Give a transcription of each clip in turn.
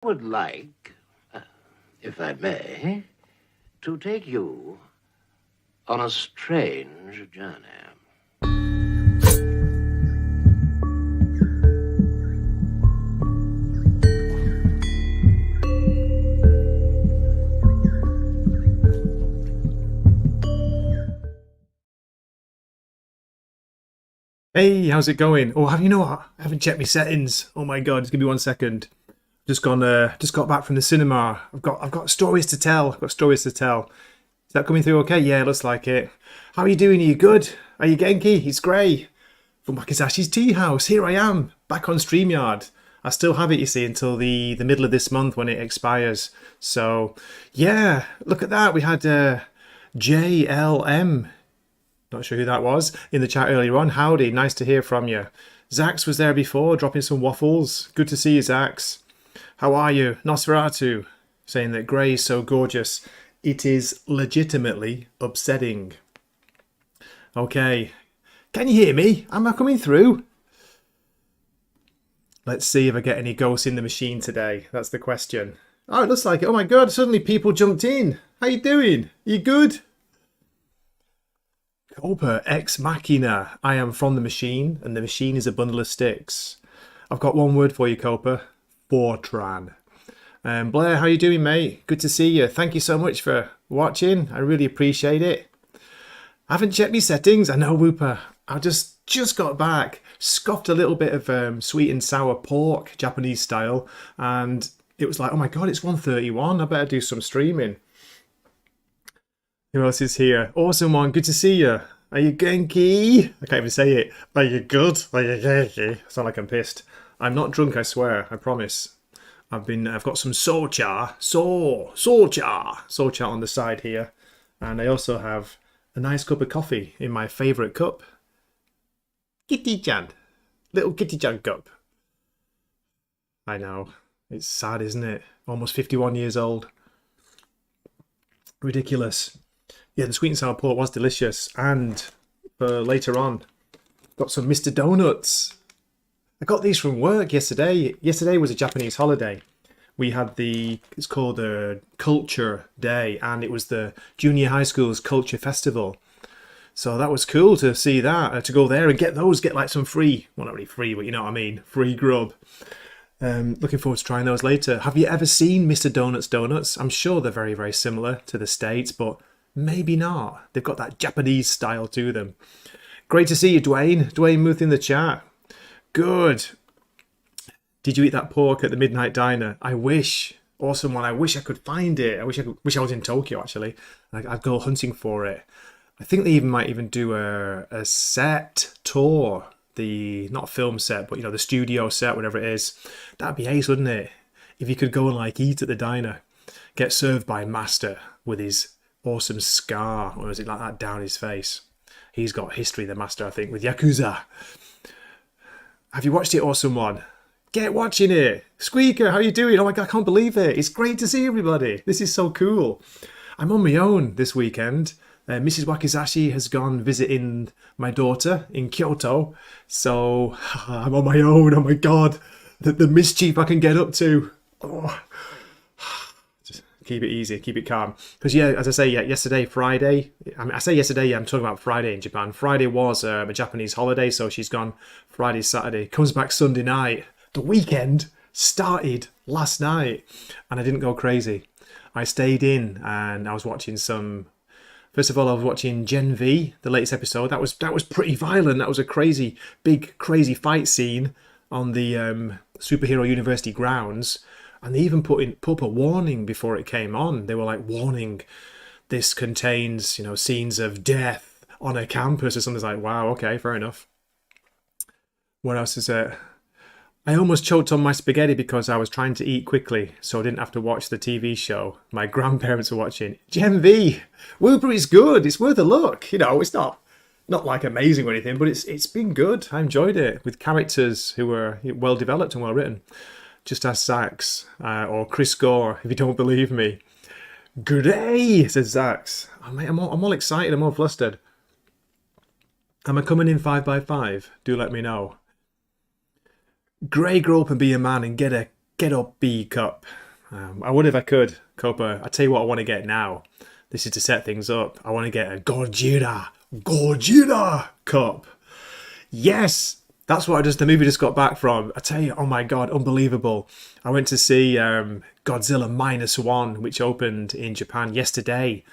Would like, if I may, to take you on a strange journey. Hey, how's it going? Oh, you know what? I haven't checked my settings. Oh my god, it's gonna be 1 second. Just got back from the cinema. I've got stories to tell. I've got stories to tell. Is that coming through okay? Yeah, looks like it. How are you doing? Are you good? Are you Genki? It's Gray from Wakizashi's Teahouse. Here I am, back on StreamYard. I still have it, you see, until the middle of this month when it expires. So, yeah, look at that. We had JLM. Not sure who that was in the chat earlier on. Howdy, nice to hear from you. Zaxx was there before, dropping some waffles. Good to see you, Zaxx. How are you? Nosferatu, saying that Grey is so gorgeous. It is legitimately upsetting. Okay, can you hear me? Am I coming through? Let's see if I get any ghosts in the machine today. That's the question. Oh, it looks like it. Oh my god, suddenly people jumped in. How you doing? You good? Copa Ex Machina. I am from the machine, and the machine is a bundle of sticks. I've got one word for you, Copa. Fortran. Blair, how you doing, mate? Good to see you. Thank you so much for watching. I really appreciate it. I haven't checked my settings. I know, Whooper. I just got back. Scoffed a little bit of sweet and sour pork, Japanese style, and it was like, oh my god, it's 1:31. I better do some streaming. Who else is here? Awesome one. Good to see you. Are you Genki? I can't even say it. Are you good? Are you Genki? I sound like I'm pissed. I'm not drunk, I swear. I promise. I've got some socha on the side here, and I also have a nice cup of coffee in my favourite cup. Kitty-chan. Little Kitty-chan cup. I know. It's sad, isn't it? Almost 51 years old. Ridiculous. Yeah, the sweet and sour pork was delicious. And for later on, got some Mr. Donuts. I got these from work yesterday. Yesterday was a Japanese holiday. We had it's called a Culture Day, and it was the junior high school's culture festival. So that was cool to see that, to go there and get like some free, well, not really free, but you know what I mean, free grub. Looking forward to trying those later. Have you ever seen Mr. Donut's Donuts? I'm sure they're very, very similar to the States, but maybe not. They've got that Japanese style to them. Great to see you, Dwayne. Dwayne Muth in the chat. Good. Did you eat that pork at the Midnight Diner? I wish. Awesome one. I wish I could find it. I wish I was in Tokyo, actually. I'd go hunting for it. I think they might even do a set tour. Not film set, but you know, the studio set, whatever it is. That'd be ace, wouldn't it? If you could go and like eat at the diner, get served by Master with his awesome scar, or is it like that down his face? He's got history, the Master, I think, with Yakuza. Have you watched it, Awesome One? Get watching it. Squeaker, how you doing? Oh my god, I can't believe it. It's great to see everybody. This is so cool. I'm on my own this weekend. Mrs. Wakizashi has gone visiting my daughter in Kyoto. So I'm on my own. Oh my god. The mischief I can get up to. Oh. Just keep it easy, keep it calm. Because yeah, as I say, yesterday, Friday. I say yesterday, yeah, I'm talking about Friday in Japan. Friday was a Japanese holiday, so she's gone Friday, Saturday. Comes back Sunday night. The weekend started last night, and I didn't go crazy. I stayed in, and I was watching some. First of all, I was watching Gen V, the latest episode. That was pretty violent. That was a crazy fight scene on the superhero university grounds, and they even put up a warning before it came on. They were like warning, this contains scenes of death on a campus or something. Like, wow, okay, fair enough. What else is it? I almost choked on my spaghetti because I was trying to eat quickly, so I didn't have to watch the TV show my grandparents were watching. Gen V! Whooper is good. It's worth a look. It's not like amazing or anything, but it's been good. I enjoyed it, with characters who were well developed and well written. Just ask Zaxx or Chris Gore if you don't believe me. G'day, says Zaxx. Oh, mate, I'm all excited. I'm all flustered. Am I coming in 5x5? Do let me know. Gray, grow up and be a man and get a Get up, B cup. I would if I could, Copa. I tell you what I want to get now. This is to set things up. I want to get a Gojira cup. Yes, that's what the movie just got back from. I tell you, oh my god, unbelievable. I went to see Godzilla Minus One, which opened in Japan yesterday.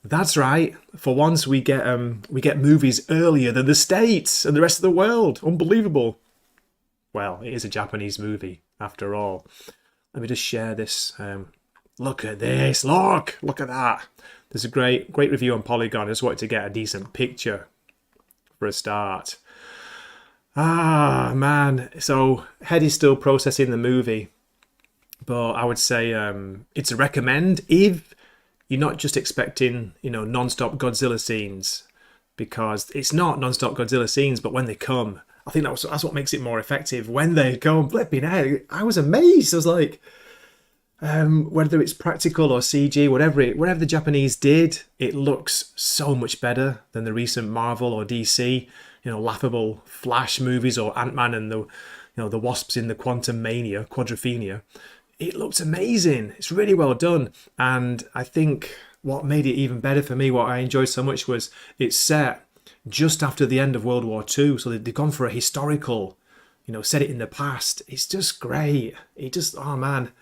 That's right. For once, we get movies earlier than the States and the rest of the world. Unbelievable. Well, it is a Japanese movie after all. Let me just share this. Look at this. Look at that. There's a great review on Polygon. I just wanted to get a decent picture for a start. Ah, man. So, head is still processing the movie. But I would say it's a recommend if you're not just expecting, non-stop Godzilla scenes. Because it's not non-stop Godzilla scenes, but when they come, I think that's what makes it more effective. When they come, flipping out, I was amazed. I was like, whether it's practical or CG, whatever the Japanese did, it looks so much better than the recent Marvel or DC, laughable Flash movies or Ant-Man and the Wasps in the Quadrophenia. It looks amazing. It's really well done. And I think what made it even better for me, what I enjoyed so much, was it's set just after the end of World War II. So they've gone for a historical, set it in the past. It's just great. Oh man.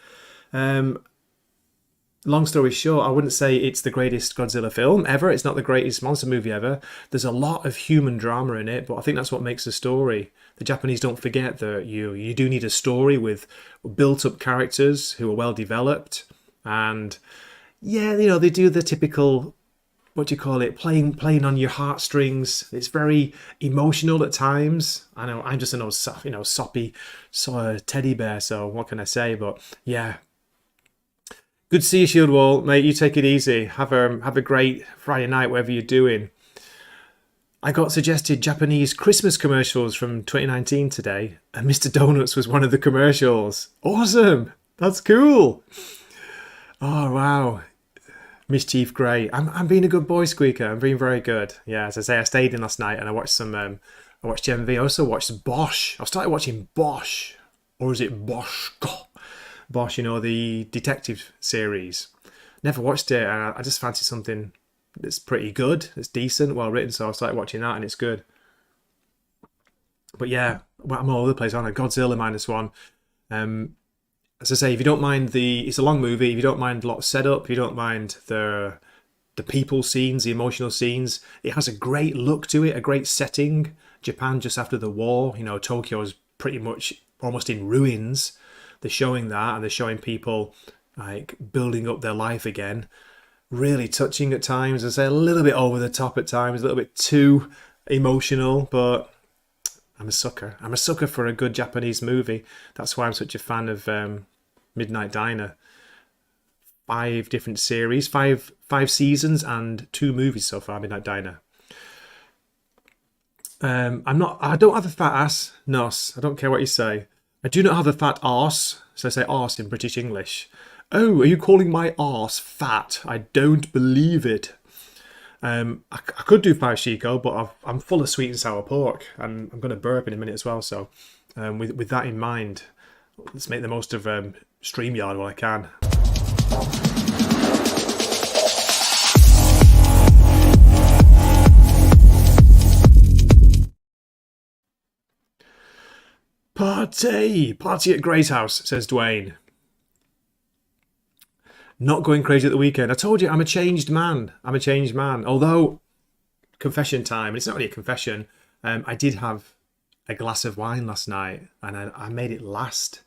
Long story short, I wouldn't say it's the greatest Godzilla film ever. It's not the greatest monster movie ever. There's a lot of human drama in it, but I think that's what makes the story. The Japanese don't forget that you do need a story with built-up characters who are well developed, and they do the typical, playing on your heartstrings. It's very emotional at times. I know I'm just an old soppy sort of teddy bear, so what can I say? But yeah. Good to see you, Shield Wall. Mate, you take it easy. Have a great Friday night, whatever you're doing. I got suggested Japanese Christmas commercials from 2019 today, and Mr. Donuts was one of the commercials. Awesome! That's cool! Oh, wow. Mischief Grey. I'm being a good boy, Squeaker. I'm being very good. Yeah, as I say, I stayed in last night and I watched I watched Gen V. I also watched Bosch. I started watching Bosch. Or is it Bosch? Bosch, the detective series. Never watched it, and I just fancied something that's pretty good, it's decent, well written, so I started watching that, and it's good. But yeah, I'm all over the place on it. Godzilla Minus One. As I say, if you don't mind it's a long movie, if you don't mind a lot of setup, if you don't mind the people scenes, the emotional scenes, it has a great look to it, a great setting. Japan just after the war, Tokyo is pretty much almost in ruins. They're showing that, and they're showing people like building up their life again. Really touching at times. I say a little bit over the top at times, a little bit too emotional, but I'm a sucker. I'm a sucker for a good Japanese movie. That's why I'm such a fan of Midnight Diner. 5 different series, five seasons, and 2 movies so far. Midnight Diner. I don't have a fat ass, nos. I don't care what you say. I do not have a fat arse, so I say arse in British English. Oh, are you calling my arse fat? I don't believe it. I could do 5 Chico, but I'm full of sweet and sour pork, and I'm going to burp in a minute as well. So, with that in mind, let's make the most of StreamYard while I can. Party at Gray's house, says Dwayne. Not going crazy at the weekend. I told you, I'm a changed man. Although, confession time, and it's not really a confession, I did have a glass of wine last night, and I made it last,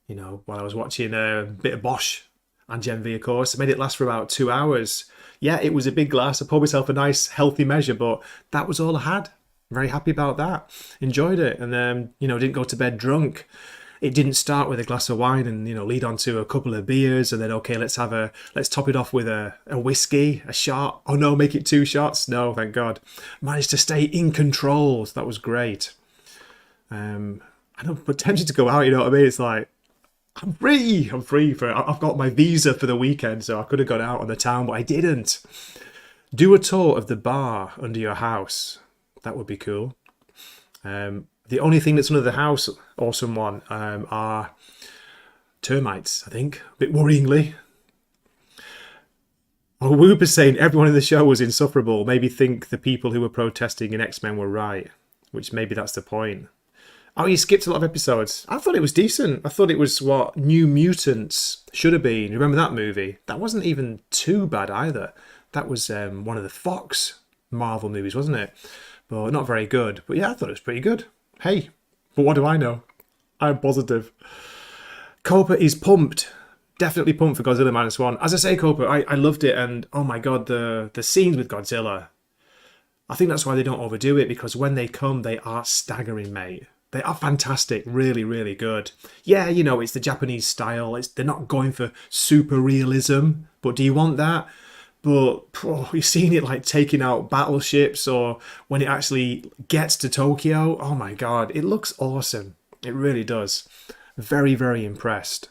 while I was watching a bit of Bosch and Gen V, of course. I made it last for about 2 hours. Yeah, it was a big glass. I poured myself a nice, healthy measure, but that was all I had. Very happy about that. Enjoyed it, and didn't go to bed drunk. It didn't start with a glass of wine and lead on to a couple of beers, and then okay, let's top it off with a whiskey, a shot. Oh no, make it 2 shots. No, thank God. Managed to stay in control. So that was great. I don't pretend to go out. You know what I mean? It's like I'm free. I've got my visa for the weekend, so I could have gone out on the town, but I didn't. Do a tour of the bar under your house. That would be cool. The only thing that's under the house, awesome one, are termites, I think, a bit worryingly. Oh, Whoop is saying everyone in the show was insufferable. Maybe think the people who were protesting in X-Men were right, which maybe that's the point. Oh, you skipped a lot of episodes. I thought it was decent. I thought it was what New Mutants should have been. Remember that movie? That wasn't even too bad either. That was one of the Fox Marvel movies, wasn't it? But not very good. But yeah, I thought it was pretty good. Hey, but what do I know? I'm positive. Copa is pumped. Definitely pumped for Godzilla Minus One. As I say, Copa, I loved it. And oh my God, the scenes with Godzilla. I think that's why they don't overdo it, because when they come, they are staggering, mate. They are fantastic, really, really good. Yeah, you know, it's the Japanese style. They're not going for super realism, but do you want that? But you've seen it like taking out battleships, or when it actually gets to Tokyo. Oh my God, it looks awesome. It really does. Very, very impressed.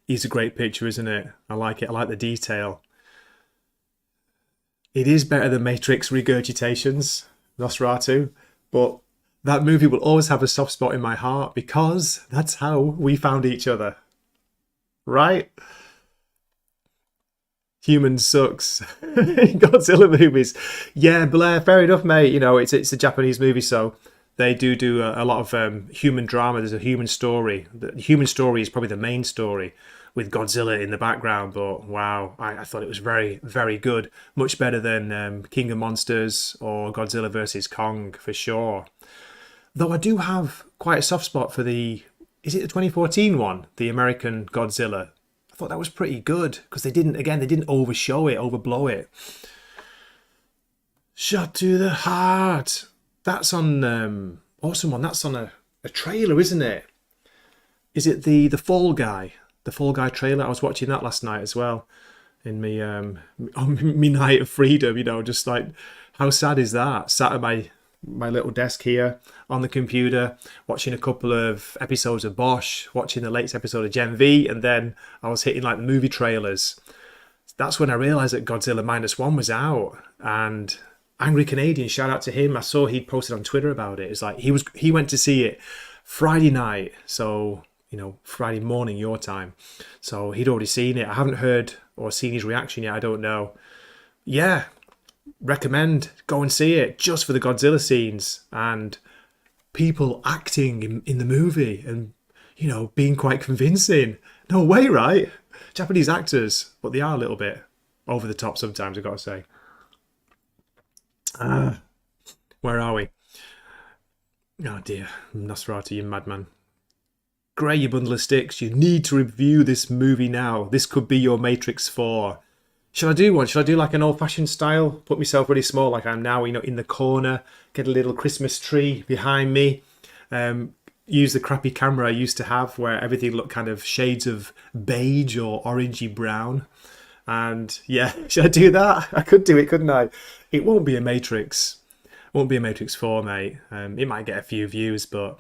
It's a great picture, isn't it? I like it. I like the detail. It is better than Matrix regurgitations, Nosferatu, but that movie will always have a soft spot in my heart because that's how we found each other. Right? Human sucks. Godzilla movies. Yeah, Blair, fair enough, mate. You know, it's a Japanese movie, so they do a lot of human drama. There's a human story. The human story is probably the main story with Godzilla in the background, but wow, I thought it was very, very good. Much better than King of Monsters or Godzilla vs. Kong, for sure. Though I do have quite a soft spot for is it the 2014 one? The American Godzilla. I thought that was pretty good because they didn't overshow it, overblow it. Shot to the heart. That's on awesome one. That's on a trailer, isn't it? Is it the Fall Guy? The Fall Guy trailer. I was watching that last night as well. In me on me night of freedom, you know, just like how sad is that? Sat at my little desk here on the computer, watching a couple of episodes of Bosch, watching the latest episode of Gen V, and then I was hitting like the movie trailers. That's when I realised that Godzilla Minus One was out, and Angry Canadien, shout out to him. I saw he'd posted on Twitter about it. It's like he went to see it Friday night, so you know, Friday morning your time. So he'd already seen it. I haven't heard or seen his reaction yet. I don't know. Yeah, recommend, go and see it just for the Godzilla scenes and people acting in the movie and, you know, being quite convincing. No way, right? Japanese actors, but they are a little bit over the top sometimes, I've got to say. Where are we? Oh dear, Nosferatu, you madman. Gray, you bundle of sticks, you need to review this movie now. This could be your Matrix 4. Should I do one? Should I do like an old-fashioned style? Put myself really small like I am now, you know, in the corner. Get a little Christmas tree behind me. Use the crappy camera I used to have where everything looked kind of shades of beige or orangey brown. And yeah, should I do that? I could do it, couldn't I? It won't be a Matrix. It won't be a Matrix 4, mate. It might get a few views, but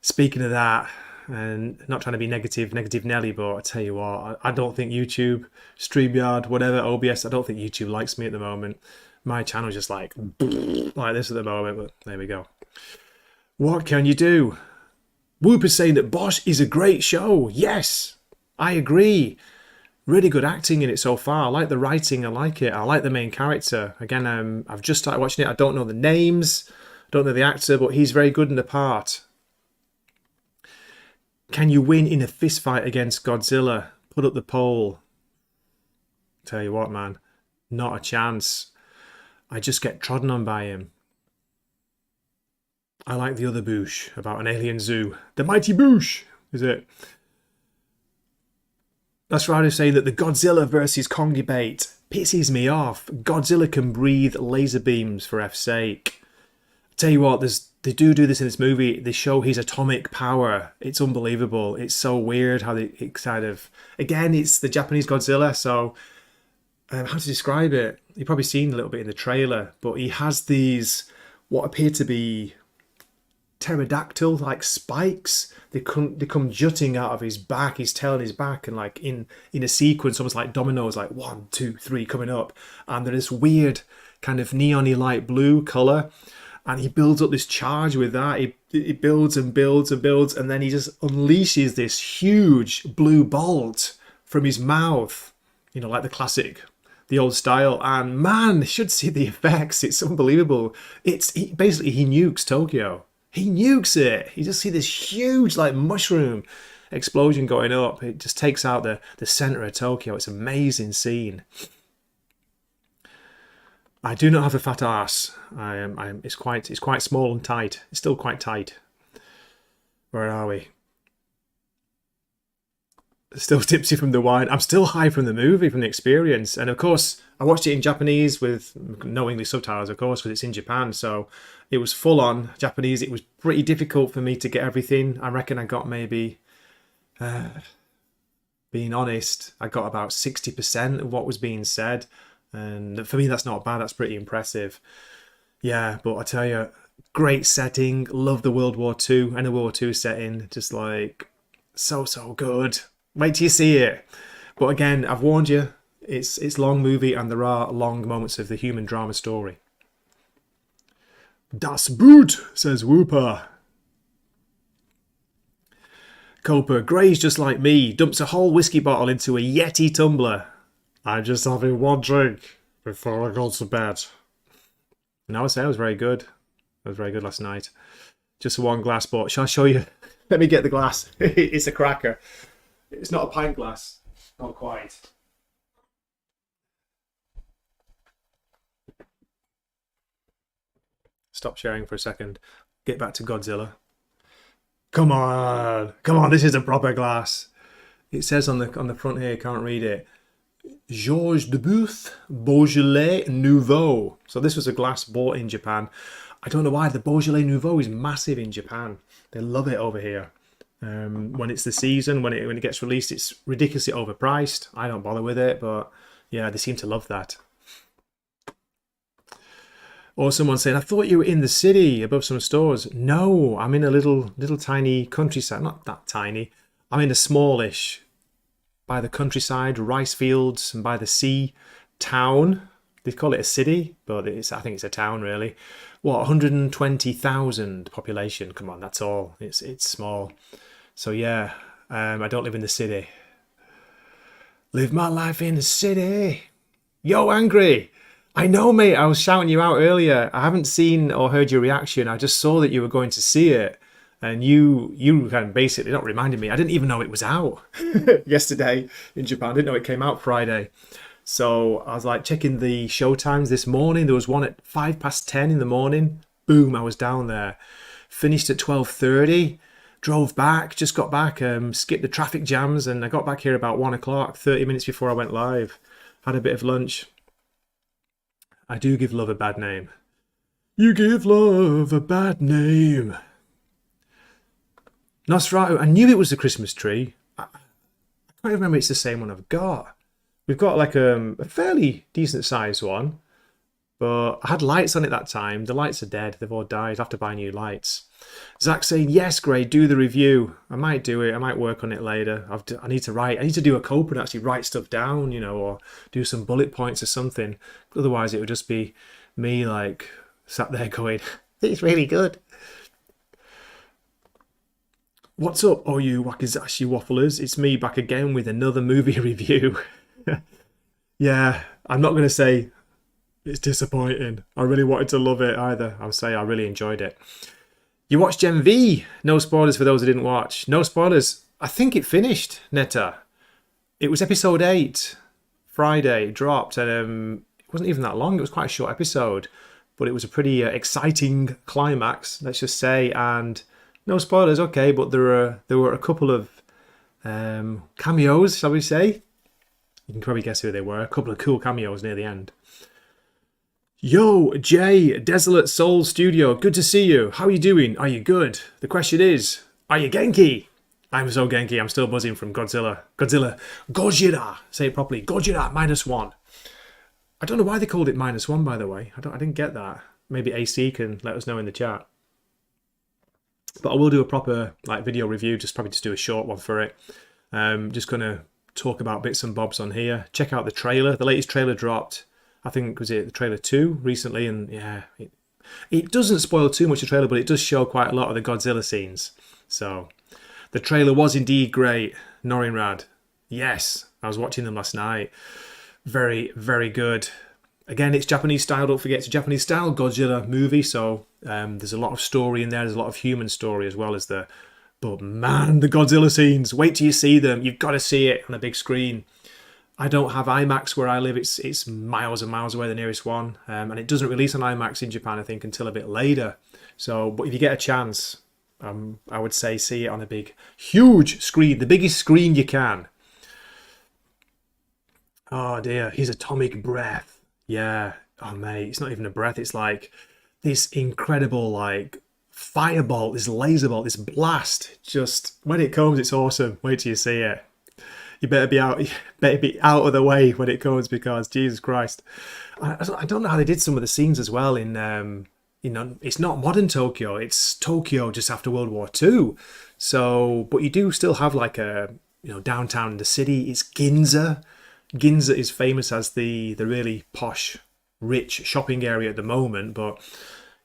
speaking of that, and not trying to be negative Nelly, but I tell you what, I don't think YouTube, StreamYard, whatever, OBS, I don't think YouTube likes me at the moment. My channel's just like this at the moment, but there we go. What can you do? Whoop is saying that Bosch is a great show. Yes, I agree. Really good acting in it so far. I like the writing, I like it. I like the main character. Again, I've just started watching it. I don't know the names, I don't know the actor, but he's very good in the part. Can you win in a fist fight against Godzilla? Put up the poll. Tell you what, man, not a chance. I just get trodden on by him. I like the other Boosh about an alien zoo. The mighty Boosh, is it? That's right, I'm saying that the Godzilla versus Kong debate pisses me off. Godzilla can breathe laser beams for F's sake. I tell you what, they do this in this movie. They show his atomic power. It's unbelievable. It's so weird how it kind of... Again, it's the Japanese Godzilla, so... how to describe it? You've probably seen a little bit in the trailer, but he has these, what appear to be pterodactyl-like spikes. They come jutting out of his back, his tail and his back, and like in a sequence, almost like dominoes, like 1, 2, 3 coming up. And they're this weird kind of neon-y light blue colour. and he builds up this charge with that. He builds and builds and builds, and then he just unleashes this huge blue bolt from his mouth, you know, like the classic, the old style. And man, you should see the effects. It's unbelievable. Basically he nukes Tokyo. He nukes it. You just see this huge like mushroom explosion going up. It just takes out the center of Tokyo. It's an amazing scene. I do not have a fat ass. It's quite small and tight. It's still quite tight. Where are we? Still tipsy from the wine. I'm still high from the movie, from the experience. And of course, I watched it in Japanese with no English subtitles, of course, because it's in Japan. So it was full on Japanese. It was pretty difficult for me to get everything. I reckon I got maybe, being honest, I got about 60% of what was being said. And for me, that's not bad. That's pretty impressive. Yeah, but I tell you, great setting. Love the World War II and a World War II setting. Just like so good. Wait till you see it. But again, I've warned you, it's long movie and there are long moments of the human drama story. Das Boot, says Whooper. Coper, Gray's just like me, dumps a whole whiskey bottle into a Yeti tumbler. I'm just having one drink before I go to bed. And I would say I was very good. I was very good last night. Just one glass, but shall I show you? Let me get the glass. It's a cracker. It's not a pint glass. Not quite. Stop sharing for a second. Get back to Godzilla. Come on. Come on, this is a proper glass. It says on the front here, can't read it. Georges Dubuth Beaujolais Nouveau. So this was a glass bought in Japan. I don't know why. The Beaujolais Nouveau is massive in Japan. They love it over here. When it's the season, when it gets released, it's ridiculously overpriced. I don't bother with it, but yeah, they seem to love that. Or someone saying, I thought you were in the city above some stores. No, I'm in a little tiny countryside. Not that tiny. I'm in a smallish, by the countryside, rice fields, and by the sea town. They call it a city, but I think it's a town really. What, 120,000 population? Come on, that's all. It's small. So yeah, I don't live in the city. Live my life in the city. Yo, Angry. I know, mate. I was shouting you out earlier. I haven't seen or heard your reaction. I just saw that you were going to see it. And you kind of basically not reminded me. I didn't even know it was out yesterday in Japan. I didn't know it came out Friday. So I was like checking the show times this morning. There was one at 10:05 in the morning. Boom, I was down there. Finished at 12:30. Drove back, just got back, skipped the traffic jams, and I got back here about 1 o'clock, 30 minutes before I went live. Had a bit of lunch. I do give love a bad name. You give love a bad name. Nosferatu, I knew it was the Christmas tree. I can't remember it's the same one I've got. We've got like a fairly decent sized one, but I had lights on it that time. The lights are dead. They've all died. I have to buy new lights. Zaxx saying, yes, Gray, do the review. I might do it. I might work on it later. I need to do a cope and actually write stuff down, you know, or do some bullet points or something. Otherwise, it would just be me like sat there going, it's really good. What's up, all you Wakizashi Wafflers? It's me back again with another movie review. Yeah, I'm not going to say it's disappointing. I really wanted to love it either. I'll say I really enjoyed it. You watched Gen V. No spoilers for those who didn't watch. No spoilers. I think it finished, Netta. It was episode 8. Friday, it dropped. And it wasn't even that long. It was quite a short episode. But it was a pretty exciting climax, let's just say. And no spoilers, okay. But there were a couple of cameos, shall we say. You can probably guess who they were. A couple of cool cameos near the end. Yo, Jay, Desolate Soul Studio. Good to see you. How are you doing? Are you good? The question is, are you Genki? I'm so Genki. I'm still buzzing from Gojira. Say it properly. Godzilla Minus One. I don't know why they called it Minus One, by the way. I didn't get that. Maybe AC can let us know in the chat. But I will do a proper video review. Probably just do a short one for it. Just going to talk about bits and bobs on here. Check out the trailer. The latest trailer dropped. I think was it the trailer 2 recently, and yeah, It doesn't spoil too much of the trailer, but it does show quite a lot of the Godzilla scenes. So the trailer was indeed great. Norinrad. Yes, I was watching them last night. Very, very good. Again, it's Japanese style. Don't forget, it's a Japanese style Godzilla movie. So there's a lot of story in there. There's a lot of human story as well as the... But man, the Godzilla scenes. Wait till you see them. You've got to see it on a big screen. I don't have IMAX where I live. It's miles and miles away, the nearest one. And it doesn't release on IMAX in Japan, I think, until a bit later. So, but if you get a chance, I would say see it on a big, huge screen. The biggest screen you can. Oh dear, his atomic breath. Yeah. Oh mate, it's not even a breath. It's like this incredible like firebolt, this laser bolt, this blast. Just when it comes, it's awesome. Wait till you see it. You better be out of the way when it comes, because Jesus Christ, I don't know how they did some of the scenes as well in it's not modern Tokyo, it's Tokyo just after World War II. So, but you do still have like a downtown in the city. It's Ginza. Ginza is famous as the really posh, rich shopping area at the moment, but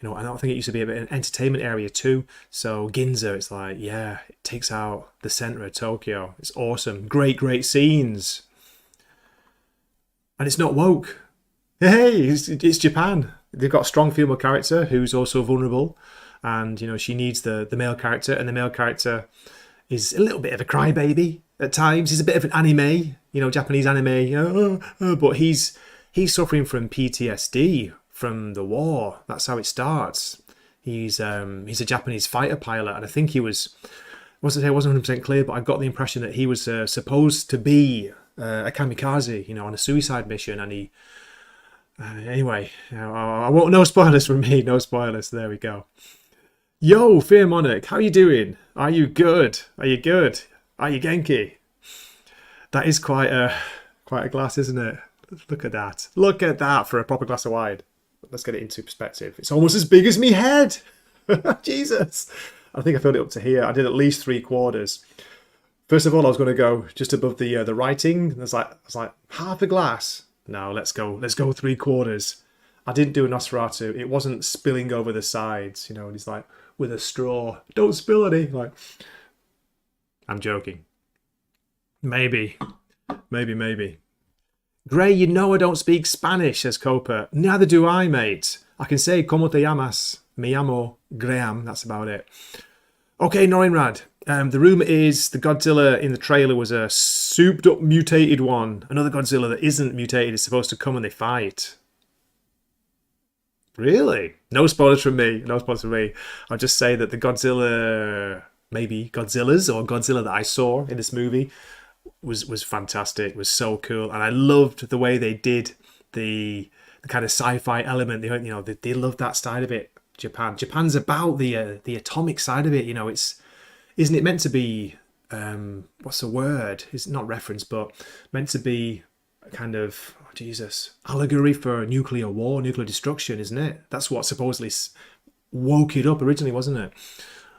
I don't think it used to be a bit of an entertainment area too. So Ginza, it's like, yeah, it takes out the center of Tokyo. It's awesome. Great scenes. And it's not woke. Hey, it's Japan. They've got a strong female character who's also vulnerable. And, she needs the male character. And the male character is a little bit of a crybaby at times. He's a bit of an anime, Japanese anime. But he's suffering from PTSD from the war. That's how it starts. He's a Japanese fighter pilot, and I think he wasn't 100% clear, but I got the impression that he was supposed to be a kamikaze, on a suicide mission, and he anyway, I won't, no spoilers from me, no spoilers. There we go. Yo, Fear Monarch, how you doing? Are you good? Are you Genki? That is quite a glass, isn't it? Look at that for a proper glass of wine. Let's get it into perspective. It's almost as big as me head. Jesus. I think I filled it up to here. I did at least 3/4. First of all, I was going to go just above the writing. I was like half a glass. No, let's go 3/4. I didn't do a Nosferatu. It wasn't spilling over the sides, and he's like with a straw. Don't spill any. Like, I'm joking. Maybe. Gray, I don't speak Spanish, says Copa. Neither do I, mate. I can say, ¿Cómo te llamas? Me llamo Graham. That's about it. Okay, Norinrad. The rumour is the Godzilla in the trailer was a souped-up, mutated one. Another Godzilla that isn't mutated is supposed to come and they fight. Really? No spoilers from me. I'll just say that the Godzilla, maybe Godzillas or Godzilla that I saw in this movie was fantastic. Was so cool, and I loved the way they did the kind of sci-fi element. They love that side of it. Japan's about the atomic side of it. Isn't it meant to be what's the word? It's not reference, but meant to be a kind of allegory for nuclear war, nuclear destruction, isn't it? That's what supposedly woke it up originally, wasn't it?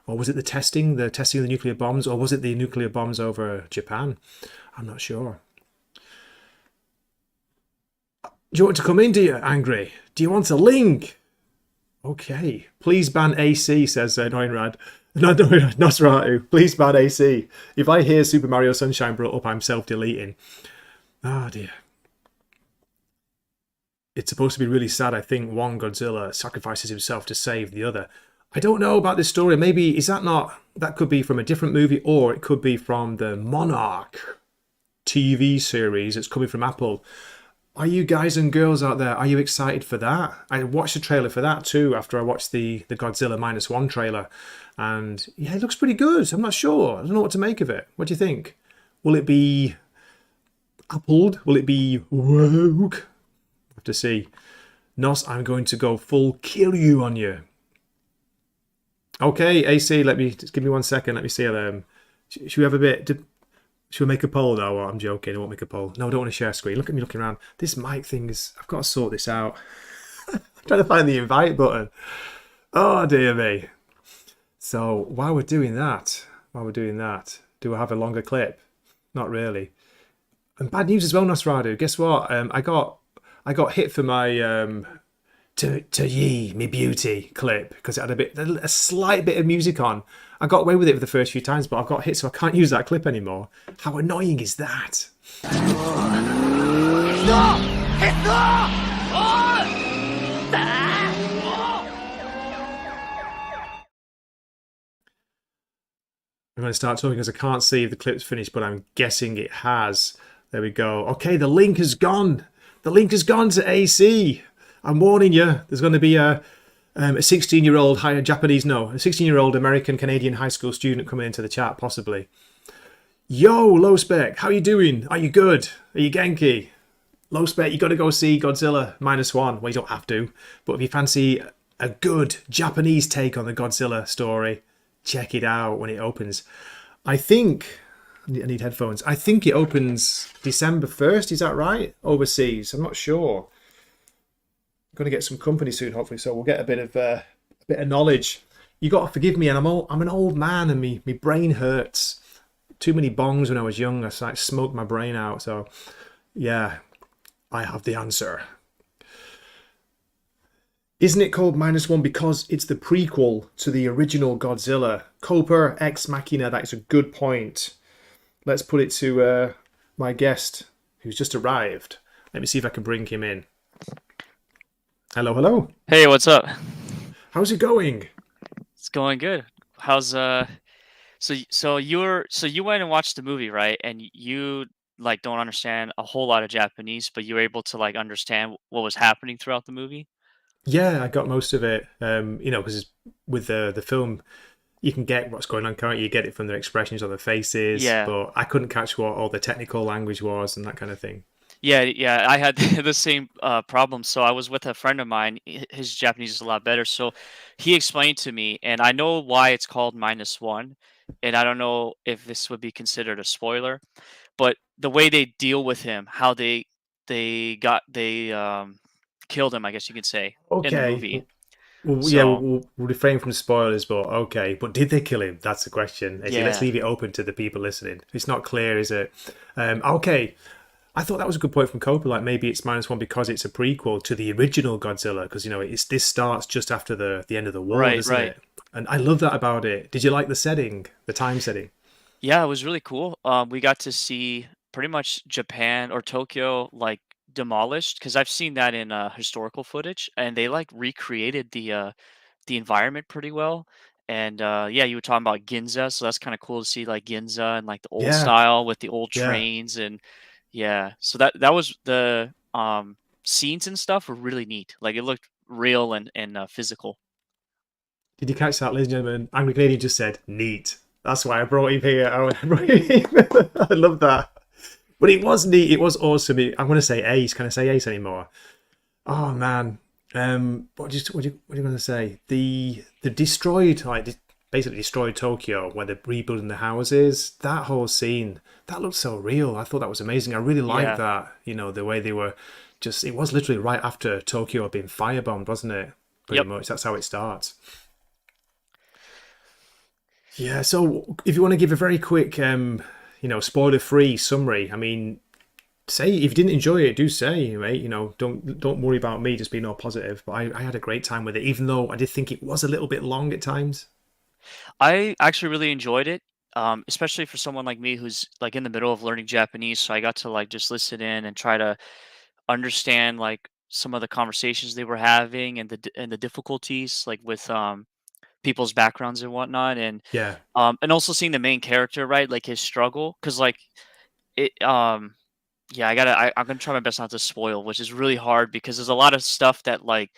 Or was it the testing of the nuclear bombs? Or was it the nuclear bombs over Japan? I'm not sure. Do you want to come in, do you, Angry? Do you want a link? Okay. Please ban AC, says Noinrad. No, Nosferatu. Please ban AC. If I hear Super Mario Sunshine brought up, I'm self-deleting. Oh, dear. It's supposed to be really sad. I think one Godzilla sacrifices himself to save the other. I don't know about this story. Maybe, that could be from a different movie, or it could be from the Monarch TV series that's coming from Apple. Are you guys and girls out there, are you excited for that? I watched the trailer for that too after I watched the Godzilla Minus One trailer. And yeah, it looks pretty good. I'm not sure. I don't know what to make of it. What do you think? Will it be appled? Will it be woke? I have to see. Nos, I'm going to go full kill you on you. Okay, AC, just give me 1 second. Let me see. Should we have a bit? Should we make a poll though? I'm joking. I won't make a poll. No, I don't want to share screen. Look at me looking around. This mic thing I've got to sort this out. I'm trying to find the invite button. Oh, dear me. So while we're doing that, do I have a longer clip? Not really. And bad news as well, Nosferatu. Guess what? I got hit for my to ye, me beauty clip because it had a slight bit of music on. I got away with it for the first few times, but I've got hit, so I can't use that clip anymore. How annoying is that? I'm going to start talking because I can't see if the clip's finished, but I'm guessing it has. There we go. Okay, the link has gone. The link has gone to AC. I'm warning you. There's going to be a 16-year-old a 16-year-old American Canadian high school student coming into the chat, possibly. Yo, Low Spec, how you doing? Are you good? Are you Genki? Low Spec, you got to go see Godzilla Minus One. Well, you don't have to, but if you fancy a good Japanese take on the Godzilla story, check it out when it opens. I think I need headphones. I think it opens December 1st. Is that right? Overseas, I'm not sure. I'm going to get some company soon, hopefully, so we'll get a bit of knowledge. You got to forgive me, and I'm an old man, and me brain hurts. Too many bongs when I was young. I smoked my brain out. So, yeah, I have the answer. Isn't it called Minus One because it's the prequel to the original Godzilla? Coper Ex Machina, that is a good point. Let's put it to my guest who's just arrived. Let me see if I can bring him in. Hello, hello. Hey, what's up? How's it going? It's going good. How's so you went and watched the movie, right? And you like don't understand a whole lot of Japanese, but you were able to like understand what was happening throughout the movie? Yeah, I got most of it. Because with the film, you can get what's going on, can't you? You get it from their expressions on their faces, Yeah. but I couldn't catch what all the technical language was and that kind of thing. Yeah, I had the same problem. So I was with a friend of mine. His Japanese is a lot better. So he explained to me, and I know why it's called minus one. And I don't know if this would be considered a spoiler, but the way they deal with him, how they killed him, I guess you could say, in the Okay. movie. Well, yeah, So we'll refrain from spoilers, but okay. But did they kill him? That's the question. Actually, let's yeah, leave it open to the people listening. It's not clear, is it? Okay. I thought that was a good point from Copa. Like maybe it's minus one because it's a prequel to the original Godzilla. Because this starts just after the end of the war, right, doesn't right. it? And I love that about it. Did you like the setting, the time setting? Yeah, it was really cool. We got to see pretty much Japan or Tokyo like demolished because I've seen that in historical footage, and they like recreated the environment pretty well. And yeah, you were talking about Ginza, so that's kind of cool to see like Ginza and like the old Yeah, style with the old yeah. trains and yeah. So that was the scenes and stuff were really neat. Like it looked real and physical. Did you catch that, ladies and gentlemen? Angry Canadian just said neat. That's why I brought him here. I love that. But it was neat. It was awesome. I'm going to say ace. Can I say ace anymore? Oh man. What are you going to say? The destroyed, basically destroyed Tokyo, where they're rebuilding the houses. That whole scene, that looked so real. I thought that was amazing. I really liked Yeah. that. The way they were just. It was literally right after Tokyo had been firebombed, wasn't it? Pretty Yep. much. That's how it starts. Yeah. So, if you want to give a very quick, spoiler-free summary, I mean, say if you didn't enjoy it, do say, mate. Don't worry about me just being all positive. But I had a great time with it, even though I did think it was a little bit long at times. I actually really enjoyed it, especially for someone like me who's like in the middle of learning Japanese. So I got to like just listen in and try to understand like some of the conversations they were having and the difficulties like with people's backgrounds and whatnot, Yeah, and also seeing the main character, right, like his struggle, because like it yeah, I'm gonna try my best not to spoil, which is really hard because there's a lot of stuff that like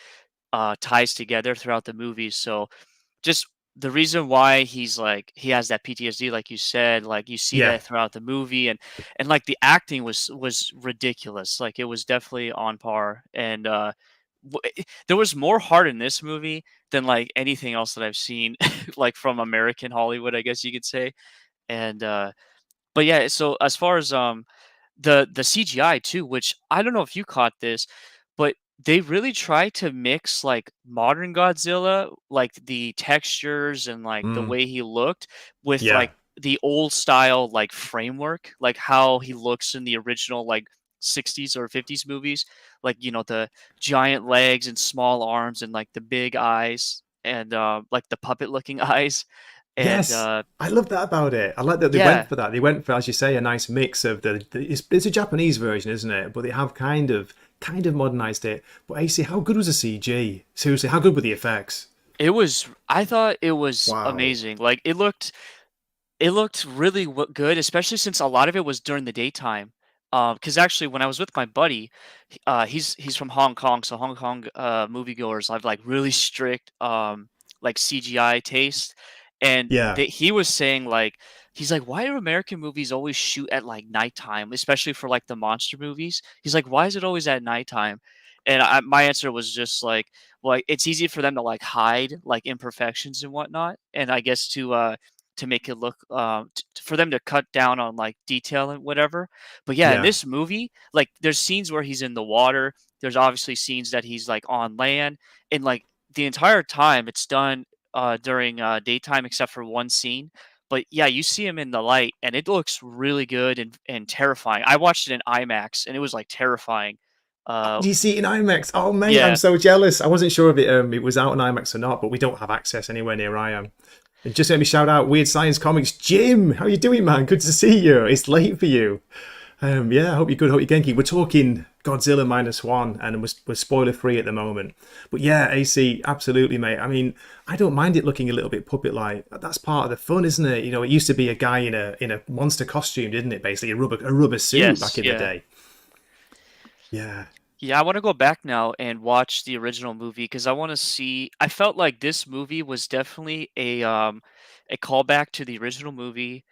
ties together throughout the movie. So just the reason why he has that PTSD, like you said, like you see yeah. that throughout the movie, and like the acting was ridiculous. Like it was definitely on par, and there was more heart in this movie than like anything else that I've seen, like from American Hollywood, I guess you could say. And but yeah, so as far as the CGI too, which I don't know if you caught this, but they really try to mix like modern Godzilla, like the textures and like the Mm, way he looked with yeah. like the old style like framework, like how he looks in the original like '60s or '50s movies, like the giant legs and small arms and like the big eyes and like the puppet looking eyes and Yes, I love that about it. I like that they went yeah. for that. They went for, as you say, a nice mix of it's a Japanese version, isn't it? But they have kind of modernized it. But AC, how good was the CG? Seriously, how good were the effects? I thought it was Wow. amazing. Like it looked really good, especially since a lot of it was during the daytime. Because actually, when I was with my buddy, he's from Hong Kong, so Hong Kong moviegoers have like really strict like CGI taste, and Yeah. he was saying like he's like, why do American movies always shoot at like nighttime, especially for like the monster movies? He's like, why is it always at nighttime? And my answer was just like, well, it's easy for them to like hide like imperfections and whatnot, and I guess to make it look for them to cut down on like detail and whatever. But yeah, in Yeah. this movie, like there's scenes where he's in the water. There's obviously scenes that he's like on land, and like the entire time it's done during daytime except for one scene. But yeah, you see him in the light, and it looks really good and terrifying. I watched it in IMAX, and it was like terrifying. Uh, Do you see it in IMAX? Oh mate, I'm yeah, so jealous. I wasn't sure if it was out in IMAX or not, but we don't have access anywhere near I am. And just let me shout out Weird Science Comics, Jim. How you doing, man? Good to see you. It's late for you. Yeah, I hope you're good. Hope you're Genki. We're talking Godzilla Minus One, and we're spoiler free at the moment. But yeah, AC, absolutely, mate. I mean, I don't mind it looking a little bit puppet like. That's part of the fun, isn't it? You know, it used to be a guy in a monster costume, didn't it? Basically, a rubber suit back yes, in the yeah. day. Yeah, Yeah, I want to go back now and watch the original movie because I want to see. I felt like this movie was definitely a callback to the original movie.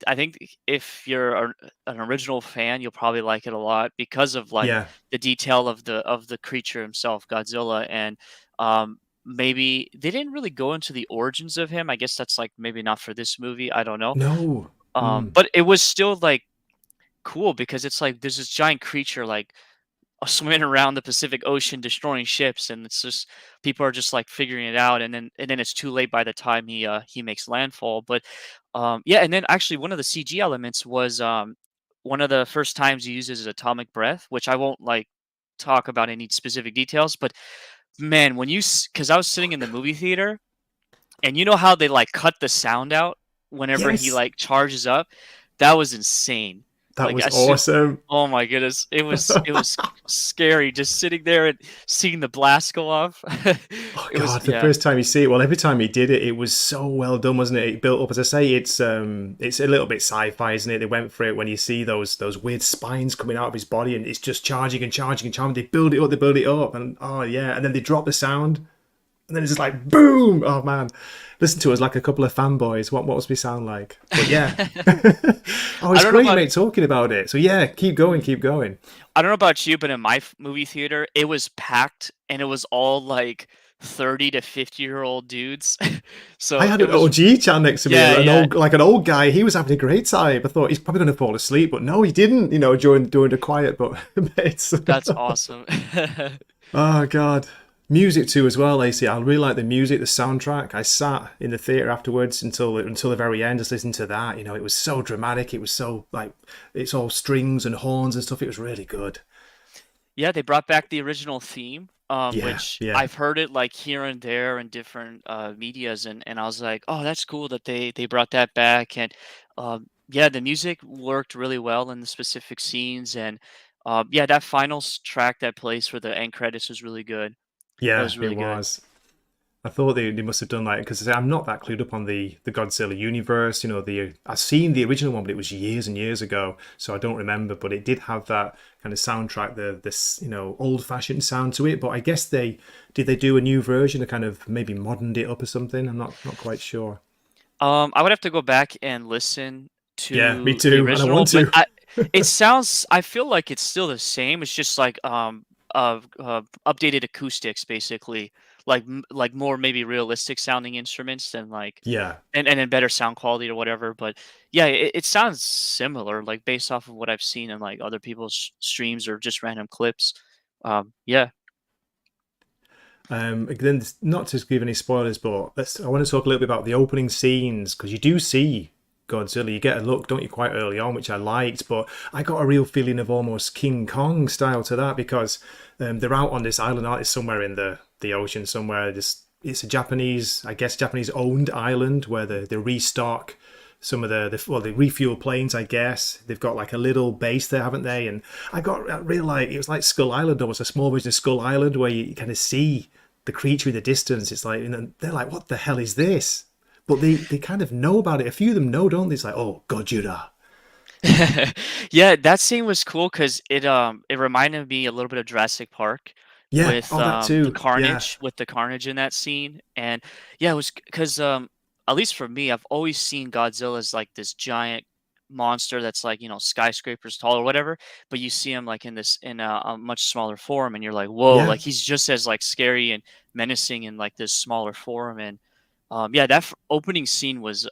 I think if you're an original fan, you'll probably like it a lot because of like yeah. the detail of the creature himself, Godzilla, and maybe they didn't really go into the origins of him. I guess that's like maybe not for this movie. I don't know. No. Mm. But it was still like cool because it's like there's this giant creature like swimming around the Pacific Ocean destroying ships, and it's just people are just like figuring it out, and then it's too late by the time he makes landfall. But yeah, and then actually one of the CG elements was one of the first times he uses his atomic breath, which I won't like talk about any specific details, but man, when you because I was sitting in the movie theater, and you know how they like cut the sound out whenever he Yes, like charges up, that was insane. that Like was as soon awesome. Oh my goodness, it was scary just sitting there and seeing the blast go off. Oh It was God, the yeah. first time you see it, well, every time he did it, it was so well done, wasn't it? It built up, as I say, it's a little bit sci-fi, isn't it? They went for it when you see those weird spines coming out of his body, and it's just charging and charging and charging. They build it up, and oh yeah, and then they drop the sound, and then it's just like boom. Oh man, listen to us like a couple of fanboys. What must we sound like? But yeah, oh, I it's don't know great, about mate, talking about it. So yeah, keep going, keep going. I don't know about you, but in my movie theater, it was packed and it was all like 30 to 50-year-old dudes. I So had it an was OG chat next to me, yeah, an yeah. old guy. He was having a great time. I thought he's probably going to fall asleep, but no, he didn't. You know, during the quiet. But it's That's awesome. oh god, music too as well. AC, I really like the music, the soundtrack. I sat in the theater afterwards until the very end, just listening to that. You know, it was so dramatic. It was so like it's all strings and horns and stuff. It was really good. Yeah, they brought back the original theme, Yeah, which yeah. I've heard it like here and there in different medias, and I was like, oh, that's cool that they brought that back, and yeah, the music worked really well in the specific scenes, and yeah, that final track that plays for the end credits was really good. That Yeah, was it really good. was. I thought they must have done like because I'm not that clued up on the Godzilla universe. You know, I've seen the original one, but it was years and years ago, so I don't remember. But it did have that kind of soundtrack, this old fashioned sound to it. But I guess they do a new version, or kind of maybe moderned it up or something. I'm not quite sure. I would have to go back and listen Yeah, me to the too, and I original, want but to. I feel like it's still the same. It's just like updated acoustics basically, like more maybe realistic sounding instruments than like Yeah, and then better sound quality or whatever. But yeah, it sounds similar, like based off of what I've seen in like other people's streams or just random clips. Yeah. then not to give any spoilers, but I want to talk a little bit about the opening scenes because you do see Godzilla. You get a look, don't you, quite early on, which I liked, but I got a real feeling of almost King Kong style to that because they're out on this island, aren't they, somewhere in the ocean somewhere. It's a Japanese, I guess, Japanese owned island where they restock some of the refuel planes, I guess. They've got like a little base there, haven't they? And I really like, it was like Skull Island, almost a small version of Skull Island where you kind of see the creature in the distance. It's like, and they're like, what the hell is this? But they kind of know about it. A few of them know, don't they? It's like, oh, Gojira. Yeah, that scene was cool because it reminded me a little bit of Jurassic Park Yeah, with oh, that too. Yeah, the carnage in that scene. And yeah, it was because at least for me, I've always seen Godzilla as like this giant monster that's like, skyscrapers tall or whatever, but you see him like in a much smaller form, and you're like, whoa, yeah, like he's just as like scary and menacing in like this smaller form. And yeah, that opening scene was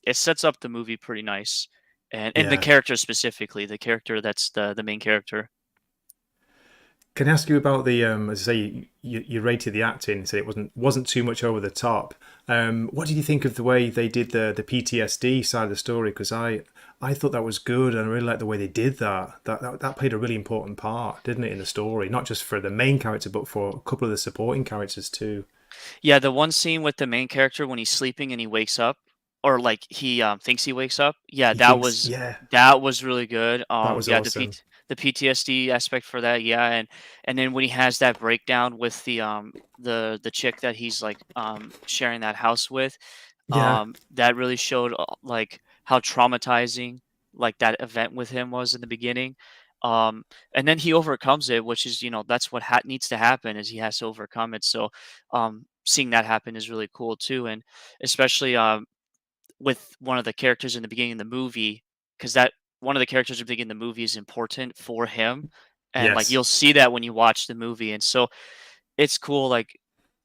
it sets up the movie pretty nice, and the yeah. character specifically, the character that's the main character. Can I ask you about the as I say, you rated the acting, so it wasn't too much over the top. What did you think of the way they did the PTSD side of the story? Because I thought that was good, and I really liked the way they did that. That played a really important part, didn't it, in the story? Not just for the main character, but for a couple of the supporting characters too. Yeah, the one scene with the main character when he's sleeping and he wakes up, or like he thinks he wakes up. Yeah, He thinks, yeah, that was really good. that was Yeah, awesome. the PTSD aspect for that. Yeah, and then when he has that breakdown with the chick that he's like sharing that house with, Yeah, that really showed like how traumatizing like that event with him was in the beginning. And then he overcomes it, which is, that's what needs to happen, is he has to overcome it. So seeing that happen is really cool too. And especially with one of the characters in the beginning of the movie, because that one of the characters in the beginning of the movie is important for him, and like yes. you'll see that when you watch the movie. And so it's cool, like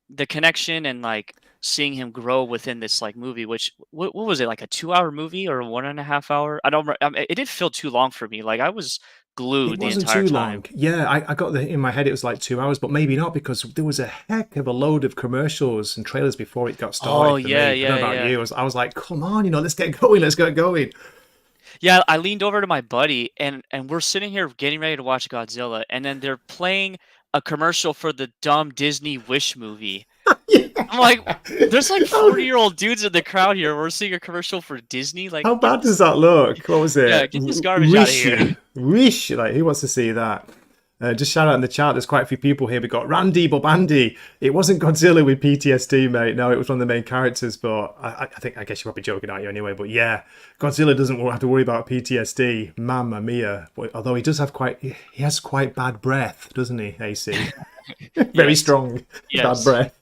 the connection and like seeing him grow within this like movie. Which what was it, like a 2 hour movie or 1.5 hour? I don't it didn't feel too long for me. Like I was It glued the wasn't entire too long. time. Yeah, I got in my head it was like 2 hours, but maybe not because there was a heck of a load of commercials and trailers before it got Oh started for yeah, me. I don't yeah, know about yeah. you. I was like, come on, let's get going, let's get going. Yeah, I leaned over to my buddy, and we're sitting here getting ready to watch Godzilla, and then they're playing a commercial for the dumb Disney Wish movie. Yeah. I'm like, there's like Oh, 40-year-old dudes in the crowd here. We're seeing a commercial for Disney. Like, how bad does that look? What was yeah, it? get this garbage out of Wish, here. wish. Like, who wants to see that? Just shout out in the chat. There's quite a few people here. We got Randy Bobandy. It wasn't Godzilla with PTSD, mate. No, it was one of the main characters. But I guess you're probably joking, aren't you? Anyway, but yeah, Godzilla doesn't have to worry about PTSD. Mamma mia! But, although he has quite bad breath, doesn't he? AC, very Yes, strong bad yes. breath.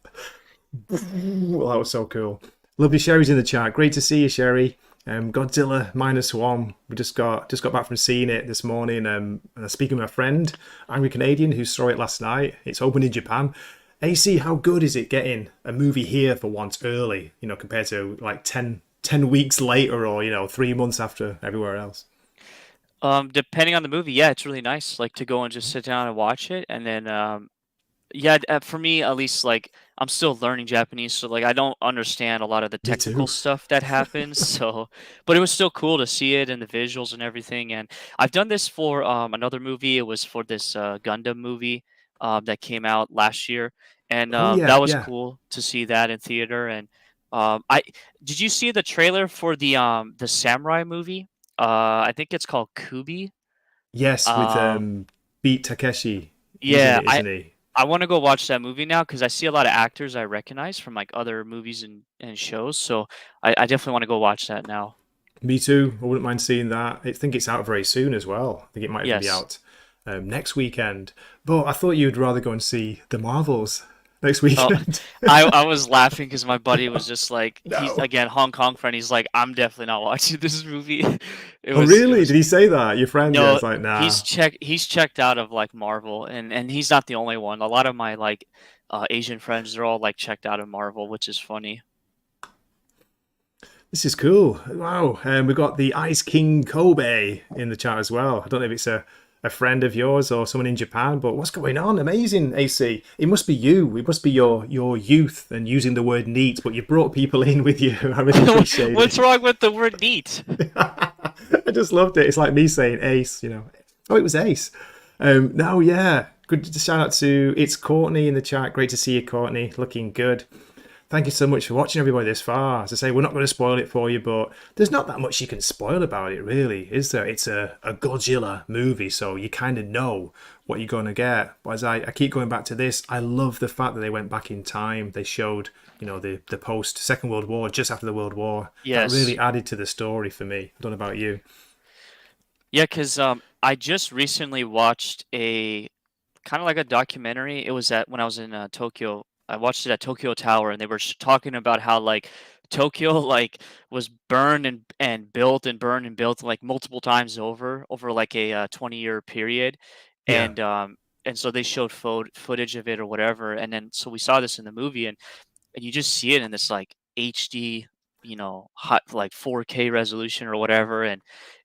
Well, that was so cool. Lovely Sherry's in the chat. Great to see you, Sherry. Godzilla Minus One. We just got back from seeing it this morning. And speaking with a friend, angry Canadian, who saw it last night. It's open in Japan. AC, how good is it getting a movie here for once early? Compared to like 10 weeks later, or 3 months after everywhere else. Depending on the movie, yeah, it's really nice, like to go and just sit down and watch it, and then yeah, for me at least, like I'm still learning Japanese, so like I don't understand a lot of the Me technical too. stuff that happens. So, but it was still cool to see it and the visuals and everything. And I've done this for another movie. It was for this Gundam movie that came out last year, and Oh that yeah, was yeah. cool to see that in theater. And I did you see the trailer for the samurai movie? I think it's called Kubi. Yes, with Um, Beat Takeshi. He's in yeah, it, isn't he? I want to go watch that movie now because I see a lot of actors I recognize from like other movies and shows. So I definitely want to go watch that now. Me too. I wouldn't mind seeing that. I think it's out very soon as well. I think it might even be Yes. out next weekend. But I thought you'd rather go and see the Marvels next Oh, weekend. I was laughing because my buddy was just like, he's No. again Hong Kong friend. He's like, I'm definitely not watching this movie. Oh It really? was Did he say that? Your friend? Yeah, no. it's like nah. He's checked out of like Marvel, and he's not the only one. A lot of my like Asian friends, they're all like checked out of Marvel, which is funny. This is cool. Wow. And we've got the Ice King Kobe in the chat as well. I don't know if it's a a friend of yours or someone in Japan. But what's going on? Amazing, AC. It must be you. It must be your youth and using the word neat. But you brought people in with you. I really appreciate What's it. wrong with the word neat? I just loved it. It's like me saying Ace. Oh, it was Ace. No, yeah. Good to shout out to it's Courtney in the chat. Great to see you, Courtney. Looking good. Thank you so much for watching, everybody, this far. As I say, we're not going to spoil it for you, but there's not that much you can spoil about it, really, is there? It's a Godzilla movie, so you kind of know what you're going to get. But as I keep going back to this, I love the fact that they went back in time. They showed, the post-Second World War, just after the World War. Yes. That really added to the story for me. I don't know about you. Yeah, because I just recently watched a kind of like a documentary. It was when I was in Tokyo. I watched it at Tokyo Tower, and they were talking about how like Tokyo like was burned and built and burned and built like multiple times over like a 20-year period, Yeah. and so they showed footage of it or whatever, and then so we saw this in the movie, and you just see it in this like HD, hot like 4K resolution or whatever, and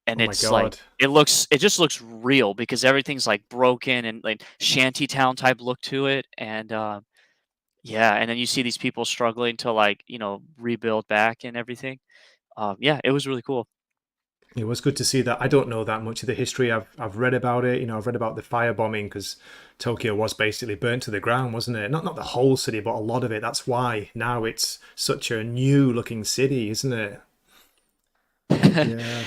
Oh my it's like God. it just looks real because everything's like broken and like shanty town type look to it, and yeah, and then you see these people struggling to like rebuild back and everything. Yeah, it was really cool. It was good to see that. I don't know that much of the history. I've read about it. I've read about the firebombing because Tokyo was basically burnt to the ground, wasn't it? Not the whole city, but a lot of it. That's why now it's such a new looking city, isn't it? Yeah.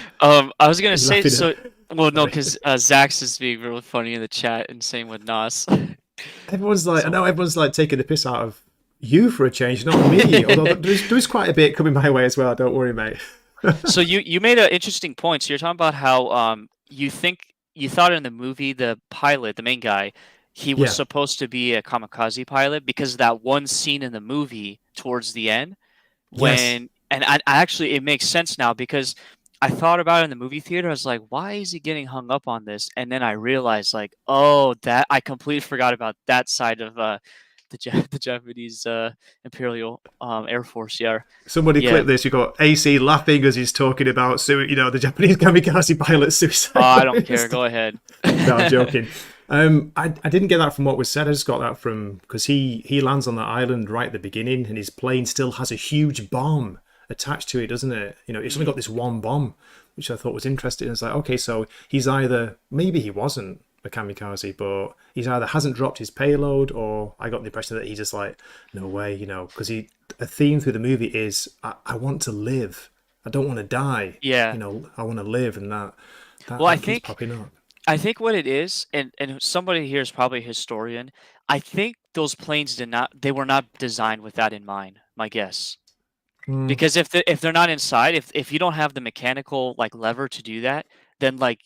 I was gonna You're say laughing so. at- Well, no, Sorry. because Zaxx is being real funny in the chat, and same with Nas. Everyone's like, I So know everyone's like taking the piss out of you for a change, not me. Although there's quite a bit coming my way as well. Don't worry, mate. So you made an interesting point. So you're talking about how you thought in the movie the pilot, the main guy, he was Yeah. supposed to be a kamikaze pilot because of that one scene in the movie towards the end Yes. when I actually it makes sense now because I thought about it in the movie theater. I was like, why is he getting hung up on this? And then I realized like, oh, that I completely forgot about that side of the Japanese Imperial Air Force. Yeah, Somebody yeah. clip this. You got AC laughing as he's talking about, the Japanese kamikaze pilot Oh, suicide. I don't care. Go ahead. No, I'm joking. I didn't get that from what was said. I just got that from because he lands on the island right at the beginning, and his plane still has a huge bomb attached to it, doesn't it? It's only got this one bomb, which I thought was interesting. It's like, okay, so he's either maybe he wasn't a kamikaze, but he's either hasn't dropped his payload, or I got the impression that he's just like, no way, because a theme through the movie is I want to live. I don't want to die. Yeah. I want to live, and that Well, I keeps think popping up. I think what it is, and somebody here is probably a historian. I think those planes they were not designed with that in mind. My guess. Mm, Because if they're not inside, if you don't have the mechanical like lever to do that, then like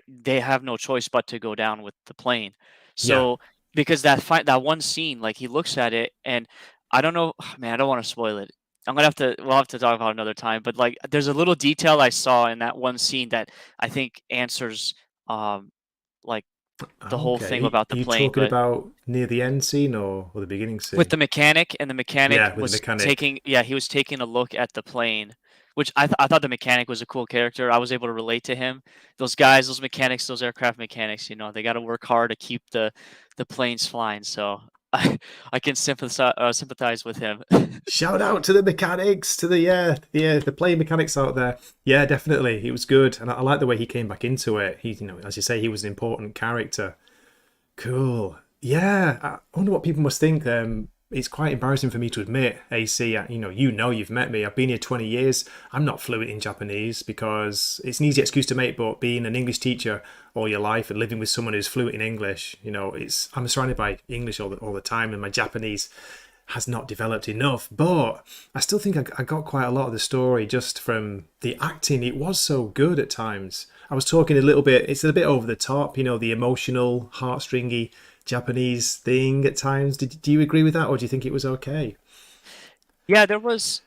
they have no choice but to go down with the plane. yeah. So because that one scene, like he looks at it, and I don't know, man, I don't want to spoil it. We'll have to talk about it another time. But like, there's a little detail I saw in that one scene that I think answers um like the whole thing Okay. about Are the you plane. talking But about near the end scene or the beginning with scene? the mechanic, and the mechanic Yeah, with the was mechanic. he was taking a look at the plane, which I thought the mechanic was a cool character. I was able to relate to him. Those guys, those mechanics, those aircraft mechanics, they got to work hard to keep the planes flying. So I can sympathize with him. Shout out to the mechanics, to the plane mechanics out there. Yeah, definitely, it was good, and I like the way he came back into it. He, as you say, he was an important character. Cool. Yeah, I wonder what people must think. It's quite embarrassing for me to admit, AC. You've met me. I've been here 20 years. I'm not fluent in Japanese because it's an easy excuse to make. But being an English teacher all your life and living with someone who's fluent in English, I'm surrounded by English all the time, and my Japanese has not developed enough. But I still think I got quite a lot of the story just from the acting. It was so good at times. I was talking a little bit, it's a bit over the top, the emotional, heartstringy Japanese thing at times. Do you agree with that, or do you think it was okay? Yeah, there was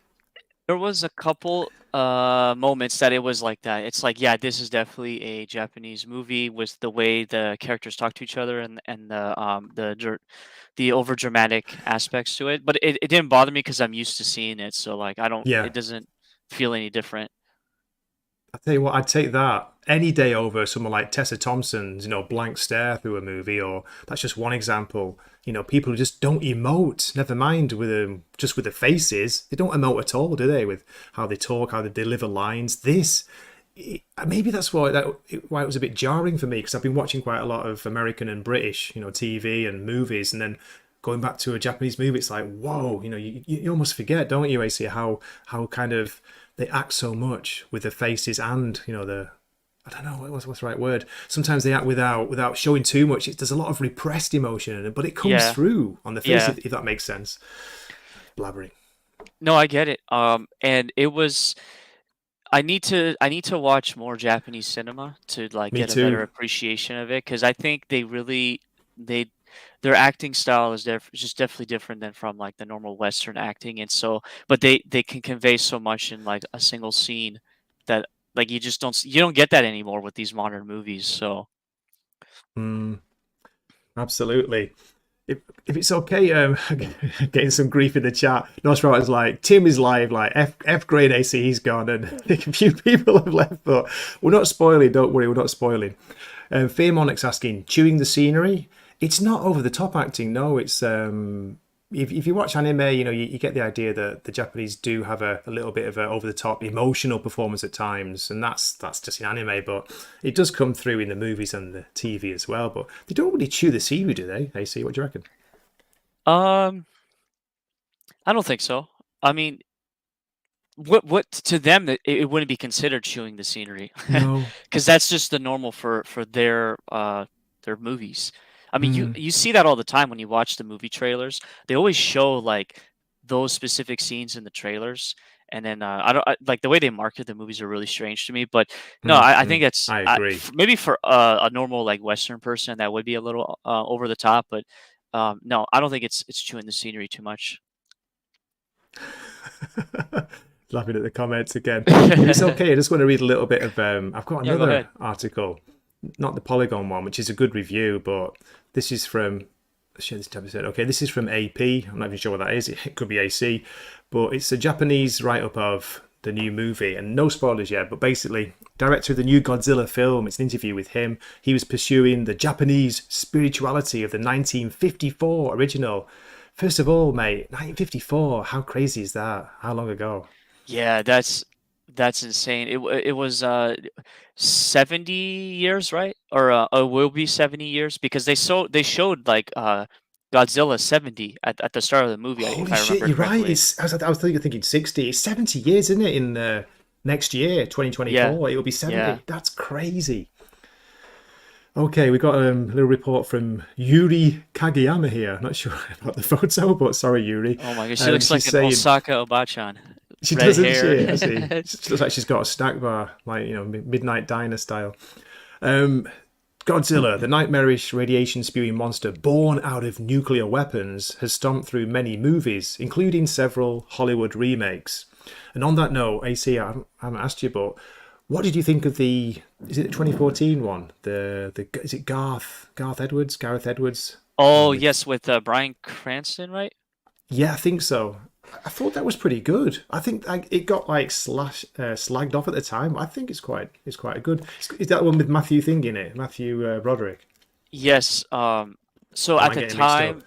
a couple moments that it was like that. It's like, yeah, this is definitely a Japanese movie with the way the characters talk to each other, and the over dramatic aspects to it. But it didn't bother me because I'm used to seeing it. So like, Yeah. it doesn't feel any different. I tell you what, I'd take that any day over someone like Tessa Thompson's, blank stare through a movie, or that's just one example. People who just don't emote, never mind just with the faces. They don't emote at all, do they? With how they talk, how they deliver lines. Maybe that's why it was a bit jarring for me, because I've been watching quite a lot of American and British, TV and movies, and then going back to a Japanese movie, it's like, whoa, you almost forget, don't you, AC, how kind of they act so much with the faces and, I don't know what's the right word. Sometimes they act without showing too much. There's a lot of repressed emotion in it, but it comes through on the face, if that makes sense. Blabbering. No, I get it. And it was. I need to watch more Japanese cinema to like Me get too. a better appreciation of it, because I think their acting style is just definitely different than from like the normal Western acting, and so but they can convey so much in like a single scene that like you don't get that anymore with these modern movies. So Absolutely. If it's okay, getting some grief in the chat. Nosferatu's like, Tim is live, like F grade AC, he's gone, and I think a few people have left, but we're not spoiling, don't worry, we're not spoiling. Fear Monarch's asking, chewing the scenery? It's not over the top acting, no. It's if you watch anime, you get the idea that the Japanese do have a little bit of a over the top emotional performance at times, and that's just in anime, but it does come through in the movies and the TV as well. But they don't really chew the scenery, do they? AC, what do you reckon? I don't think so. I mean, what to them it wouldn't be considered chewing the scenery, No. because that's just the normal for their movies. I mean, you see that all the time when you watch the movie trailers. They always show like those specific scenes in the trailers, and then like the way they market the movies are really strange to me. But no, I think that's I agree. maybe for a normal like Western person that would be a little over the top, but no, I don't think it's chewing the scenery too much. Laughing at the comments again. It's okay. I just want to read a little bit of. I've got Yeah, go another ahead. article, not the Polygon one, which is a good review, but this is from. Share this episode. Okay, this is from AP. I'm not even sure what that is. It could be AC, but it's a Japanese write-up of the new movie, and no spoilers yet. But basically, director of the new Godzilla film. It's an interview with him. He was pursuing the Japanese spirituality of the 1954 original. First of all, mate, 1954. How crazy is that? How long ago? Yeah, that's insane. It was 70 years, right? Or it will be 70 years, because they showed like Godzilla 70 at the start of the movie, if Holy I shit, remember you're right. correctly. I was thinking 60. It's 70 years, isn't it? In next year, Yeah. 2024, it'll be 70. Yeah. That's crazy. Okay, we got a little report from Yuri Kageyama here. Not sure about the photo, but sorry, Yuri. Oh my gosh, she looks like she's an saying, Osaka Obachan. she Red doesn't hair. she? I see. She looks like she's got a snack bar, like Midnight Diner style. Godzilla, the nightmarish radiation-spewing monster born out of nuclear weapons, has stomped through many movies, including several Hollywood remakes. And on that note, AC, I haven't asked you, but what did you think of is it the 2014 one? Is it Gareth Edwards? Oh yes, with Bryan Cranston, right? Yeah, I think so. I thought that was pretty good. I think it got like slagged off at the time. I think it's quite good. Is that one with Matthew Thing in it? Matthew Broderick? Yes. So Am I getting mixed up?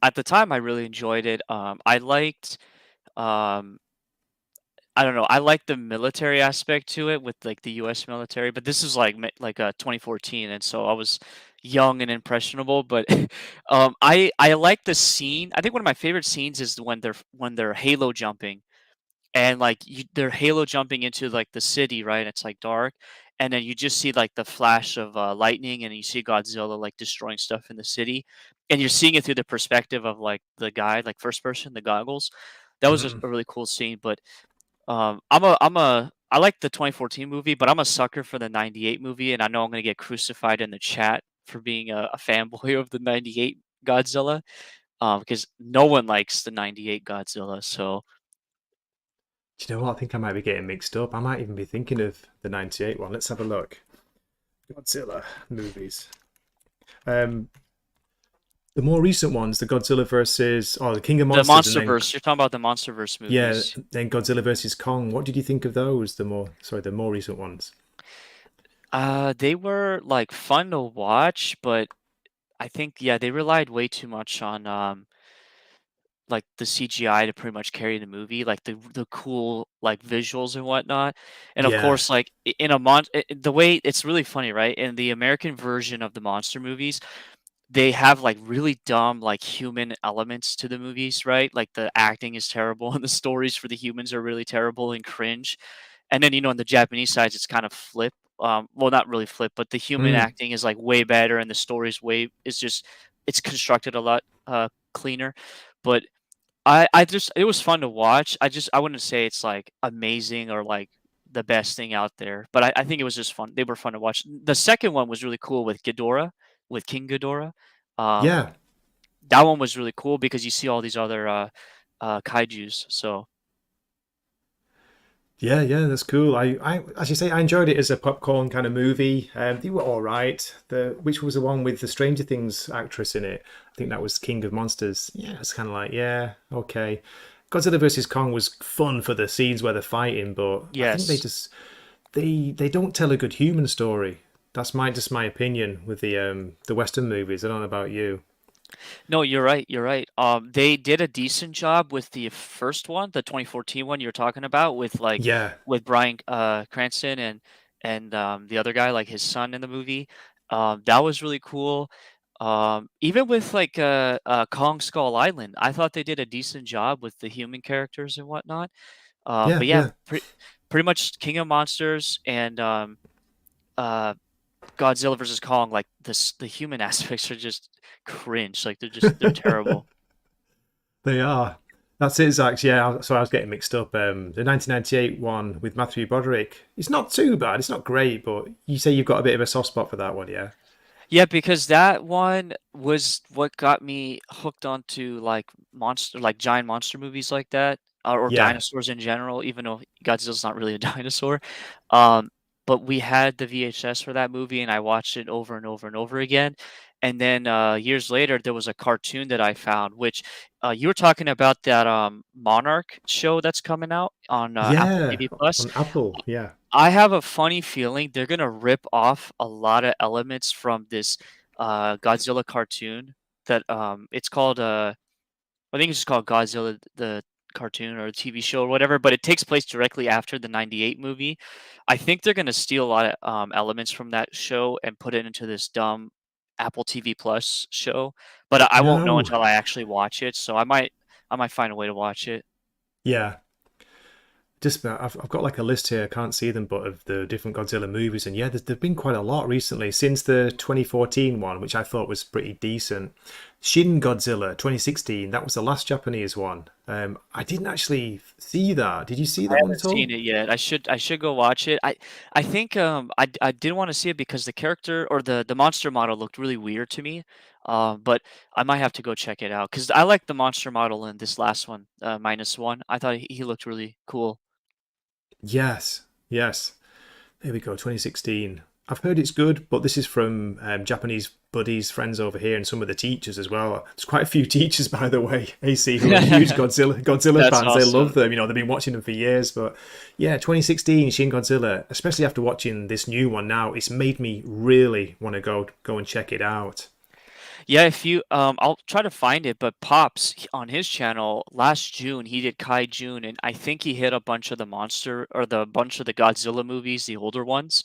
at the time, I really enjoyed it. I liked um I don't know. I like the military aspect to it with like the U.S. military, but this is like 2014, and so I was young and impressionable. But I like the scene. I think one of my favorite scenes is when they're halo jumping, and like they're halo jumping into like the city, right? And it's like dark, and then you just see like the flash of lightning, and you see Godzilla like destroying stuff in the city, and you're seeing it through the perspective of like the guy, like first person, the goggles. That was just Mhm. a really cool scene, but I like the 2014 movie, but I'm a sucker for the 98 movie, and I know I'm gonna get crucified in the chat for being a fanboy of the 98 Godzilla, because no one likes the 98 Godzilla. So Do you know what? I think I might be getting mixed up. I might even be thinking of the 98 one. Let's have a look. Godzilla movies. The more recent ones, the Godzilla versus the King of the Monsters, and then MonsterVerse, you're talking about the MonsterVerse yeah, movies. then Godzilla versus Kong. What did you think of those? The more recent ones. They were like fun to watch, but I think yeah, they relied way too much on like the CGI to pretty much carry the movie, like the cool like visuals and whatnot. And of Yeah. course, like in the way it's really funny, right? In the American version of the monster movies, they have like really dumb like human elements to the movies, right? Like the acting is terrible and the stories for the humans are really terrible and cringe. And then, on the Japanese side, it's kind of flip. Well, not really flip, but the human Mm. acting is like way better, and the story's way is just it's constructed a lot cleaner. But I just it was fun to watch. I wouldn't say it's like amazing or like the best thing out there, but I think it was just fun. They were fun to watch. The second one was really cool with Ghidorah, with King Ghidorah. Um, Yeah. that one was really cool because you see all these other kaiju's. So Yeah, yeah, that's cool. As you say, I enjoyed it as a popcorn kind of movie. They were all right. Which was the one with the Stranger Things actress in it? I think that was King of Monsters. Yeah, it's kind of like, yeah, okay. Godzilla versus Kong was fun for the scenes where they're fighting, but I think yes. they don't tell a good human story. That's just my opinion with the Western movies. I don't know about you. No, you're right. You're right. They did a decent job with the first one, the 2014 one you're talking about, with like Yeah, with Bryan Cranston and the other guy, like his son in the movie. That was really cool. Even with like Kong Skull Island, I thought they did a decent job with the human characters and whatnot. yeah, But yeah, yeah. pretty much King of Monsters and uh, Godzilla versus Kong, like the human aspects are just cringe. Like they're terrible. They are. That's it, Zaxx. Yeah, so I was getting mixed up. The 1998 one with Matthew Broderick. It's not too bad. It's not great, but you say you've got a bit of a soft spot for that one, yeah? Yeah, because that one was what got me hooked onto like like giant monster movies like that, or Yeah. dinosaurs in general. Even though Godzilla's not really a dinosaur, um, but we had the VHS for that movie, and I watched it over and over and over again. And then years later, there was a cartoon that I found, which you were talking about that Monarch show that's coming out on Apple Yeah. TV Plus. On Apple. Yeah. I have a funny feeling they're gonna rip off a lot of elements from this Godzilla cartoon that it's called I think it's just called Godzilla the cartoon or TV show or whatever, but it takes place directly after the 98 movie. I think they're gonna steal a lot of elements from that show and put it into this dumb Apple TV Plus show. But I won't know No. until I actually watch it, so I might find a way to watch it. Yeah. Just I've got like a list here. I can't see them, but of the different Godzilla movies, and yeah, there've been quite a lot recently since the 2014 one, which I thought was pretty decent. Shin Godzilla 2016. That was the last Japanese one. I didn't actually see that. Did you see I that one haven't at all? seen it yet. I should go watch it. I think I didn't want to see it because the character or the monster model looked really weird to me. But I might have to go check it out because I like the monster model in this last one, minus one. I thought he looked really cool. Yes. Yes. Here we go, 2016. I've heard it's good, but this is from Japanese buddies, friends over here, and some of the teachers as well. There's quite a few teachers, by the way, AC, who are huge Godzilla That's fans. They love awesome. them. They've been watching them for years. But yeah, 2016 Shin Godzilla, especially after watching this new one now, it's made me really want to go and check it out. Yeah, if you I'll try to find it, but Pops on his channel last June he did Kai June, and I think he hit a bunch of the monster or the bunch of the Godzilla movies, the older ones.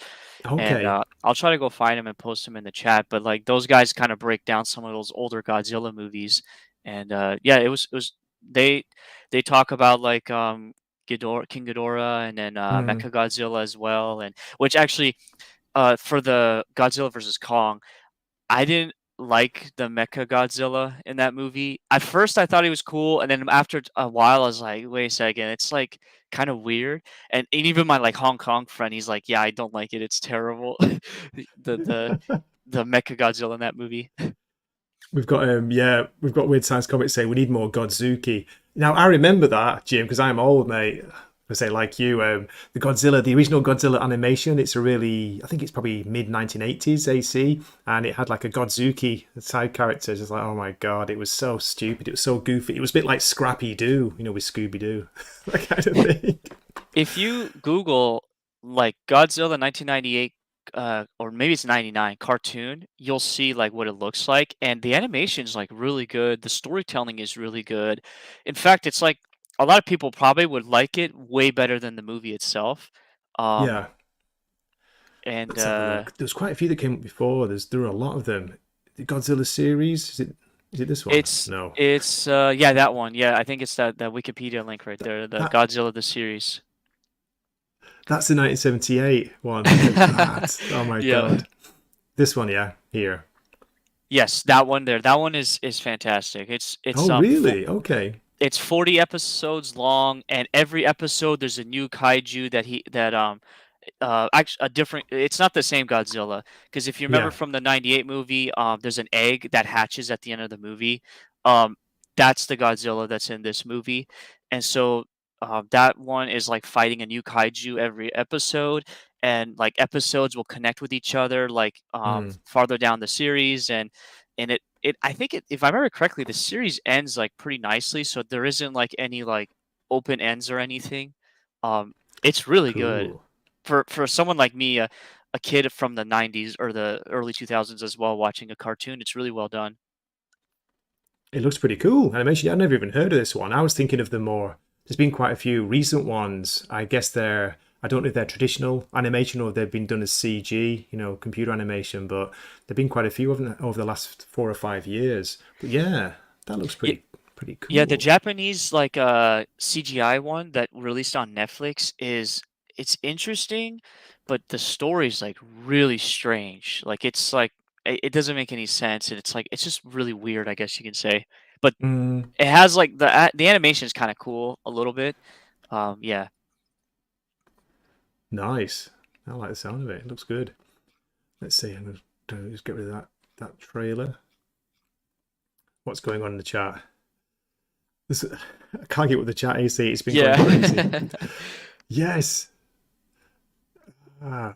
And Okay. I'll try to go find him and post him in the chat. But like those guys kind of break down some of those older Godzilla movies, and yeah, it was they they talk about like Ghidorah, King Ghidorah, and then Hmm. Mecha Godzilla as well, and which actually for the Godzilla versus Kong. I didn't like the Mecha Godzilla in that movie. At first, I thought he was cool, and then after a while, I was like, "Wait a second, it's like kind of weird." And even my like Hong Kong friend, he's like, "Yeah, I don't like it. It's terrible." the the the Mecha Godzilla in that movie. We've got Weird Science Comics saying we need more Godzuki. Now I remember that, Jim, because I'm old, mate. I say like you, the original Godzilla animation. It's a really, I think it's probably mid 1980s AC, and it had like a Godzuki side character. Just like, oh my god, it was so stupid. It was so goofy. It was a bit like Scrappy Doo, with Scooby Doo, that kind of thing. If you Google like Godzilla 1998 or maybe it's 99 cartoon, you'll see like what it looks like, and the animation is like really good. The storytelling is really good. In fact, it's like a lot of people probably would like it way better than the movie itself. Um, Yeah. and Let's have a look. There's quite a few that came up before. There were a lot of them. The Godzilla series, is it this one? No. it's yeah, that one. Yeah, I think it's that Wikipedia link right there, the That Godzilla the series. that's the 1978 one. Look at that. Oh my Yeah. god. This one, yeah, here. Yes, that one there. That one is fantastic. Oh really? Okay. It's 40 episodes long, and every episode there's a new kaiju that actually a different, it's not the same Godzilla, because if you remember Yeah. from the 98 movie, there's an egg that hatches at the end of the movie. Um, that's the Godzilla that's in this movie. And so that one is like fighting a new kaiju every episode, and like episodes will connect with each other like Hmm. farther down the series. And it I think it, if I remember correctly, the series ends like pretty nicely, so there isn't like any like open ends or anything. It's really good Cool. for someone like me, a kid from the 90s or the early 2000s as well, watching a cartoon. It's really well done. It looks pretty cool. Animation. I've never even heard of this one. I was thinking of the more. There's been quite a few recent ones. I guess they're. I don't know if they're traditional animation or if they've been done as CG, computer animation. But there've been quite a few of them over the last 4 or 5 years. But yeah, that looks Yeah, pretty yeah, the cool. Japanese like CGI one that released on Netflix is, it's interesting, but the story's like really strange. Like it's like it doesn't make any sense, and it's like it's just really weird, I guess you can say. But Mm, it has like the animation is kind of cool a little bit. Yeah. nice. I like the sound of it. It looks good. Let's see. I'm gonna just get rid of that trailer. What's going on in the chat? This, I can't get with the chat AC. It's been going crazy. Yeah. Yes.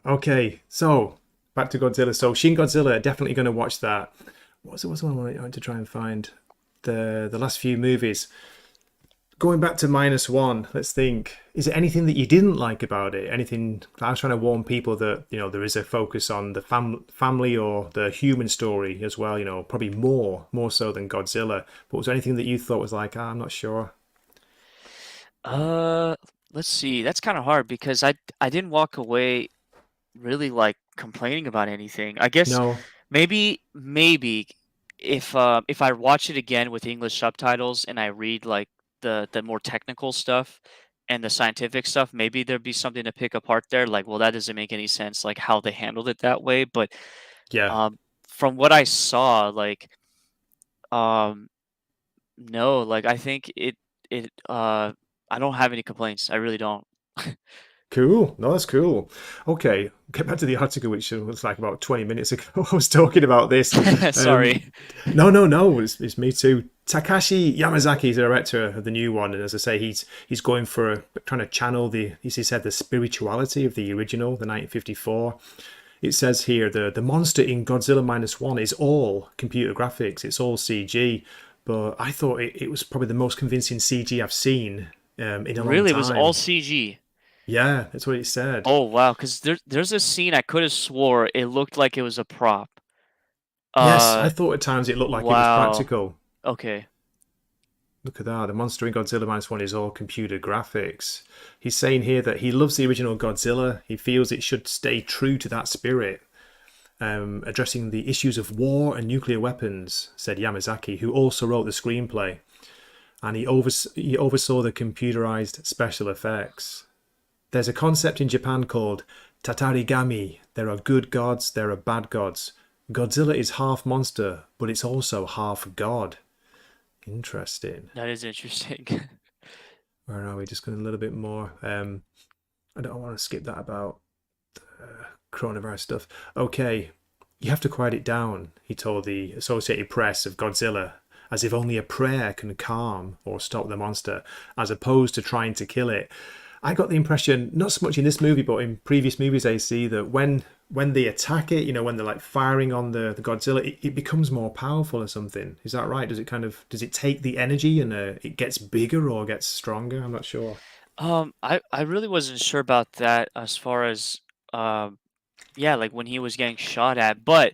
Okay. So back to Godzilla. So Shin Godzilla, definitely going to watch that. What's the one I wanted to try and find? The last few movies. Going back to minus one, let's think. Is there anything that you didn't like about it? Anything? I was trying to warn people that there is a focus on the family or the human story as well. Probably more so than Godzilla. But was there anything that you thought was like, I'm not sure? Uh, let's see. That's kind of hard because I didn't walk away really like complaining about anything. I guess No. maybe if I watch it again with English subtitles and I read like the more technical stuff and the scientific stuff, maybe there'd be something to pick apart there. Like, well, that doesn't make any sense, like how they handled it that way. But Yeah. um, from what I saw, like um, no, like I think it I don't have any complaints. I really don't. Cool. No, that's cool. Okay, get back to the article, which was like about 20 minutes ago. I was talking about this. Um, Sorry. no, it's me too. Takashi Yamazaki is the director of the new one, and as I say, he's going for trying to channel as he said, the spirituality of the original, the 1954. It says here the monster in Godzilla Minus One is all computer graphics. It's all CG, but I thought it was probably the most convincing CG I've seen in a long Really, it was all time. CG. Yeah, that's what it said. Oh wow, because there's a scene I could have swore it looked like it was a prop. Yes, I Uh, thought at times it looked like it was wow. practical. Okay. Look at that. The monster in Godzilla Minus One is all computer graphics. He's saying here that he loves the original Godzilla. He feels it should stay true to that spirit, addressing the issues of war and nuclear weapons, said Yamazaki, who also wrote the screenplay. And he oversaw the computerized special effects. There's a concept in Japan called tatarigami. There are good gods, there are bad gods. Godzilla is half monster, but it's also half god. Interesting. That is interesting. Where are we? Just going a little bit more. I don't want to skip that about coronavirus stuff. Okay, you have to quiet it down, he told the Associated Press of Godzilla, as if only a prayer can calm or stop the monster, as opposed to trying to kill it. I got the impression, not so much in this movie, but in previous movies I see, that when they attack it, when they're like firing on the Godzilla, it becomes more powerful or something. Is that right? Does it take the energy and it gets bigger or gets stronger? I'm not sure. I really wasn't sure about that as far as um Yeah, like when he was getting shot at. But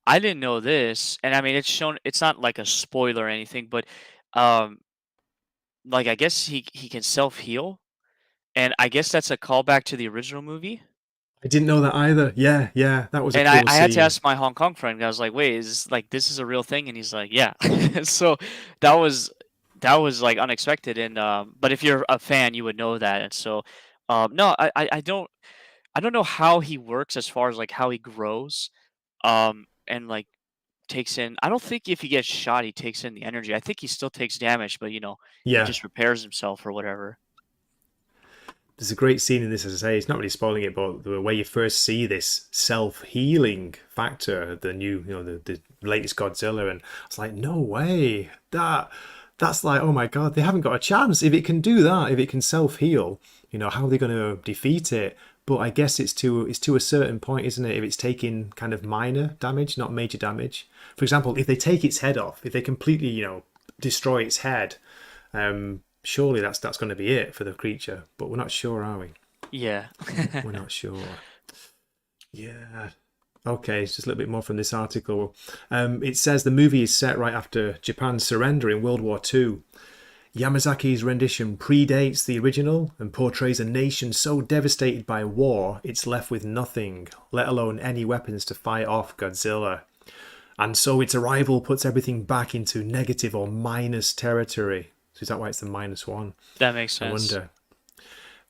I didn't know this, and I mean, it's shown. It's not like a spoiler or anything, but um, like I guess he can self heal, and I guess that's a callback to the original movie. I didn't know that either. Yeah, yeah, that was a And cool I had to scene. ask my Hong Kong friend. I was like, "Wait, is this is a real thing?" And he's like, "Yeah." So that was that was like unexpected. And but if you're a fan, you would know that. And so, no, I don't know how he works as far as like how he grows, and like takes in. I don't think if he gets shot, he takes in the energy. I think he still takes damage, but he Yeah, just repairs himself or whatever. there's a great scene in this, as I say. It's not really spoiling it, but the way you first see this self-healing factor, the new, the latest Godzilla, and it's like, no way. That's like, oh my god, they haven't got a chance. If it can do that, if it can self-heal, how are they going to defeat it? But I guess it's to a certain point, isn't it? If it's taking kind of minor damage, not major damage. For example, if they take its head off, if they completely, destroy its head, surely that's going to be it for the creature. But we're not sure, are we? Yeah. We're not sure. Yeah. Okay, it's just a little bit more from this article. It says the movie is set right after Japan's surrender in World War II. Yamazaki's rendition predates the original and portrays a nation so devastated by war it's left with nothing, let alone any weapons to fight off Godzilla. And so its arrival puts everything back into negative or minus territory. So is that why it's the -1? That makes I sense. wonder.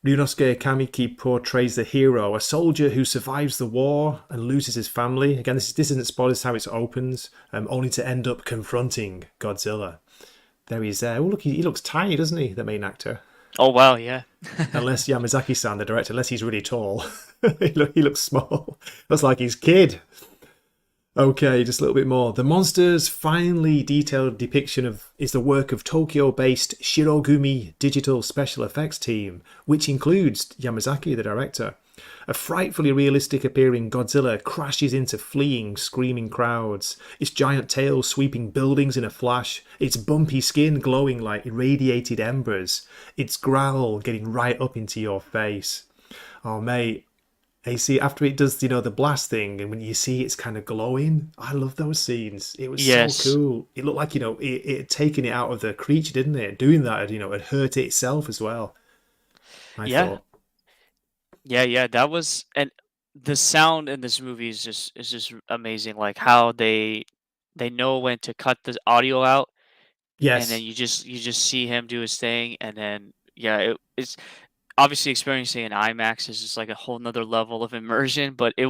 Ryunosuke Kamiki portrays the hero, a soldier who survives the war and loses his family. Again, this isn't spoilers how it opens, only to end up confronting Godzilla. There he is there. Oh, look, he looks tiny, doesn't he, the main actor? Oh wow, yeah. Unless Yamazaki-san, the director, unless he's really tall. he looks small. Looks like his kid. Okay, just a little bit more. The monster's finely detailed depiction is the work of Tokyo-based Shirogumi Digital Special Effects team, which includes Yamazaki, the director. A frightfully realistic appearing Godzilla crashes into fleeing, screaming crowds, its giant tail sweeping buildings in a flash, its bumpy skin glowing like irradiated embers, its growl getting right up into your face. Oh, mate. And you see, after it does, the blast thing, and when you see it's kind of glowing, I love those scenes. It was so Yes. cool. It looked like, it had taken it out of the creature, didn't it? Doing that, had hurt it itself as well, I Yeah. thought. Yeah. That was, and the sound in this movie is just amazing. Like how they know when to cut the audio out, and then Yes. you just see him do his thing, and then yeah, it's obviously experiencing an IMAX is just like a whole nother level of immersion. But it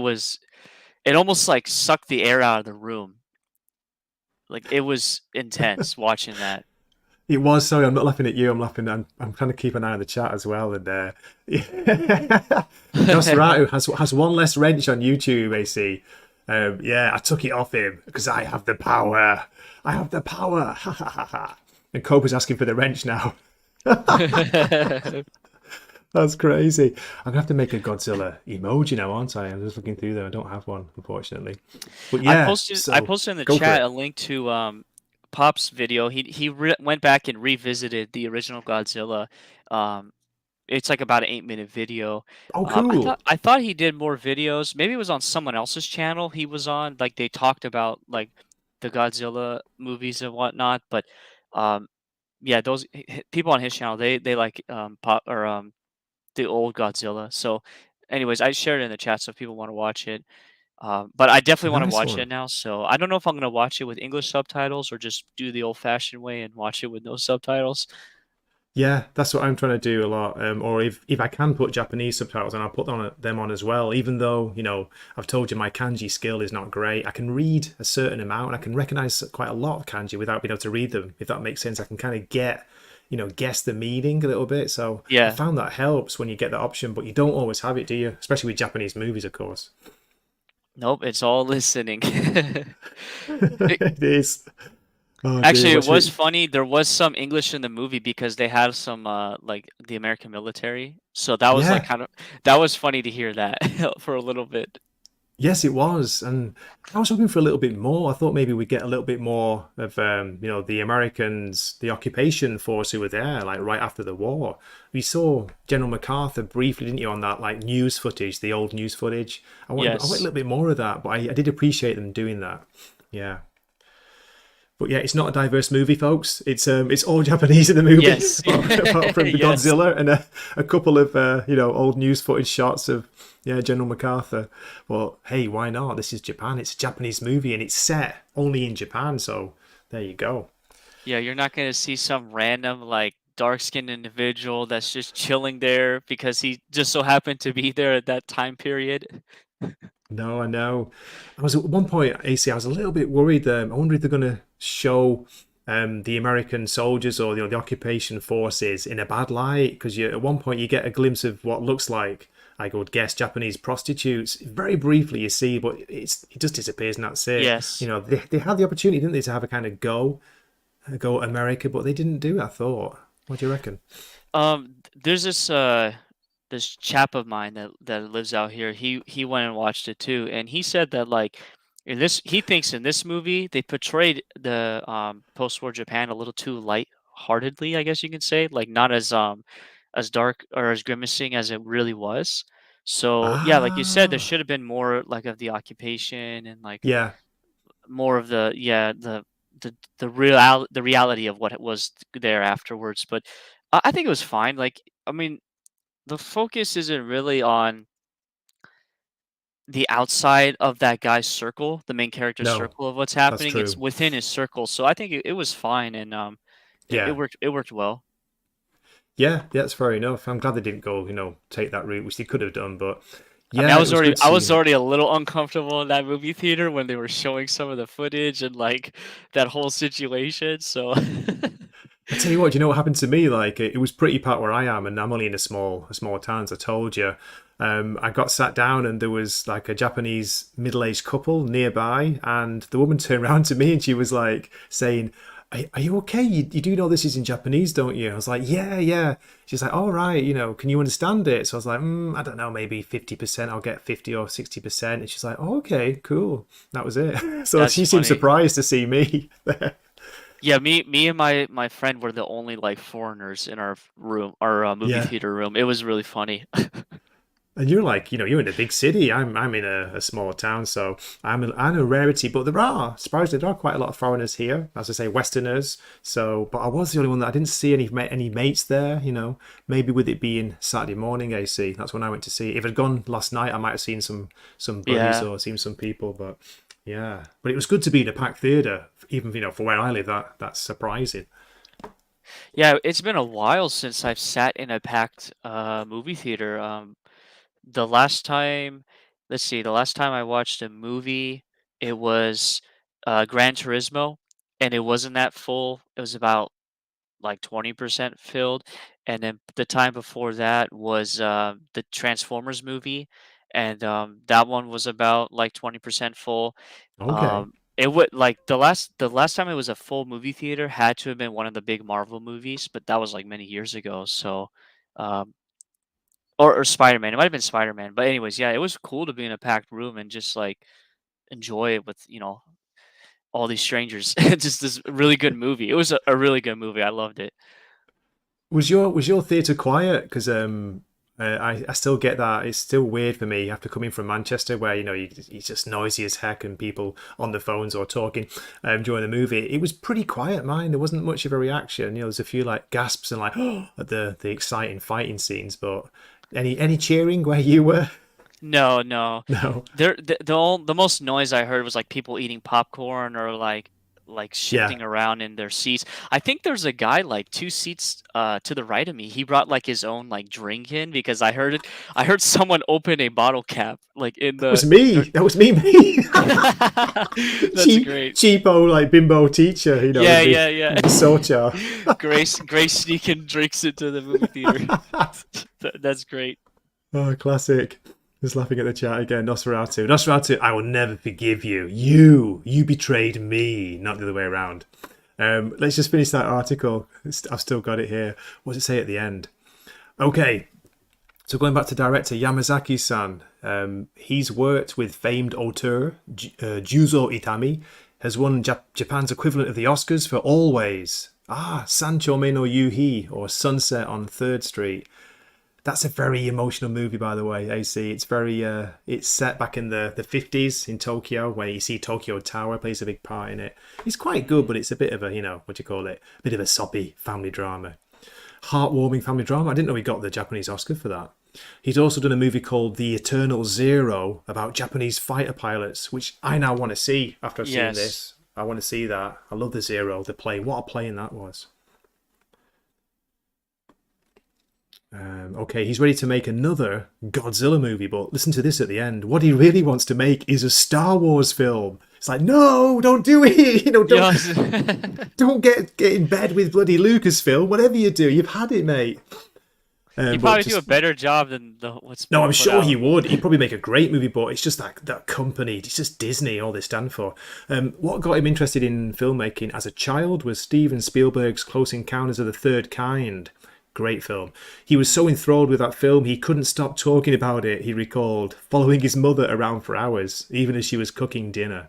almost like sucked the air out of the room. Like it was intense watching that. It was. Sorry, I'm not laughing at you. I'm trying to keep an eye on the chat as well. And Nosferatu has one less wrench on YouTube. AC. Yeah, I took it off him because I have the power. I have the power. Ha ha ha ha. And Cobra's asking for the wrench now. That's crazy. I'm gonna have to make a Godzilla emoji now, aren't I? I'm just looking through them. I don't have one, unfortunately. But I yeah, posted I so posted in the go for chat it. a link to Pop's video. He went back and revisited the original Godzilla. Um, it's like about an 8-minute video. Oh, I cool. thought he did more videos. Maybe it was on someone else's channel he was on. Like they talked about like the Godzilla movies and whatnot. But um, yeah, those people on his channel they like Pop or the old Godzilla. So, anyways, I shared it in the chat so if people want to watch it. But I definitely want to Nice watch one. it now. So I don't know if I'm gonna watch it with English subtitles or just do the old-fashioned way and watch it with no subtitles. Yeah, that's what I'm trying to do a lot. Or if I can put Japanese subtitles on, I'll put them on as well. Even though I've told you my kanji skill is not great, I can read a certain amount and I can recognize quite a lot of kanji without being able to read them. If that makes sense, I can kind of guess the meaning a little bit. So I Yeah. found that helps when you get that option, but you don't always have it, do you? Especially with Japanese movies, of course. Nope. It's all listening. It- It is. Oh dear, Actually, it what's was it? funny. There was some English in the movie because they had some like the American military. So that was like Yeah, kind of that was funny to hear that for a little bit. Yes, it was, and I was hoping for a little bit more. I thought maybe we'd get a little bit more of, the Americans, the occupation force who were there, like right after the war. We saw General MacArthur briefly, didn't you, on that like news footage, the old news footage. I want a Yes. little bit more of that, but I did appreciate them doing that. Yeah. But yeah, it's not a diverse movie, folks. It's all Japanese in the movie, Yes. apart from the Yes. Godzilla and a couple of old news footage shots of General MacArthur. Well, hey, why not? This is Japan. It's a Japanese movie, and it's set only in Japan. So there you go. Yeah, you're not gonna see some random like dark-skinned individual that's just chilling there because he just so happened to be there at that time period. No, I know. I was at one point, AC. I was a little bit worried. I wonder if they're going to show the American soldiers or the occupation forces in a bad light, because at one point you get a glimpse of what looks like, I would guess, Japanese prostitutes. Very briefly, you see, but it just disappears and that's it. Yes. They had the opportunity, didn't they, to have a kind of go at America, but they didn't do it, I thought. What do you reckon? There's this chap of mine that lives out here. He went and watched it too, and he said that like he thinks in this movie they portrayed the post-war Japan a little too light-heartedly, I guess you can say, like not as dark or as grimacing as it really was. So yeah, like you said, there Ah, should have been more like of the occupation and like yeah. more of the reality of what it was there afterwards. But I think it was fine. Like I mean, the focus isn't really on the outside of that guy's circle, the main character's No, circle of what's that's happening. It's true. within his circle. So I think it was fine and it Yeah. worked. It worked well. Yeah, that's fair enough. I'm glad they didn't go, take that route, which they could have done. But I mean, yeah, it was good I seeing was it. already a little uncomfortable in that movie theater when they were showing some of the footage and like that whole situation. So I tell you what, do you know what happened to me? Like it was pretty part where I am, and I'm only in a small town, as I told you. I got sat down, and there was like a Japanese middle-aged couple nearby, and the woman turned around to me, and she was like saying, "Are you okay? You do know this is in Japanese, don't you?" I was like, "Yeah, yeah." She's like, "All right, can you understand it?" So I was like, "I don't know, maybe 50%. I'll get 50 or 60%." And she's like, "Oh, okay, cool." That was it. So that's she seemed funny. surprised to see me there. Yeah, me and my friend were the only like foreigners in our room, our movie Yeah. theater room. It was really funny. And you're like, you're in a big city. I'm in a small town, so I'm a rarity. But surprisingly, there are quite a lot of foreigners here, as I say, Westerners. So, but I was the only one that I didn't see any mates there. Maybe with it being Saturday morning, AC. That's when I went to see it. If I'd gone last night, I might have seen some buddies Yeah. or seen some people. But yeah, but it was good to be in a packed theater, even for where I live. That's surprising. Yeah, it's been a while since I've sat in a packed movie theater. The last time, let's see, the last time I watched a movie, it was Gran Turismo, and it wasn't that full. It was about like 20% filled. And then the time before that was the Transformers movie, and that one was about like 20% full. Okay. It would like the last time it was a full movie theater had to have been one of the big Marvel movies, but that was like many years ago. So, um, or Spider-Man. It might have been Spider-Man. But anyways, yeah, it was cool to be in a packed room and just like enjoy it with all these strangers. Just this really good movie. It was a really good movie. I loved it. Was your theatre quiet? Because I still get that. It's still weird for me after coming from Manchester, where it's just noisy as heck and people on the phones or talking during the movie. It was pretty quiet. Mine, there wasn't much of a reaction. There's a few like gasps and like at the exciting fighting scenes, but any cheering where you were? No, no. No. The most noise I heard was like people eating popcorn or like Yeah. shifting around in their seats. I think there's a guy like two seats to the right of me. He brought like his own like drink in because I heard someone open a bottle cap like in That was the me. That was me. That's great. Cheapo like bimbo teacher, Yeah, with the yeah, yeah. with the socha. Grace sneaking drinks into the movie theater. That's great. Oh, classic. Just laughing at the chat again. Nosferatu. Nosferatu, I will never forgive you. You betrayed me, not the other way around. Let's just finish that article. I've still got it here. What does it say at the end? Okay. So going back to director Yamazaki-san, he's worked with famed auteur Juzo Itami, has won Japan's equivalent of the Oscars for Always. Sanchome no Yuhi, or Sunset on 3rd Street. That's a very emotional movie, by the way, AC. It's very, it's set back in the 50s in Tokyo, where you see Tokyo Tower plays a big part in it. It's quite good, but it's a bit of a, what do you call it? A bit of a soppy family drama. Heartwarming family drama. I didn't know he got the Japanese Oscar for that. He's also done a movie called The Eternal Zero about Japanese fighter pilots, which I now want to see after I've seen this. I want to see that. I love the Zero, the plane. What a plane that was. Okay, he's ready to make another Godzilla movie, but listen to this at the end. What he really wants to make is a Star Wars film. It's like, no, don't do it. Don't get in bed with bloody Lucasfilm. Whatever you do, you've had it, mate. He'd probably do a better job than what's. No, I'm sure he would. He'd probably make a great movie, but it's just that company. It's just Disney, all they stand for. What got him interested in filmmaking as a child was Steven Spielberg's Close Encounters of the Third Kind. Great film. He was so enthralled with that film, he couldn't stop talking about it, he recalled, following his mother around for hours, even as she was cooking dinner.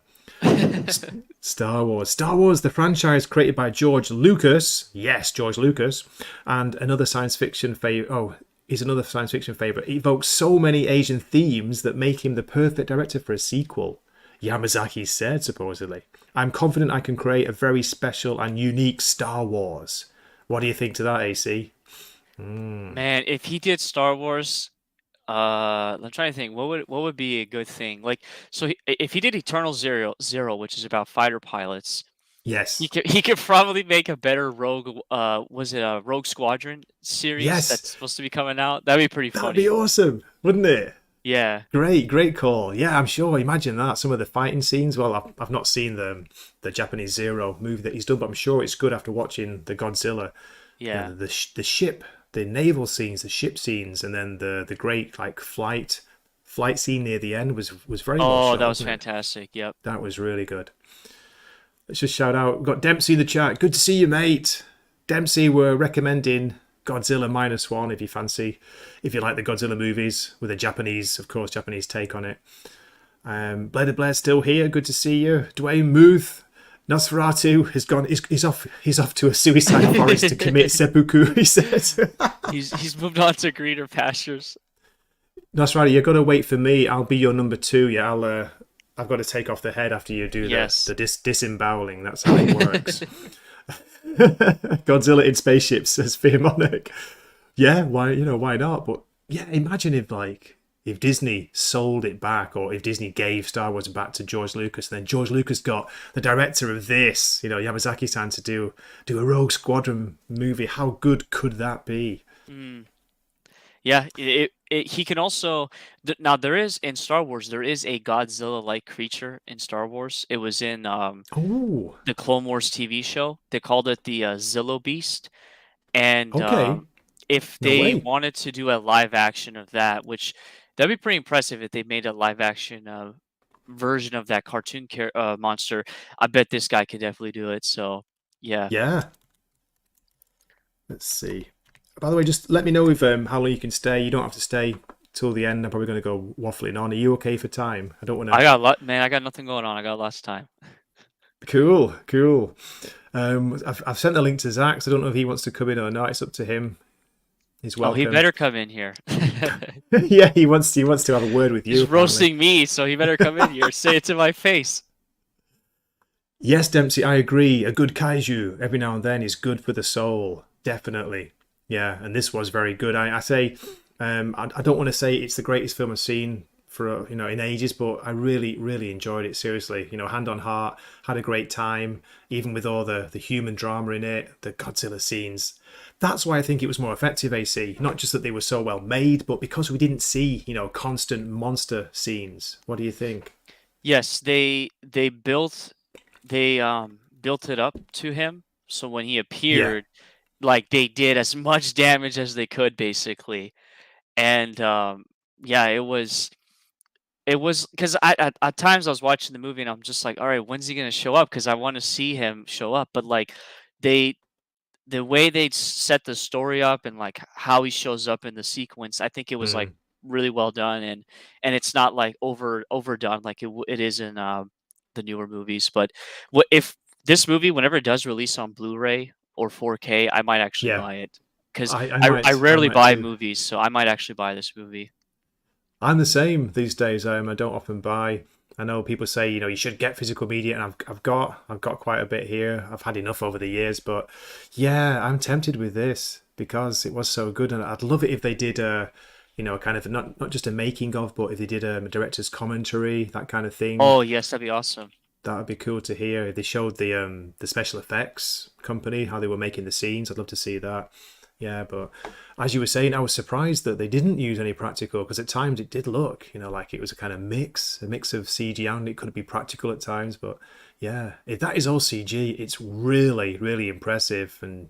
Star Wars. Star Wars, the franchise created by George Lucas. Yes, George Lucas. And another science fiction favorite. Oh, he's another science fiction favorite. He evokes so many Asian themes that make him the perfect director for a sequel. Yamazaki said, supposedly. I'm confident I can create a very special and unique Star Wars. What do you think to that, AC? Man, if he did Star Wars, I'm trying to think what would be a good thing. Like, so if he did Eternal Zero, which is about fighter pilots, yes, he could probably make a better Rogue. Was it a Rogue Squadron series that's supposed to be coming out? That'd be pretty funny. That'd be awesome, wouldn't it? Yeah. Great call. Yeah, I'm sure. Imagine that. Some of the fighting scenes. Well, I've not seen the Japanese Zero movie that he's done, but I'm sure it's good after watching the Godzilla. Yeah. The ship, the naval scenes, the ship scenes, and then the great flight scene near the end was very well shot, that was fantastic. Yep. That was really good. Let's just shout out. We've got Dempsey in the chat. Good to see you, mate. Dempsey, we're recommending Godzilla Minus One if you like the Godzilla movies with a Japanese take on it. Blair still here. Good to see you. Dwayne Muth. Nosferatu has gone. He's off to a suicide forest to commit seppuku. He says he's moved on to greener pastures. Nosferatu, you've got to wait for me. I'll be your number 2. Yeah, I've got to take off the head after you do the disemboweling. That's how it works. Godzilla in spaceships, says Fear Monarch. Yeah, why not? But yeah, imagine if Disney sold it back, or if Disney gave Star Wars back to George Lucas, and then George Lucas got the director of this, Yamazaki-san, to do a Rogue Squadron movie. How good could that be? Yeah, he can also. Now there is in Star Wars, there is a Godzilla-like creature in Star Wars. It was in the Clone Wars TV show. They called it the Zillo Beast, and if they wanted to do a live action of that, which that'd be pretty impressive if they made a live action version of that cartoon monster. I bet this guy could definitely do it. So yeah. Yeah. Let's see. By the way, just let me know if how long you can stay. You don't have to stay till the end. I'm probably going to go waffling on. Are you okay for time? I don't want to. I got nothing going on. I got lots of time. Cool. I've sent the link to Zaxx. I don't know if he wants to come in or not. It's up to him. He's welcome. Oh, he better come in here. Yeah, he wants to have a word with you. He's roasting me, so he better come in here. Say it to my face. Yes, Dempsey, I agree. A good kaiju every now and then is good for the soul. Definitely. Yeah, and this was very good. I say, I don't want to say it's the greatest film I've seen for in ages, but I really, really enjoyed it. Seriously, hand on heart, had a great time, even with all the human drama in it, the Godzilla scenes. That's why I think it was more effective, AC. Not just that they were so well made, but because we didn't see, constant monster scenes. What do you think? Yes, they built it up to him, so when he appeared, they did as much damage as they could, basically. And it was because at times I was watching the movie and I'm just like, all right, when's he gonna show up? Because I want to see him show up. But the way they set the story up and like how he shows up in the sequence, I think it was like Mm. really well done, and it's not like overdone like it is in the newer movies. But what if this movie, whenever it does release on Blu-ray or 4K, I might actually Yeah, buy it because I, I I might I rarely might buy too. movies, so I might actually buy this movie. I'm the same these days. I don't often buy. I know people say you should get physical media, and I've got quite a bit here. I've had enough over the years, but yeah, I'm tempted with this because it was so good, and I'd love it if they did a kind of not just a making of, but if they did a director's commentary, that kind of thing. Oh yes, that'd be awesome. That would be cool to hear. If they showed the special effects company how they were making the scenes, I'd love to see that. Yeah, but as you were saying, I was surprised that they didn't use any practical because at times it did look, like it was a kind of a mix of CG and it could be practical at times. But yeah, if that is all CG, it's really, really impressive. And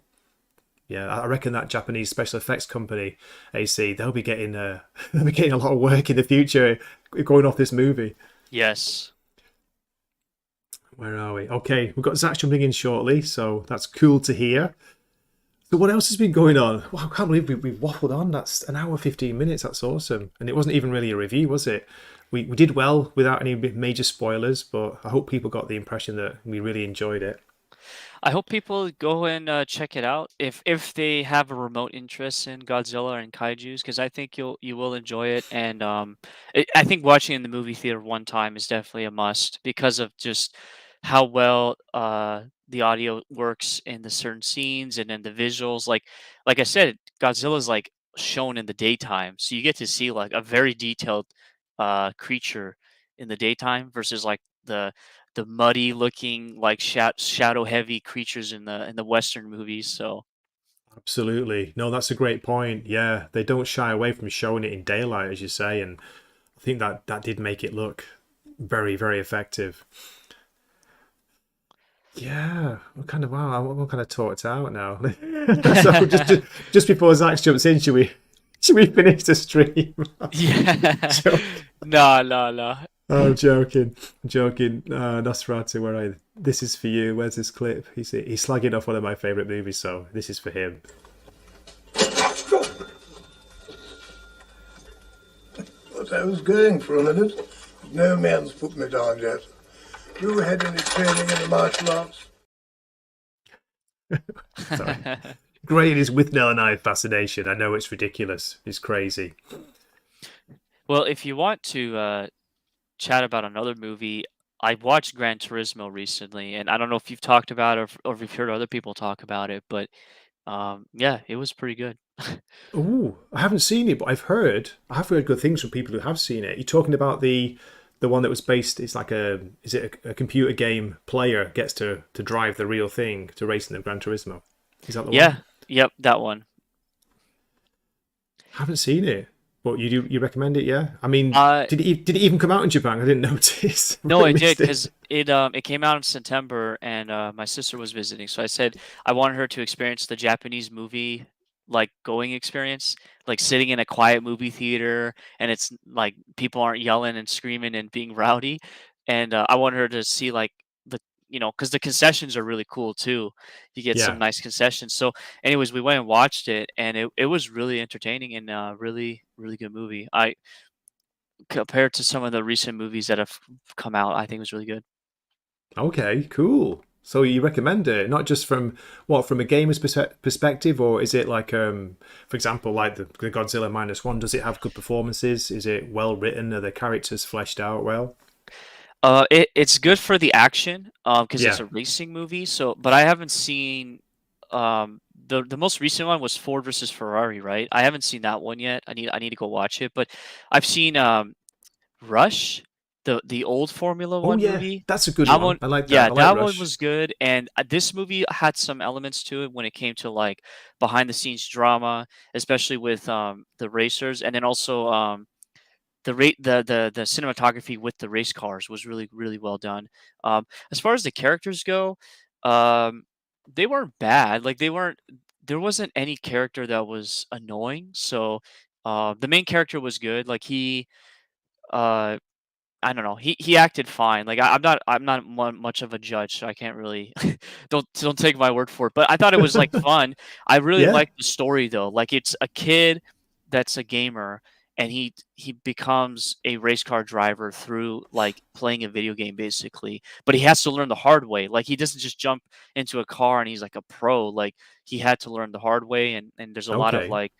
yeah, I reckon that Japanese special effects company, AC, they'll be getting they'll be getting a lot of work in the future going off this movie. Yes. Where are we? Okay, we've got Zaxx jumping in shortly, so that's cool to hear. So what else has been going on? Wow, I can't believe we've waffled on. That's an hour, 15 minutes. That's awesome. And it wasn't even really a review, was it? We did well without any major spoilers, but I hope people got the impression that we really enjoyed it. I hope people go and check it out if they have a remote interest in Godzilla and kaiju's, because I think you will enjoy it. And I think watching in the movie theater one time is definitely a must because of just how well the audio works in the certain scenes and then the visuals. Like I said, Godzilla's like shown in the daytime, so you get to see like a very detailed creature in the daytime versus like the muddy looking like shadow heavy creatures in the western movies. So Absolutely. No, that's a great point. Yeah, they don't shy away from showing it in daylight, as you say, and I think that did make it look very, very effective. Yeah, I'm kind of talked out now. So just before Zax jumps in, should we finish the stream? yeah. Joke. No, no, no. Oh, I'm joking. I'm joking. Nosferatu, where are you? This is for you. Where's this clip? He's slagging off one of my favourite movies, so this is for him. But I was going for a minute. No man's put me down yet. You had any training in the martial arts? Sorry. Great is with no knife fascination. I know it's ridiculous. It's crazy. Well, if you want to chat about another movie, I watched Gran Turismo recently, and I don't know if you've talked about it or if you've heard other people talk about it, but yeah, it was pretty good. Oh, I haven't seen it, but I have heard good things from people who have seen it. You're talking about the one that was based. It's like is it a computer game player gets to drive the real thing to race in the Gran Turismo? Is that the Yeah, one? yep, that one. I haven't seen it, but you recommend it? Yeah. I mean, Uh, did it even come out in Japan? I didn't notice. No, I it did missed it. because it came out in September, and my sister was visiting. So I said I wanted her to experience the Japanese movie like going experience, like sitting in a quiet movie theater, and it's like people aren't yelling and screaming and being rowdy. And I wanted her to see like the because the concessions are really cool too. You get some Yeah. nice concessions. So, anyways, we went and watched it, and it was really entertaining and really really good movie. I compared to some of the recent movies that have come out, I think it was really good. Okay. Cool. So you recommend it, not just from a gamer's perspective, or is it like, for example, like the Godzilla Minus One? Does it have good performances? Is it well written? Are the characters fleshed out well? It's good for the action, because it's Yeah. a racing movie. So, but I haven't seen, the most recent one was Ford versus Ferrari, right? I haven't seen that one yet. I need to go watch it. But I've seen Rush, the old Formula Oh One yeah, movie. that's a good That one. one, I like that. yeah, I like that one Rush. was good. And this movie had some elements to it when it came to like behind the scenes drama, especially with the racers, and then also the cinematography with the race cars was really really well done. As far as the characters go, um, they weren't bad. Like they weren't. There wasn't any character that was annoying. So the main character was good. Like he uh I don't know. He acted fine. Like I'm not much of a judge, so I can't really don't take my word for it. But I thought it was like fun. I really Yeah. liked the story though. Like it's a kid that's a gamer and he becomes a race car driver through like playing a video game basically. But he has to learn the hard way. Like he doesn't just jump into a car and he's like a pro. Like he had to learn the hard way and there's a lot of Okay. like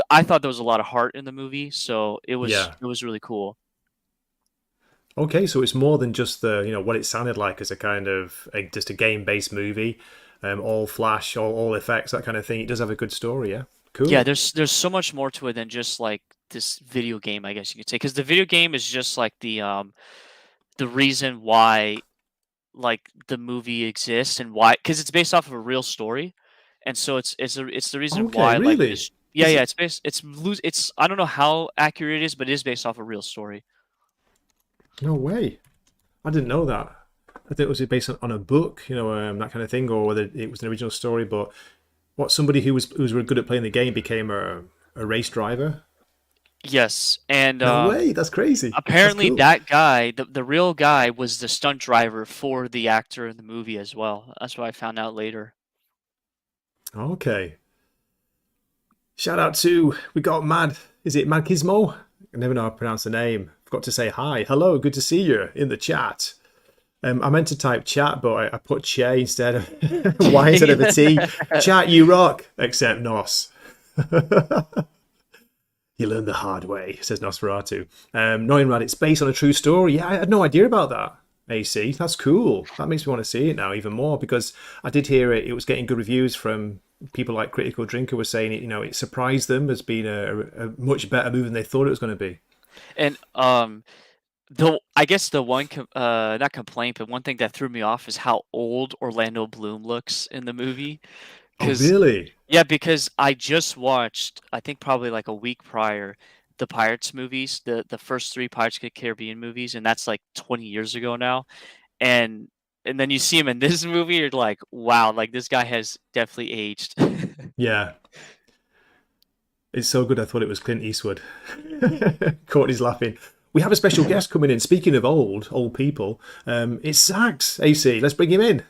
I thought there was a lot of heart in the movie, so Yeah. it was really cool. Okay, so it's more than just what it sounded like as a kind of just a game-based movie, all flash, all effects, that kind of thing. It does have a good story, yeah. Yeah, Cool. there's so much more to it than just like this video game, I guess you could say, because the video game is just like the reason why like the movie exists and why because it's based off of a real story, and so it's the reason Okay, why like really? this. Yeah, Is yeah, it? it's I don't know how accurate it is, but it is based off a real story. No way. I didn't know that. I think it was based on a book, that kind of thing, or whether it was an original story. But what somebody who was really good at playing the game became a race driver? Yes, and No way. That's crazy. That's apparently cool. that guy, the real guy, was the stunt driver for the actor in the movie as well. That's what I found out later. Okay. Shout out to we got Mad. Is it Mad Gizmo? I never know how to pronounce the name. Forgot to say hi. Hello, good to see you in the chat. I meant to type chat, but I put Che instead of Y instead of a T. Chat, you rock. Except Nos. You learn the hard way, says Nosferatu. Knowing Rad, it's based on a true story. Yeah, I had no idea about that. AC, that's cool. That makes me want to see it now even more because I did hear it. It was getting good reviews from people like Critical Drinker was saying it. It surprised them as being a much better movie than they thought it was going to be. And I guess the one not complaint, but one thing that threw me off is how old Orlando Bloom looks in the movie. Oh, Because really? yeah, because I just watched, I think probably like a week prior, the Pirates movies, the first three Pirates of the Caribbean movies, and that's like 20 years ago now. And and then you see him in this movie, you're like, wow, like this guy has definitely aged. Yeah. It's so good. I thought it was Clint Eastwood. Courtney's laughing. We have a special guest coming in. Speaking of old people, it's Zaxx. AC, let's bring him in.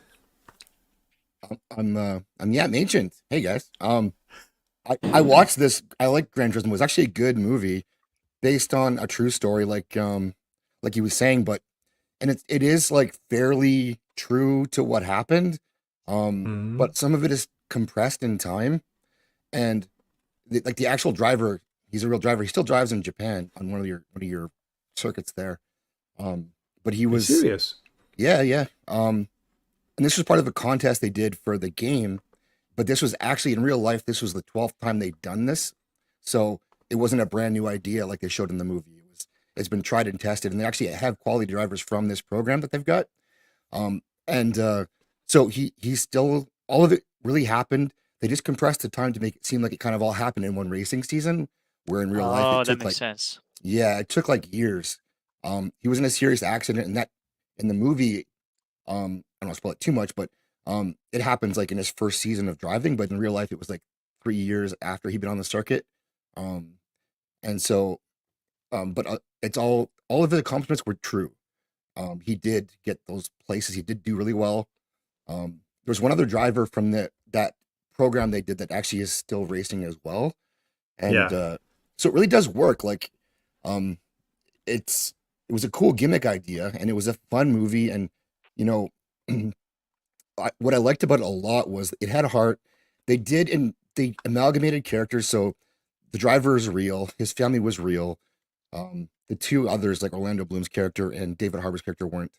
I'm Ancient. Hey guys. I watched this. I like Gran Turismo. It was actually a good movie based on a true story, like he was saying, but and it is like fairly true to what happened. Mm. But some of it is compressed in time, and like the actual driver, he's a real driver. He still drives in Japan on one of your circuits there. But he Are you was serious? yeah. And this was part of a contest they did for the game, but this was actually in real life. This was the 12th time they'd done this, so it wasn't a brand new idea like they showed in the movie. It's been tried and tested, and they actually have quality drivers from this program that they've got. And so he's still all of it really happened. They just compressed the time to make it seem like it kind of all happened in one racing season, where in real life Oh, it that took makes like sense. yeah, it took like years. He was in a serious accident, and that in the movie, I don't want to spoil it too much, but it happens like in his first season of driving, but in real life, it was like 3 years after he'd been on the circuit. Um, and so, but it's all of the accomplishments were true. He did get those places. He did do really well. There was one other driver from that program they did that actually is still racing as well, and Yeah. so it really does work. Like, um, it was a cool gimmick idea, and it was a fun movie, and you know. What I liked about it a lot was it had a heart. They amalgamated characters, so the driver is real, his family was real. The two others, like Orlando Bloom's character and David Harbour's character, weren't.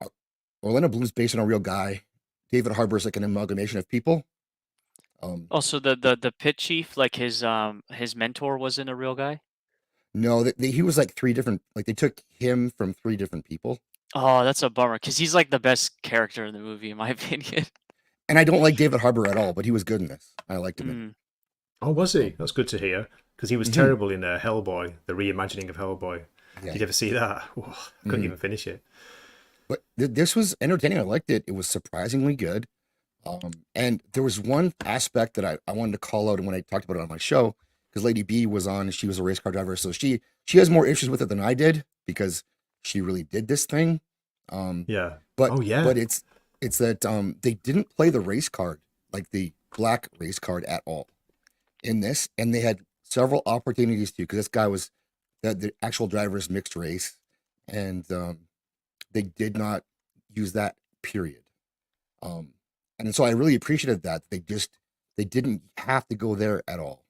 Uh, Orlando Bloom's based on a real guy. David Harbour is like an amalgamation of people. Um, Also, the pit chief, like his mentor, wasn't a real guy. no, he was like three different. Like they took him from three different people. Oh, that's a bummer because he's like the best character in the movie, in my opinion. And I don't like David Harbour at all, but he was good in this. I liked him in it. Mm. Oh, was he? Um, That's good to hear. Because he was mhm, terrible in Hellboy, the reimagining of Hellboy. yeah. Did you ever see that? Oh, couldn't Mhm. even finish it. But this was entertaining. I liked it. It was surprisingly good. And there was one aspect that I wanted to call out, and when I talked about it on my show, because Lady B was on, and she was a race car driver, so she has more issues with it than I did because she really did this thing. Yeah. But Oh, yeah. but it's that they didn't play the race card, like the black race card at all in this, and they had several opportunities to, because this guy was the actual driver's mixed race, and they did not use that, period. And so I really appreciated that they didn't have to go there at all.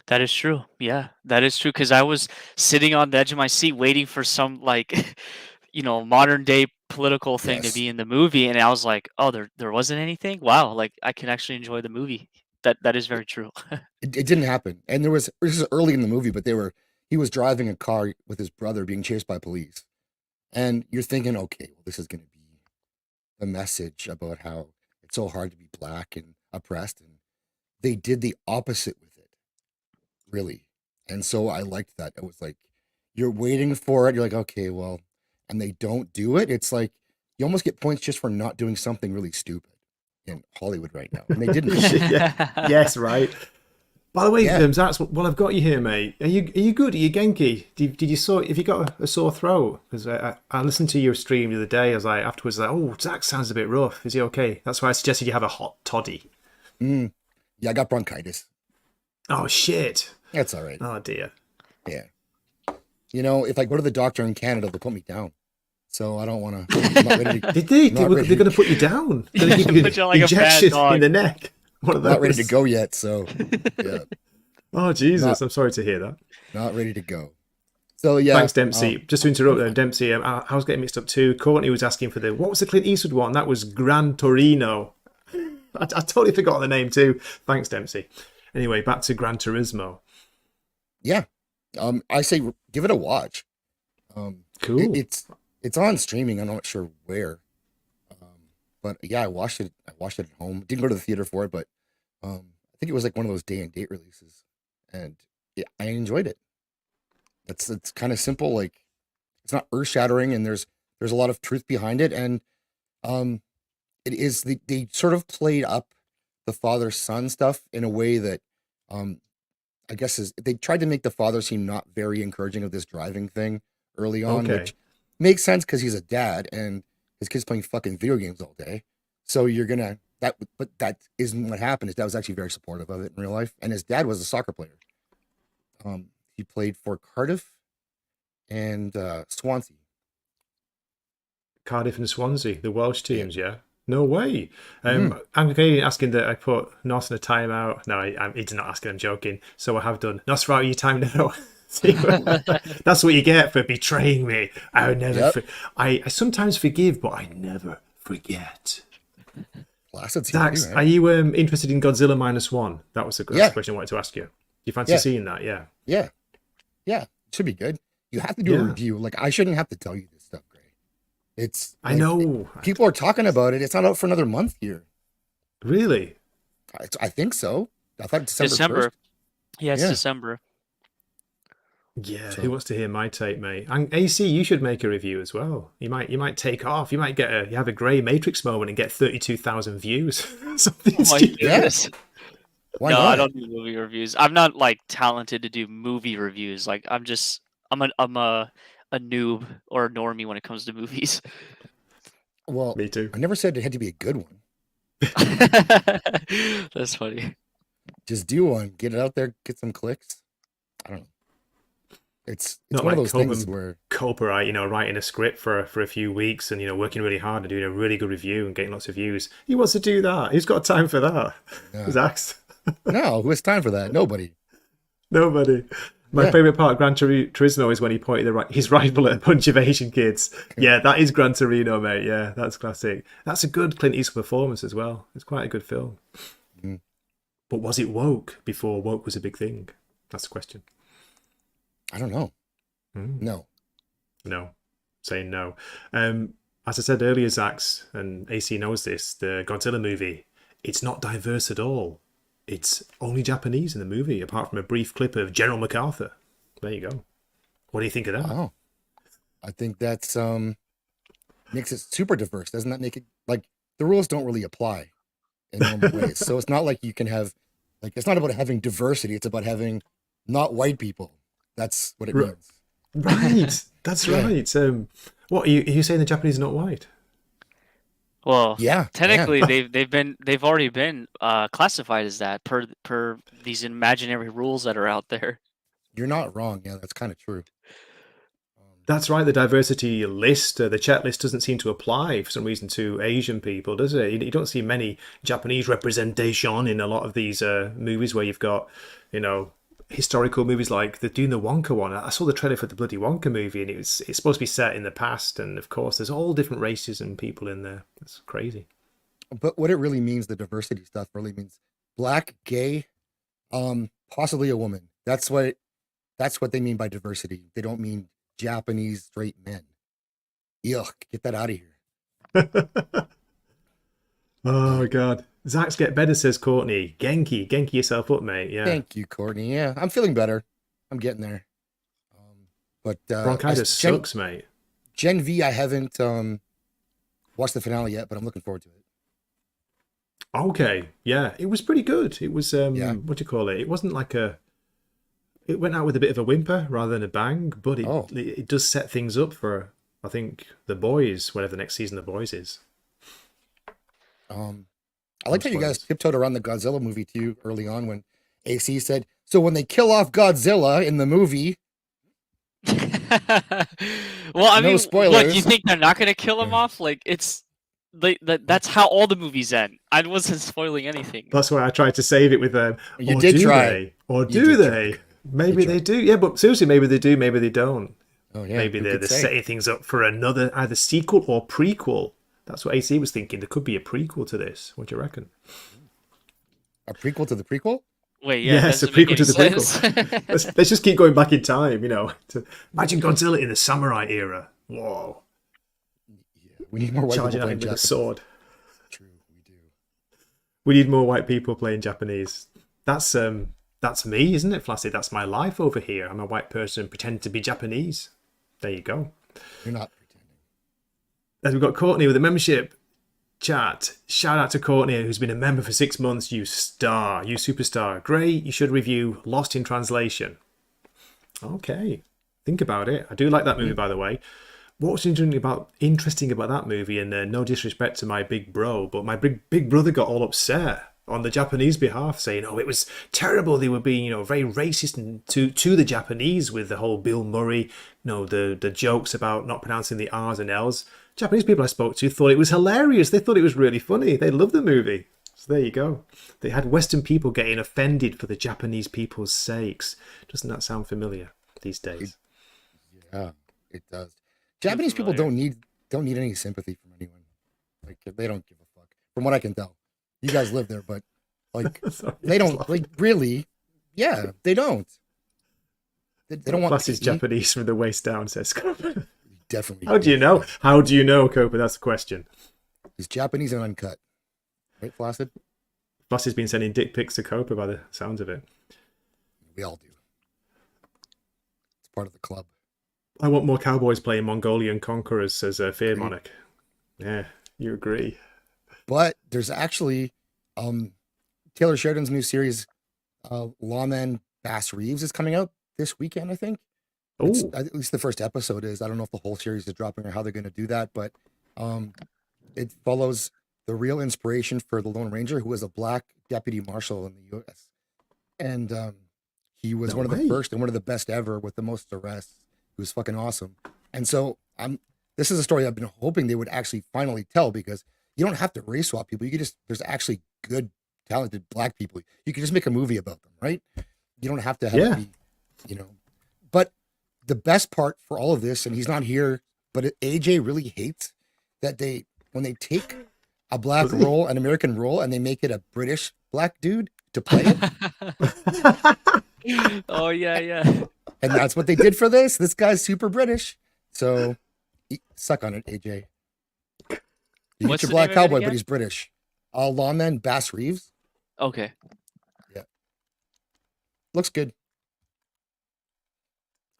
That is true. Yeah, that is true. Because I was sitting on the edge of my seat waiting for some like, modern day political thing to Yes. be in the movie, and I was like, oh, there wasn't anything. Wow, like I can actually enjoy the movie. That is very true. It didn't happen. And this is early in the movie, but he was driving a car with his brother being chased by police. And you're thinking, okay, well, this is going to be a message about how it's so hard to be black and oppressed. And they did the opposite with it, really. And so I liked that. It was like, you're waiting for it. You're like, okay, well, and they don't do it. It's like, you almost get points just for not doing something really stupid in Hollywood right now. And they didn't. Yeah. Yes, right. By the way, Yeah. Zaxx, well, I've got you here, mate. Are you good? Are you Genki? Have you got a sore throat? Because I listened to your stream the other day. I was like, afterwards, oh, Zaxx sounds a bit rough. Is he okay? That's why I suggested you have a hot toddy. Yeah, I got bronchitis. Oh, shit. That's all right. Oh, dear. Yeah. If I go to the doctor in Canada, they'll put me down. So I don't want to. I'm not ready to. Did they? Not They're ready. going to put you down. They're going to give you Put you an like a bad injection dog. in the neck. One of those. Not ready to go yet. So yeah, Oh, Jesus. Not- I'm sorry to hear that. not ready to go. So yeah. Thanks, Dempsey. Just to interrupt there, Dempsey, I was getting mixed up too. Courtney was asking for what was the Clint Eastwood one? That was Gran Torino. I totally forgot the name too. Thanks, Dempsey. Anyway, back to Gran Turismo. Yeah. I say give it a watch. Cool. It's on streaming. I'm not sure where. But yeah, I watched it at home. Didn't go to the theater for it, but I think it was like one of those day and date releases, and yeah, I enjoyed it. It's kind of simple. Like, it's not earth shattering, and there's a lot of truth behind it, and it is they sort of played up the father son stuff in a way that I guess they tried to make the father seem not very encouraging of this driving thing early on, Okay. which makes sense because he's a dad and his kid's playing fucking video games all day. So you're gonna but that isn't what happened. His dad was actually very supportive of it in real life, and his dad was a soccer player. He played for Cardiff and Swansea. Cardiff and Swansea, the Welsh teams, yeah? No way. I'm Canadian asking that I put Nos in a timeout. No, he's not asking, I'm joking. So I have done. Nos, for out your time now. That's what you get for betraying me. I would never. Yep. I sometimes forgive, but I never forget. Placid Zaxx, TV, are you interested in Godzilla Minus One? That was the Yeah. question I wanted to ask you. Do you fancy Yeah. seeing that? Yeah. Yeah. It should be good. You have to do a Yeah. review. Like, I shouldn't have to tell you this stuff, Gray. It's I like, know. people are talking about it. It's not out for another month here. Really? I think so. I thought December. December. 1st. Yeah, it's Yeah. December. Yeah. So- Who wants to hear my take, mate? And AC, you should make a review as well. You might take off. You might you have a grey Matrix moment and get 32,000 views. Something Oh my stupid. goodness. Why No, not? I don't do movie reviews. I'm not like talented to do movie reviews. Like I'm a noob or a normie when it comes to movies. Well, Me too. I never said it had to be a good one. That's funny. Just do one. Get it out there. Get some clicks. I don't know. It's Not one of like those things Coleman where Copyright, writing a script for a few weeks and working really hard and doing a really good review and getting lots of views. He wants to do that. He's got time for that. Yeah. Zaxx. no, who has time for that? Nobody. Nobody. My Yeah. favourite part of Gran Turismo is when he pointed his rifle at a bunch of Asian kids. Yeah, that is Gran Torino, mate. Yeah, that's classic. That's a good Clint Eastwood performance as well. It's quite a good film. Mhm. But was it woke before woke was a big thing? That's the question. I don't know. Mm. No. No. Saying no. As I said earlier, Zaxx, and AC knows this, the Godzilla movie, it's not diverse at all. It's only Japanese in the movie, apart from a brief clip of General MacArthur. There you go. What do you think of that? Oh. I think that's makes it super diverse. Doesn't that make it like the rules don't really apply in normal ways? So it's not like you can have it's not about having diversity, it's about having not white people. That's what it Right. means. Right. That's Yeah. right. What are you saying? The Japanese are not white? Well, Yeah, technically they've already been classified as that per these imaginary rules that are out there. you're not wrong. Yeah, that's kind of true. That's right. The diversity list, the checklist, doesn't seem to apply for some reason to Asian people, does it? You don't see many Japanese representation in a lot of these movies where you've got, historical movies like doing the Wonka one. I saw the trailer for the bloody Wonka movie, and it's supposed to be set in the past, and of course, there's all different races and people in there. It's crazy. But what it really means, the diversity stuff really means black, gay, possibly a woman. That's what they mean by diversity. They don't mean Japanese straight men. Yuck, get that out of here. Oh god. Zaxx get better, says Courtney. Genki yourself up, mate. Yeah. Thank you, Courtney. Yeah, I'm feeling better. I'm getting there. But Bronchitis sucks, mate. Gen V, I haven't watched the finale yet, but I'm looking forward to it. Okay, yeah, it was pretty good. It was Yeah. what do you call it? It wasn't like it went out with a bit of a whimper rather than a bang, but it does set things up for, I think, The Boys, whatever the next season of The Boys is. I like how you guys tiptoed around the Godzilla movie too early on when AC said, so when they kill off Godzilla in the movie. Well, I No mean, spoilers. what, you think they're not gonna kill him off? Like, that's how all the movies end. I wasn't spoiling anything. That's why I tried to save it with You did try. they? Or You do did they? try. Maybe You they do. Yeah, but seriously, maybe they do, maybe they don't. Oh yeah. Maybe who they're could say? setting things up for another either sequel or prequel. That's what AC was thinking. There could be a prequel to this. What do you reckon? A prequel to the prequel? Wait, yeah, Yes, a doesn't make prequel to the any prequel. sense. Let's just keep going back in time, to imagine Godzilla in the samurai era. Whoa. Yeah. We need more white Charging people at him playing with a Japanese. sword. True, we do. We need more white people playing Japanese. That's me, isn't it, Flaccid? That's my life over here. I'm a white person pretending to be Japanese. There you go. You're not pretending. As we've got Courtney with a membership chat. Shout out to Courtney, who's been a member for 6 months. You star, you superstar. Great. You should review Lost in Translation. Okay. Think about it. I do like that movie, by the way. What's interesting about that movie, and no disrespect to my big bro, but my big brother got all upset on the Japanese behalf, saying, "Oh, it was terrible. They were being, very racist to the Japanese with the whole Bill Murray, the jokes about not pronouncing the R's and L's." Japanese people I spoke to thought it was hilarious. They thought it was really funny. They loved the movie. So there you go. They had Western people getting offended for the Japanese people's sakes. Doesn't that sound familiar these days? Yeah, it does. Japanese people don't need any sympathy from anyone. Like they don't give a fuck. From what I can tell. You guys live there, but like Sorry, they don't like really. Yeah, they don't. They don't want Plus, is pity. Japanese from the waist down, says Copa. Definitely. How do you know? How do you know, Copa? That's the question. He's Japanese and uncut. Right, Flaccid? Plus, he's been sending dick pics to Copa by the sounds of it. We all do. It's part of the club. I want more cowboys playing Mongolian conquerors, says Fear Monarch. Yeah, you agree. But there's actually Taylor Sheridan's new series, Lawman Bass Reeves, is coming out this weekend, I think. Oh, At least the first episode is. I don't know if the whole series is dropping or how they're going to do that, but it follows the real inspiration for the Lone Ranger, who was a black deputy marshal in the U.S. And he was No one of way. the first and one of the best ever with the most arrests. He was fucking awesome. And so this is a story I've been hoping they would actually finally tell, because you don't have to race swap people. You could just, there's actually good, talented black people. You can just make a movie about them, right? You don't have to have it be, But the best part for all of this, and he's not here, but AJ really hates that when they take a black role, an American role, and they make it a British black dude to play it. Oh yeah. And that's what they did for this. This guy's super British. So suck on it, AJ. You What's get your the black name of it cowboy, again? but he's British. Lawman Bass Reeves. Okay. Looks good.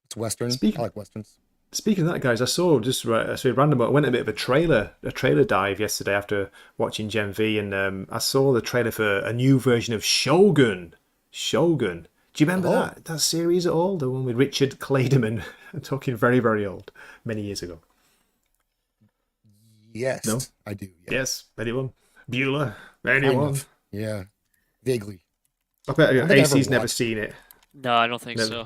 It's Western. I like Westerns. Speaking of that, guys, I saw just random. I went a bit of a trailer dive yesterday after watching Gen V, and I saw the trailer for a new version of Shogun. Shogun. Do you remember Oh. that series at all? The one with Richard Clayderman. I'm talking very, very old, many years ago. Yes, No? I do. Yeah. Yes, anyone? Bueller? Kind Anyone? of. Yeah. Vaguely. I bet don't think I ever AC's never watched. seen it. No, I don't think Never. so.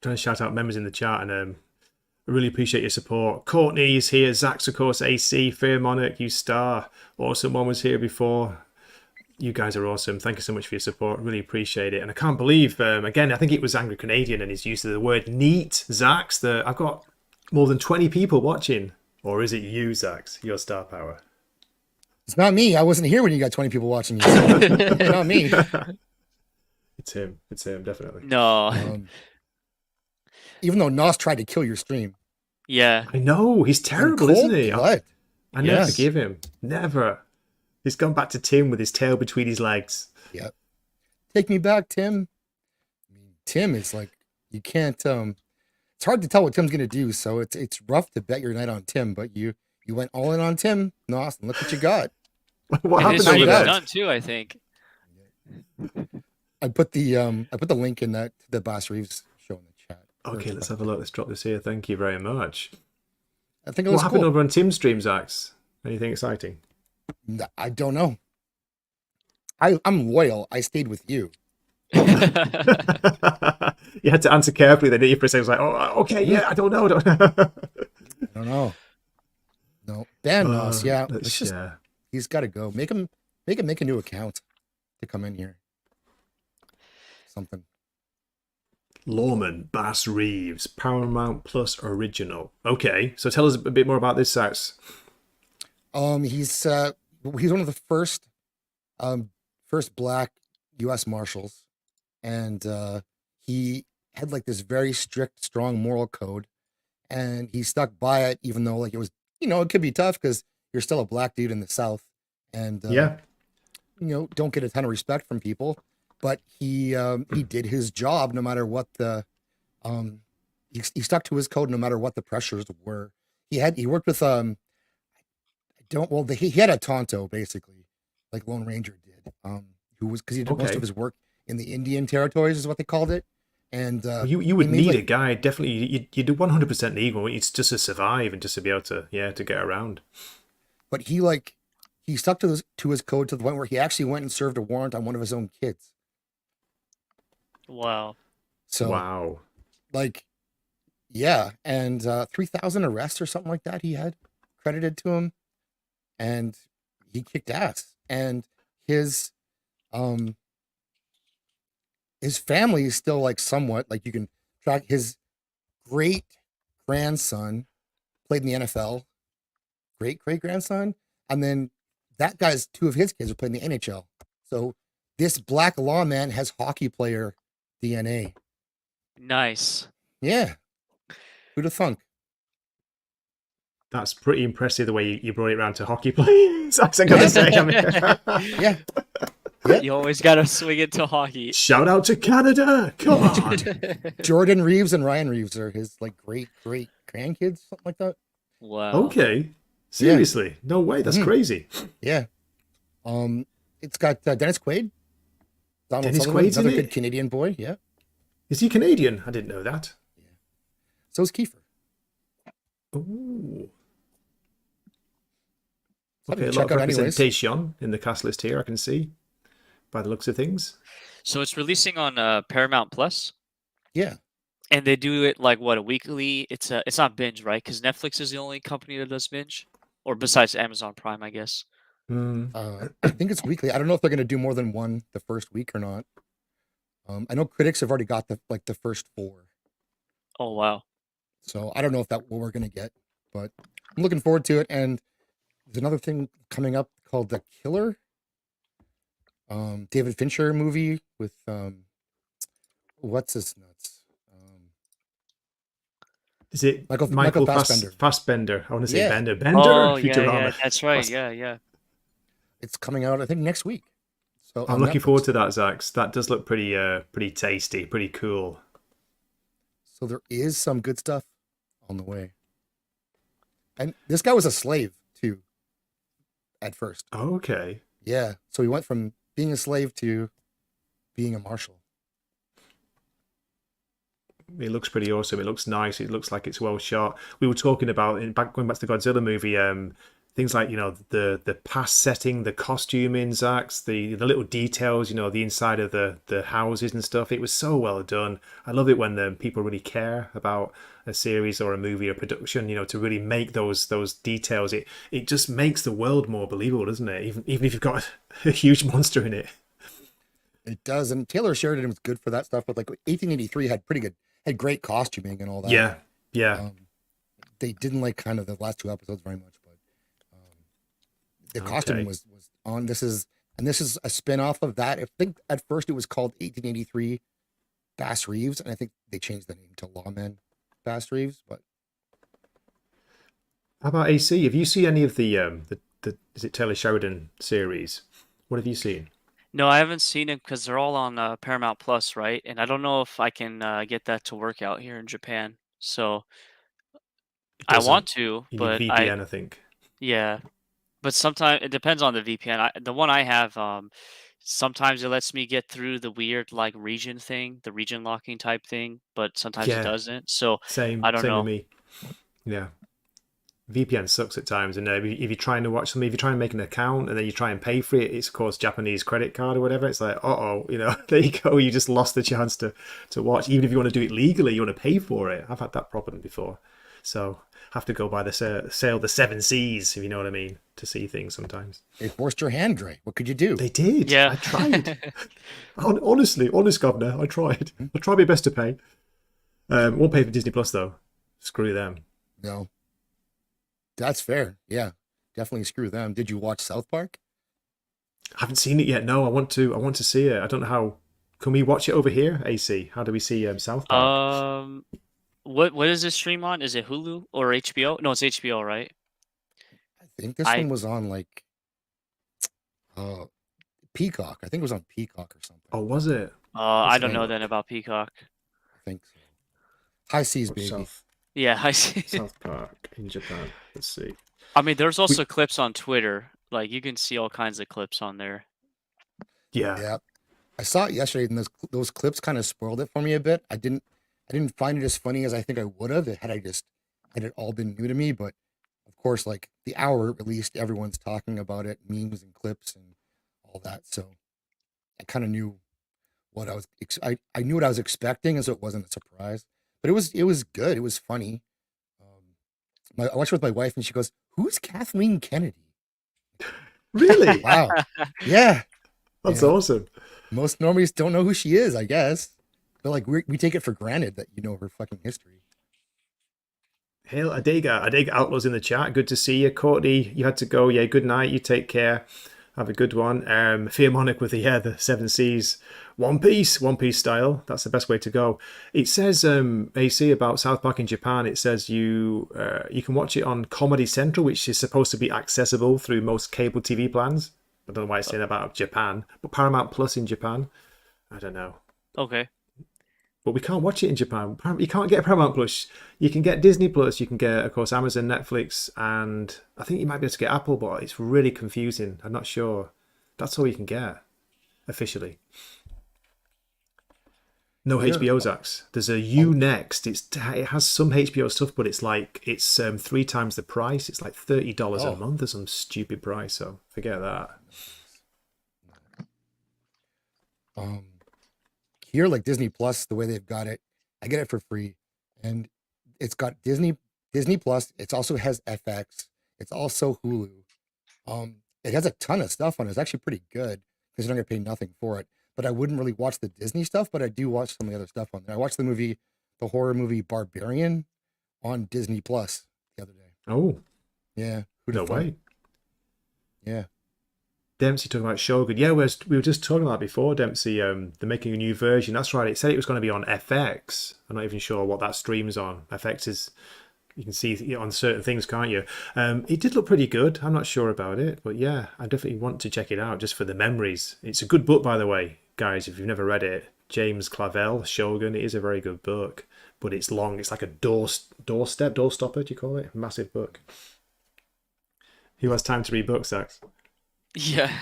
Trying to shout out members in the chat, and I really appreciate your support. Courtney's here, Zaxx, of course, AC, Fear Monarch, you star. Awesome One was here before. You guys are awesome. Thank you so much for your support. Really appreciate it. And I can't believe, again, I think it was Angry Canadian and his use of the word neat, Zaxx. I've got more than 20 people watching. Or is it you, Zaxx, your star power? It's not me. I wasn't here when you got 20 people watching you. So it's not me. It's him. It's him, definitely. No. Even though Nos tried to kill your stream. Yeah. I know. He's terrible, In cold isn't he? blood. I never Yes. forgive him. Never. He's gone back to Tim with his tail between his legs. Yep. Take me back, Tim. I mean, Tim is like, you can't, it's hard to tell what Tim's going to do. So it's rough to bet your night on Tim, but you went all in on Tim, Nos, and look what you got. What And happened his to stream that? is that? done too, I think. I put the link in the Bass Reeves show in the chat. Okay, let's have a look. Let's drop this here. Thank you very much. I think it What was happened cool. over on Tim's stream, Zaxx? Anything exciting? I don't know. I'm loyal. I stayed with you. You had to answer carefully then, didn't you? For a second, I was like, oh, okay, yeah, I don't know. I don't know. No, ban Nos. Yeah, let's let's just, he's got to go. Make him make a new account to come in here. Something. Lawman, Bass Reeves, Paramount Plus original. Okay, so tell us a bit more about this, Zaxx. He's one of the first black U.S. Marshals, and he had like this very strict, strong moral code, and he stuck by it, even though like it was, it could be tough because you're still a black dude in the South, and don't get a ton of respect from people. But he did his job no matter what the he stuck to his code no matter what the pressures were. He worked with he had a Tonto basically, like Lone Ranger did, who was, because he did most of his work in the Indian territories is what they called it. And you would need a guy, definitely. You do 100% need one. It's just to survive and just to be able to to get around. But he stuck to his code to the point where he actually went and served a warrant on one of his own kids. Wow. So wow. Like, yeah, and 3,000 arrests or something like that he had credited to him, and he kicked ass. And his family is still like somewhat like, you can track his great grandson played in the NFL, great grandson, and then that guy's two of his kids are playing in the NHL. So this black lawman has hockey player DNA. Nice. Yeah. Who'd have thunk? That's pretty impressive the way you brought it around to hockey players. That's what I'm gonna say. I mean, Yeah. You always gotta swing it to hockey. shout out to Canada. Come on. Jordan Reeves and Ryan Reeves are his like great grandkids, something like that. Wow. Okay. Seriously. No way. That's crazy. Yeah. It's got Dennis Quaid. Donald Dennis Sutherland, Quaid's in another it? good Canadian boy. Yeah. Is he Canadian? I didn't know that. So is Kiefer. Ooh. Something Okay, a to lot check of out anyways. representation in the cast list here, I can see, by the looks of things. So it's releasing on Paramount Plus, Yeah. and they do it like what, a weekly? It's not binge, right? Because Netflix is the only company that does binge, or besides Amazon Prime, I guess. I think it's weekly. I don't know if they're going to do more than one the first week or not. I know critics have already got the first 4. Oh wow. So I don't know if that's what we're going to get, but I'm looking forward to it. And there's another thing coming up called The Killer. David Fincher movie with what's his nuts? Is it Michael Fassbender? Fassbender. I want to say Yeah. Bender. Bender. Oh yeah, Futurama. that's right. Fass- Yeah. It's coming out, I think, next week. So I'm on looking Netflix. forward to that, Zaxx. That does look pretty tasty, pretty cool. So there is some good stuff on the way. And this guy was a slave too, at first. Okay. Yeah. So he went from being a slave to being a marshal. It looks pretty awesome. It looks nice. It looks like it's well shot. We were talking about going back to the Godzilla movie. Things like the past setting, the costuming, Zaxx, the little details. The inside of the houses and stuff. It was so well done. I love it when people really care about a series or a movie or production. To really make those details. It just makes the world more believable, doesn't it? Even if you've got a huge monster in it. It does, and Taylor Sheridan was good for that stuff. But like 1883 had great costuming and all that. Yeah. They didn't like kind of the last 2 episodes very much, but the costuming was on. This is a spin-off of that. I think at first it was called 1883 Bass Reeves, and I think they changed the name to Lawman Bass Reeves. But how about AC? Have you seen any of the is it Taylor Sheridan series? What have you seen? No, I haven't seen it because they're all on Paramount Plus, right? And I don't know if I can get that to work out here in Japan. So I want to, You but need VPN, I think. yeah. But sometimes it depends on the VPN. The one I have, sometimes it lets me get through the weird like region thing, the region locking type thing, but sometimes it doesn't. So Same I don't know. with me. Yeah. VPN sucks at times, and if you're trying to watch something, if you're trying to make an account and then you try and pay for it, it's of course Japanese credit card or whatever. It's like, there you go, you just lost the chance to watch. Even if you want to do it legally, you want to pay for it. I've had that problem before, so have to go by the sail the 7 seas, if you know what I mean, to see things sometimes. they forced your hand, Dre. What could you do? They did. Yeah. I tried. Honest governor, I tried. I tried my best to pay. Won't pay for Disney Plus though. Screw them. No. That's fair. Yeah, definitely screw them. Did you watch South Park? I haven't seen it yet. No, I want to see it. I don't know how. Can we watch it over here, AC? How do we see South Park? What is this stream on? Is it Hulu or HBO? No, it's HBO, right? I think this one was on like Peacock. I think it was on Peacock or something. Oh, was it? I don't know then about Peacock. I think so. High Seas, baby. Yeah, I see. South Park in Japan. Let's see. I mean, there's also clips on Twitter. Like you can see all kinds of clips on there. Yeah. I saw it yesterday, and those clips kind of spoiled it for me a bit. I didn't find it as funny as I think I would have had it all been new to me. But of course, like the hour it released, everyone's talking about it, memes and clips and all that. So I kind of knew what I was. I knew what I was expecting, and so it wasn't a surprise. But it was good. It was funny. I watched it with my wife, and she goes, "Who's Kathleen Kennedy?" Really? Wow. Yeah. That's awesome. Most normies don't know who she is, I guess. But like we take it for granted that you know her fucking history. Hail Adega Outlaws in the chat. Good to see you, Courtney. You had to go. Yeah, good night. You take care. Have a good one. Fearmonic with the 7 Seas. One Piece style. That's the best way to go. It says AC about South Park in Japan. It says you can watch it on Comedy Central, which is supposed to be accessible through most cable TV plans. I don't know why it's saying about Japan, but Paramount Plus in Japan. I don't know. Okay. But we can't watch it in Japan. You can't get Paramount Plus. You can get Disney Plus. You can get, of course, Amazon, Netflix, and I think you might be able to get Apple, but it's really confusing. I'm not sure. That's all you can get officially. No HBO, Zaxx. There's a Next. It has some HBO stuff, but it's 3 times the price. It's like $30 a month or some stupid price. So forget that. Here, like Disney Plus, the way they've got it, I get it for free, and it's got Disney Plus. It also has FX. It's also Hulu. It has a ton of stuff on it. It's actually pretty good because you're not gonna pay nothing for it. But I wouldn't really watch the Disney stuff, but I do watch some of the other stuff on there. I watched the horror movie Barbarian on Disney Plus the other day. Oh, yeah. No way. Yeah. Dempsey talking about Shogun. Yeah, we were just talking about that before, Dempsey. They're making a new version. That's right. It said it was going to be on FX. I'm not even sure what that streams on. FX is, you can see on certain things, can't you? It did look pretty good. I'm not sure about it, but yeah, I definitely want to check it out just for the memories. It's a good book, by the way, guys. If you've never read it, James Clavell, Shogun. It is a very good book, but it's long. It's like a doorstopper. Do you call it? Massive book. Who has time to read books, Zaxx? Yeah.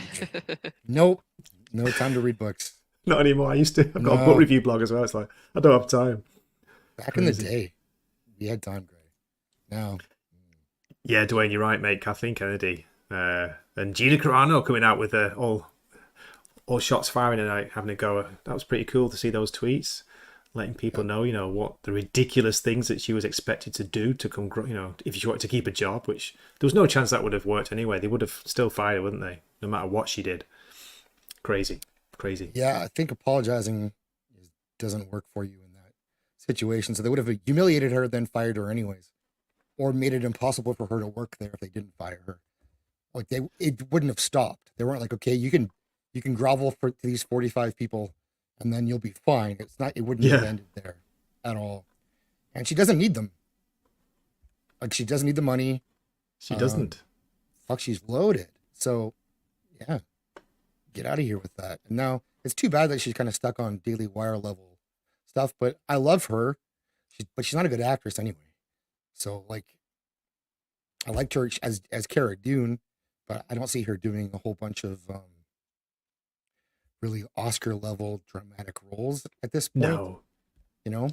Nope. No time to read books. Not anymore. I've got a book No. review blog as well. It's like, I don't have time. Back in the Crazy. day, we had time, Gray. Now, Yeah, Dwayne, you're right, mate. Kathleen Kennedy. And Gina Carano coming out with all shots firing and like, having a go. That was pretty cool to see those tweets, letting people know, what the ridiculous things that she was expected to do to come, if she wanted to keep a job, which there was no chance that would have worked anyway. They would have still fired her, wouldn't they? No matter what she did. Crazy. yeah, I think apologizing doesn't work for you in that situation. So they would have humiliated her, then fired her anyways, or made it impossible for her to work there if they didn't fire her. Like it wouldn't have stopped. They weren't like, okay, you can grovel for these 45 people, and then you'll be fine. It's not. It wouldn't have ended there at all. And she doesn't need them. Like she doesn't need the money. She doesn't. Fuck, she's loaded. So, yeah, get out of here with that. And now it's too bad that she's kind of stuck on Daily Wire level stuff. But I love her. But she's not a good actress anyway. So like, I liked her as Cara Dune, but I don't see her doing a whole bunch of really Oscar level dramatic roles at this point. No.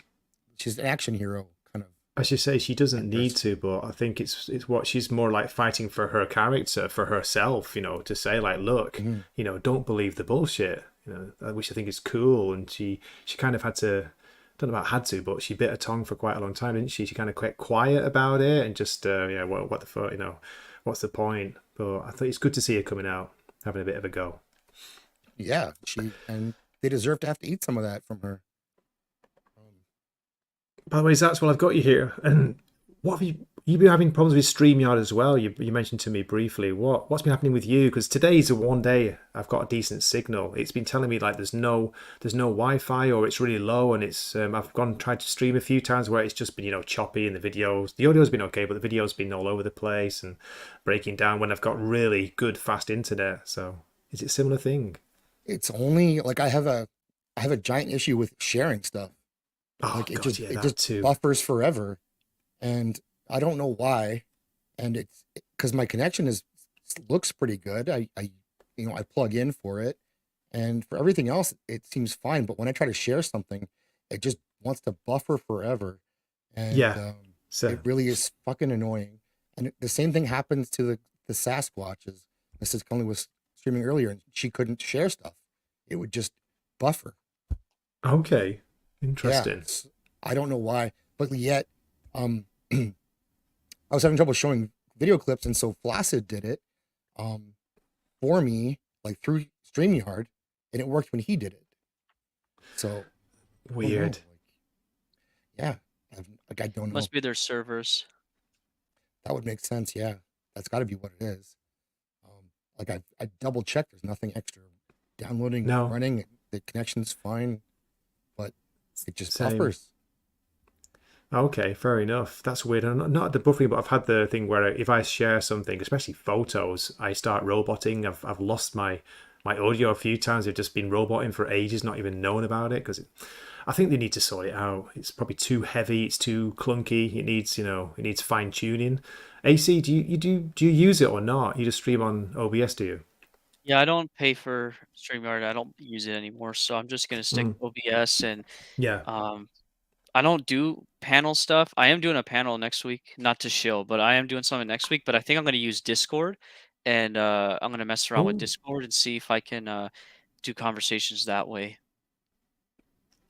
She's an action hero kind of. As you say, she doesn't need to, but I think it's what she's more like fighting for her character, for herself, to say like, look, don't believe the bullshit, which I think is cool. And she kind of had to, don't know about had to, but she bit her tongue for quite a long time, didn't she? She kind of quite quiet about it and just, what the fuck, what's the point? But I think it's good to see her coming out, having a bit of a go. Yeah, and they deserve to have to eat some of that from her. By the way, Zaxx, while I've got you here, and what have you've been having problems with StreamYard as well? You mentioned to me briefly. What's been happening with you? Because today's the one day I've got a decent signal. It's been telling me like there's no Wi-Fi or it's really low, and it's I've tried to stream a few times where it's just been choppy, and the audio's been okay, but the video's been all over the place and breaking down when I've got really good fast internet. So is it a similar thing? It's only like I have a giant issue with sharing stuff. Oh, like God, it just buffers forever, and I don't know why. And it's because my connection looks pretty good. I plug in for it, and for everything else it seems fine. But when I try to share something, it just wants to buffer forever, and it really is fucking annoying. And the same thing happens to the Sasquatches. Mrs. Conley was streaming earlier, and she couldn't share stuff. It would just buffer. Okay. Interesting. Yeah, I don't know why, but yet, I was having trouble showing video clips, and so Flaccid did it, for me, like through StreamYard, and it worked when he did it. So weird. I don't know. Must be their servers. That would make sense. Yeah, that's got to be what it is. I double checked. There's nothing extra downloading, running. The connection's fine, but it just buffers. Okay, fair enough. That's weird. I'm not the buffering, but I've had the thing where if I share something, especially photos, I start roboting. I've lost my audio a few times. I've just been roboting for ages, not even knowing about it, because I think they need to sort it out. It's probably too heavy. It's too clunky. It needs fine tuning. AC, do you use it or not? You just stream on OBS, do you? Yeah, I don't pay for StreamYard. I don't use it anymore, so I'm just gonna stick to OBS. And I don't do panel stuff. I am doing a panel next week, not to show, but I am doing something next week. But I think I'm gonna use Discord, and I'm gonna mess around with Discord and see if I can do conversations that way.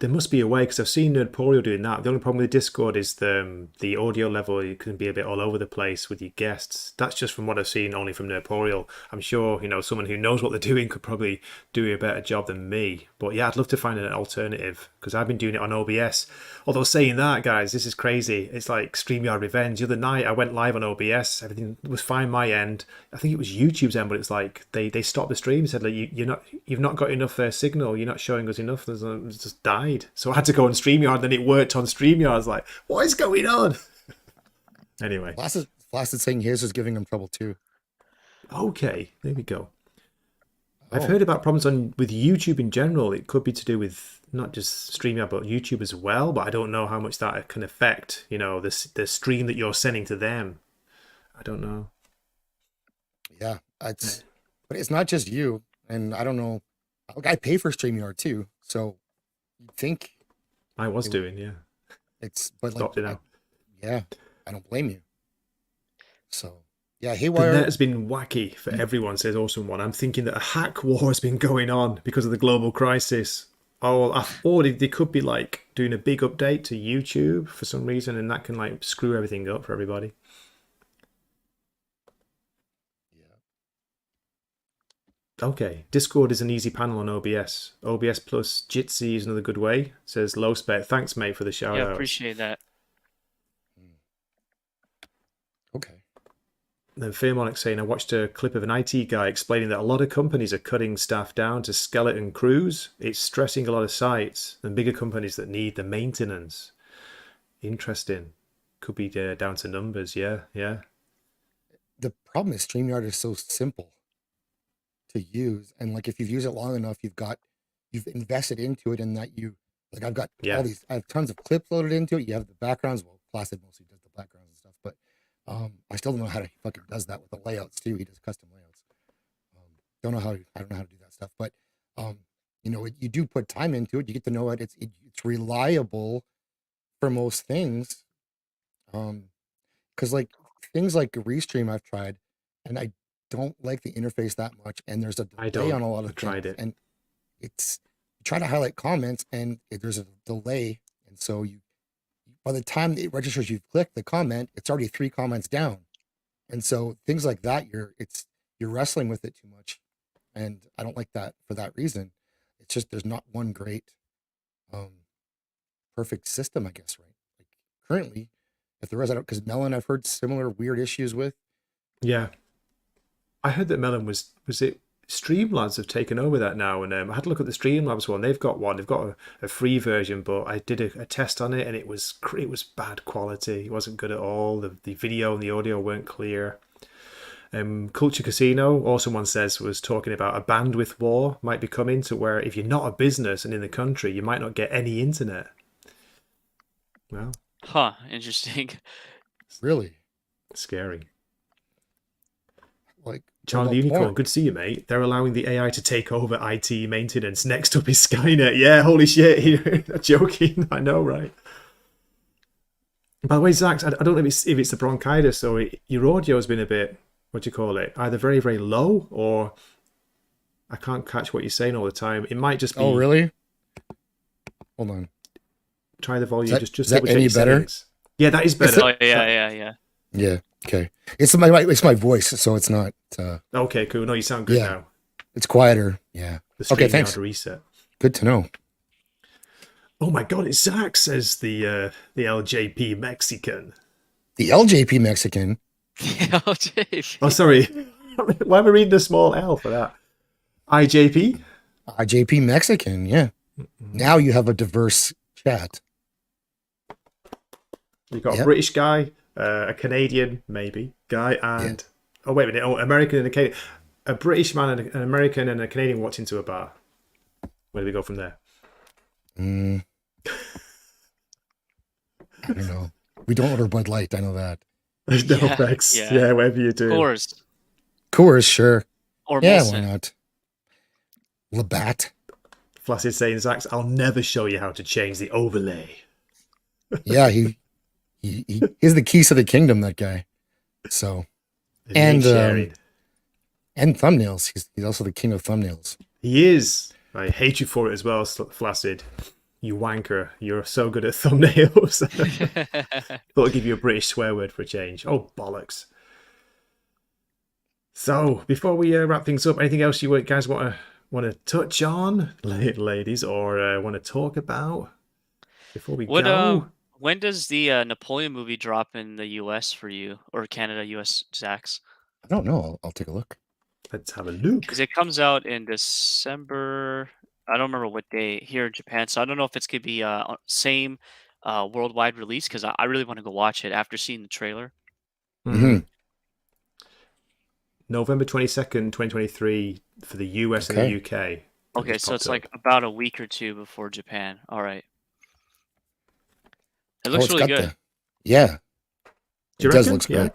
There must be a way, because I've seen Nerdporio doing that. The only problem with Discord is the audio level. You can be a bit all over the place with your guests. That's just from what I've seen, only from Nerdporio. I'm sure someone who knows what they're doing could probably do a better job than me. But yeah, I'd love to find an alternative, because I've been doing it on OBS. Although saying that, guys, this is crazy. It's like StreamYard revenge. The other night I went live on OBS. Everything was fine my end. I think it was YouTube's end, but it's like they stopped the stream and said like you've not got enough signal. You're not showing us enough. It's just died. So I had to go on StreamYard, then it worked on StreamYard. I was like, what is going on? Anyway. Flaccid saying his is giving him trouble too. Okay, there we go. I've heard about problems with YouTube in general. It could be to do with not just StreamYard, but YouTube as well. But I don't know how much that can affect, the stream that you're sending to them. I don't know. Yeah, but it's not just you. And I don't know Look, I pay for StreamYard too, so you'd think I was it, doing, yeah. it's, but like, Stopped it now. yeah, I don't blame you. So, yeah, The Haywire. net has been wacky for everyone, says Awesome One. I'm thinking that a hack war has been going on because of the global crisis. Or they could be like doing a big update to YouTube for some reason, and that can like screw everything up for everybody. Okay, Discord is an easy panel on OBS. OBS plus Jitsi is another good way, says Low Spec. Thanks, mate, for the shout Yeah, out. appreciate that. Okay. Then Fairmonic saying, I watched a clip of an IT guy explaining that a lot of companies are cutting staff down to skeleton crews. It's stressing a lot of sites and bigger companies that need the maintenance. Interesting. Could be down to numbers, yeah. The problem is StreamYard is so simple to use, and like if you've used it long enough, you've invested into it, and that I've got all these, I have tons of clips loaded into it. You have the backgrounds. Well, Placid mostly does the backgrounds and stuff, but I still don't know how to fucking does that with the layouts too. He does custom layouts. I don't know how to do that stuff, but you do put time into it. You get to know it. It's reliable for most things. Because like things like Restream I've tried, and I don't like the interface that much, and there's a delay on a lot of tried things, it. and it's you try to highlight comments, and there's a delay, and so by the time it registers you've clicked the comment, it's already 3 comments down, and so things like that you're wrestling with it too much, and I don't like that for that reason. It's just there's not one great perfect system, I guess, right? Like currently, if there is, I don't, because Melon I've heard similar weird issues with. Yeah. I heard that Melon was it Streamlabs have taken over that now, and I had to look at the Streamlabs one. They've got a free version, but I did a test on it, and it was bad quality. It wasn't good at all. The video and the audio weren't clear. Culture Casino, or someone says, was talking about a bandwidth war might be coming to where if you're not a business and in the country, you might not get any internet. Well, Interesting. Really scary. Like Charlie the Unicorn, good to see you, mate. They're allowing the AI to take over IT maintenance. Next up is Skynet. Yeah, holy shit. You're joking. I know, right? By the way, Zaxx, I don't know if it's the bronchitis or your audio has been a bit, what do you call it? Either very, very low, or I can't catch what you're saying all the time. It might just be... Oh, really? Hold on. Try the volume. Just is that any better? Settings. Yeah, that is better. Oh, yeah. Yeah, okay. It's my voice, so it's not... okay, cool. No, you sound good now. It's quieter, yeah. Okay, thanks. Reset. Good to know. Oh my god, it's Zaxx, says the LJP Mexican. The LJP Mexican? LJP. Oh, sorry. Why am I reading a small L for that? IJP? IJP Mexican, yeah. Now you have a diverse chat. You've got a British guy, a Canadian, maybe, guy, and... Oh, wait a minute. Oh, American and a Canadian. A British man and an American and a Canadian walked into a bar. Where do we go from there? I don't know. We don't order Bud Light, I know that. No thanks. Yeah, whatever you do. Coors, sure. Or yeah, Molson. Why not? Labatt. Flaccid saying, Zaxx, I'll never show you how to change the overlay. Yeah, he is the keys to the kingdom, that guy. So, and thumbnails. He's also the king of thumbnails. He is. I hate you for it as well, Flaccid. You wanker. You're so good at thumbnails. Thought I'd give you a British swear word for a change. Oh, bollocks. So, before we wrap things up, anything else you guys want to touch on, ladies, or want to talk about before we go? When does the Napoleon movie drop in the US for you, or Canada, US, Zaxx? I don't know. I'll take a look. Let's have a look. Because it comes out in December. I don't remember what day here in Japan, so I don't know if it's going to be same worldwide release, because I really want to go watch it after seeing the trailer. Mm-hmm. November 22nd, 2023 for the US and the UK. Okay, so it's like about a week or two before Japan. All right. It looks really good. Yeah. It does look great.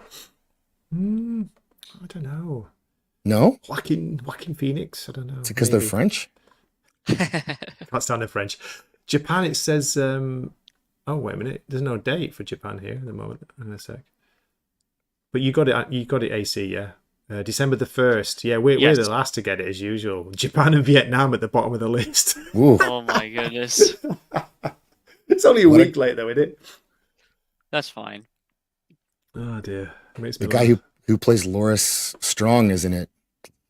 I don't know. No? Joaquin Phoenix? I don't know. Is it because they're French? Can't stand the French. Japan, it says. Oh wait a minute. There's no date for Japan here at the moment. In a sec. But you got it. You got it. AC, yeah. December the 1st. Yeah, we're Yes. the last to get it as usual. Japan and Vietnam at the bottom of the list. Ooh, Oh my goodness. It's only a What a- week late though, isn't it? That's fine. Oh dear. It makes me the guy laugh. who plays Loris Strong is in it.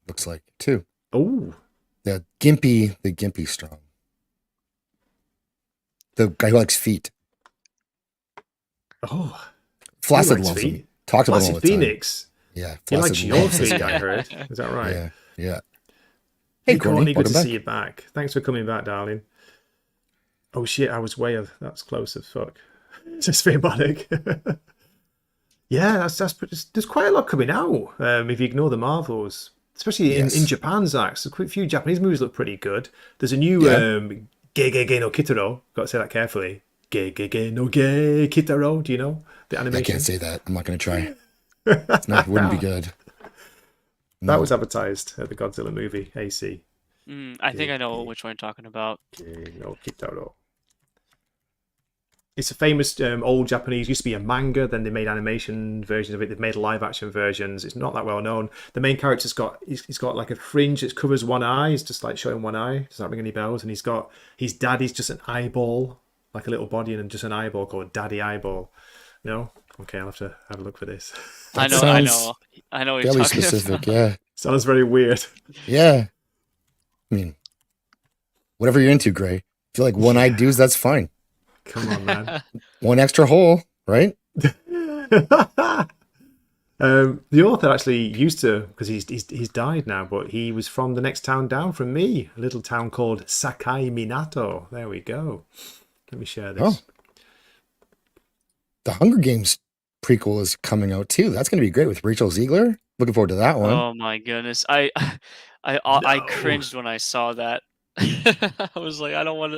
Looks like too. Oh, The Gimpy Strong. The guy who likes feet. oh. Flaccid likes loves him. feet? Talks about him all Flaccid the time. Phoenix. Yeah, He likes Flaccid your loves this feet, guy. I heard. Is that right? Yeah, yeah. Hey, Hey, Courtney, good welcome to back. see you back. Thanks for coming back, darling. Oh shit, I was way of that's close as fuck. Just phimotic. Yeah, there's quite a lot coming out. If you ignore the Marvels, especially in Yes. Japan, Zaxx. Quite a few Japanese movies look pretty good. There's a new Yeah. Ge no Kitaro. Got to say that carefully. Ge no Kitaro. Do you know the I animation? can't say that. I'm not going to try. It wouldn't be good. That was advertised at the Godzilla movie, AC. I think I know which one you're talking about. Ge no Kitaro. It's a famous old Japanese. Used to be a manga. Then they made animation versions of it. They've made live action versions. It's not that well known. The main character's got he's got like a fringe that covers one eye. He's just like showing one eye. Does that ring any bells? And he's got his daddy's just an eyeball, like a little body and just an eyeball called Daddy Eyeball. No, okay, I'll have to have a look for this. I know. sounds I know what you're Fairly talking specific, about. yeah. Sounds very weird. Yeah. I mean, whatever you're into, Gray. If you like one-eyed dudes, that's fine. Come on, man. One extra hole, right? The author actually used to, because he's died now, but he was from the next town down from me, a little town called Sakai Minato. There we go. Let me share this. The Hunger Games prequel is coming out too. That's going to be great with Rachel Ziegler. Looking forward to that one. Oh my goodness. I No. cringed when I saw that. I was like, I don't want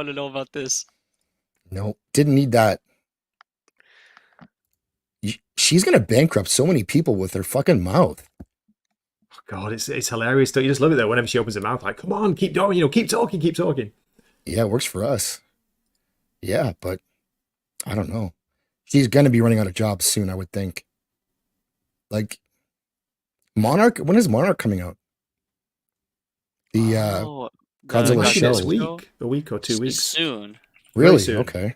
to know about this. Nope, didn't need that. She's going to bankrupt so many people with her fucking mouth. Oh, God, it's hilarious. Don't you just love it though? Whenever she opens her mouth, like, come on, keep going, keep talking, keep talking. Yeah, it works for us. Yeah, but I don't know. She's going to be running out of jobs soon, I would think. Like, Monarch, when is Monarch coming out? The Oh, Godzilla Maybe show. next week, a week or 2 weeks. soon. really? soon. Okay.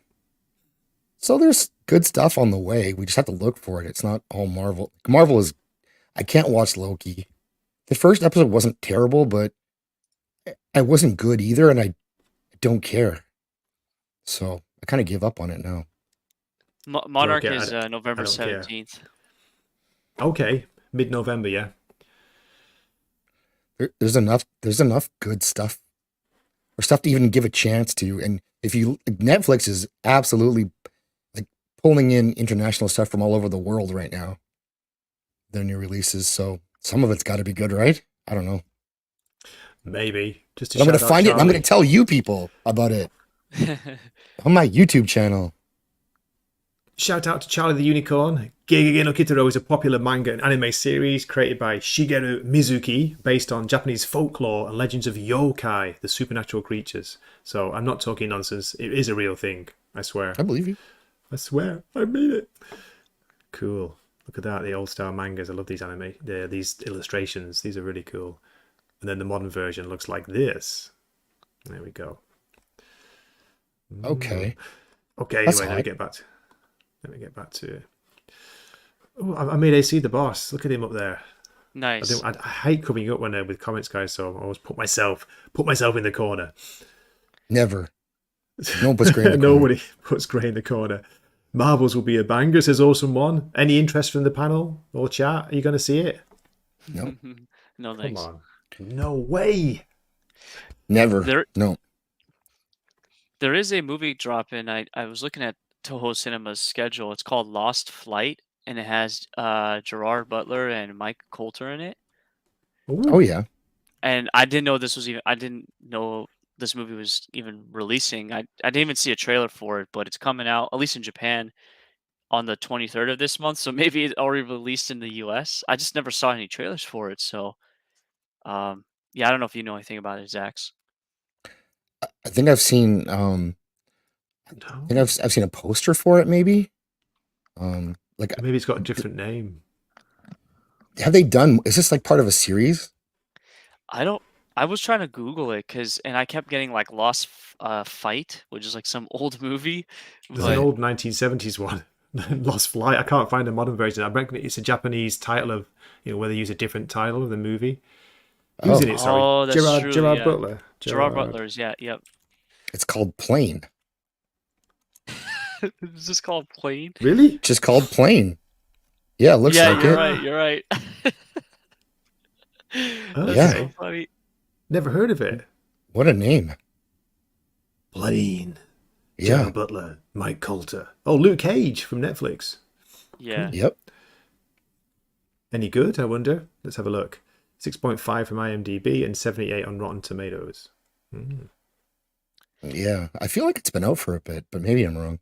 So there's good stuff on the way. We just have to look for it. It's not all Marvel. Marvel is, I can't watch Loki. The first episode wasn't terrible, but I wasn't good either, and I don't care. So I kind of give up on it now. Monarch Okay, is November don't care. 17th. Okay, mid-November, yeah. There's enough good stuff, or stuff to even give a chance to. And if you, Netflix is absolutely like pulling in international stuff from all over the world right now. Their new releases, so some of it's got to be good, right? I don't know. Maybe. Just to I'm going to shout out find it. And I'm Charlie. going to tell you people about it on my YouTube channel. Shout out to Charlie the Unicorn. Gegege no Kitaro is a popular manga and anime series created by Shigeru Mizuki based on Japanese folklore and legends of yokai, the supernatural creatures. So I'm not talking nonsense. It is a real thing. I swear. I believe you. I swear. I mean it. Cool. Look at that. The old style mangas. I love these these illustrations. These are really cool. And then the modern version looks like this. There we go. Okay. Okay, That's anyway, hot. let me get back to it. Oh, I made AC the boss. Look at him up there. Nice. I hate coming up when with comments, guys. So I always put myself in the corner. Never. No one puts Gray in the corner. Nobody puts Gray in the corner. Marvels will be a banger, says Awesome One. Any interest from the panel or chat? Are you going to see it? No. No Come thanks. on. No way. Never. No. There is a movie dropping. I was looking at Toho Cinema's schedule. It's called Lost Flight, and it has Gerard Butler and Mike Coulter in it. Ooh. Oh yeah. And I didn't know this movie was even releasing. I didn't even see a trailer for it, but it's coming out, at least in Japan, on the 23rd of this month. So maybe it's already released in the US. I just never saw any trailers for it. So, yeah, I don't know if you know anything about it, Zaxx. I think I've seen I No. think I've seen a poster for it maybe. Like Maybe it's got a different name. have they done, is this like part of a series? I don't. I was trying to Google it and I kept getting like Fight, which is like some old movie, There's an but old 1970s one, Lost Flight. I can't find a modern version. I reckon it's a Japanese title of, where they use a different title of the movie. Who's Oh, in it? Sorry, oh, that's true. Gerard Yeah, Butler. Gerard Butler's. Yeah, yep. it's called Plane. Is this called Plane? Really? Just called Plane. Yeah, it looks Yeah, like you're it. right. You're right. That's Yeah. so funny. Never heard of it. What a name. Plane. Yeah. Gerard Butler, Mike Coulter. Oh, Luke Cage from Netflix. Yeah. Yep. Any good, I wonder? Let's have a look. 6.5 from IMDb and 78 on Rotten Tomatoes. Yeah. I feel like it's been out for a bit, but maybe I'm wrong.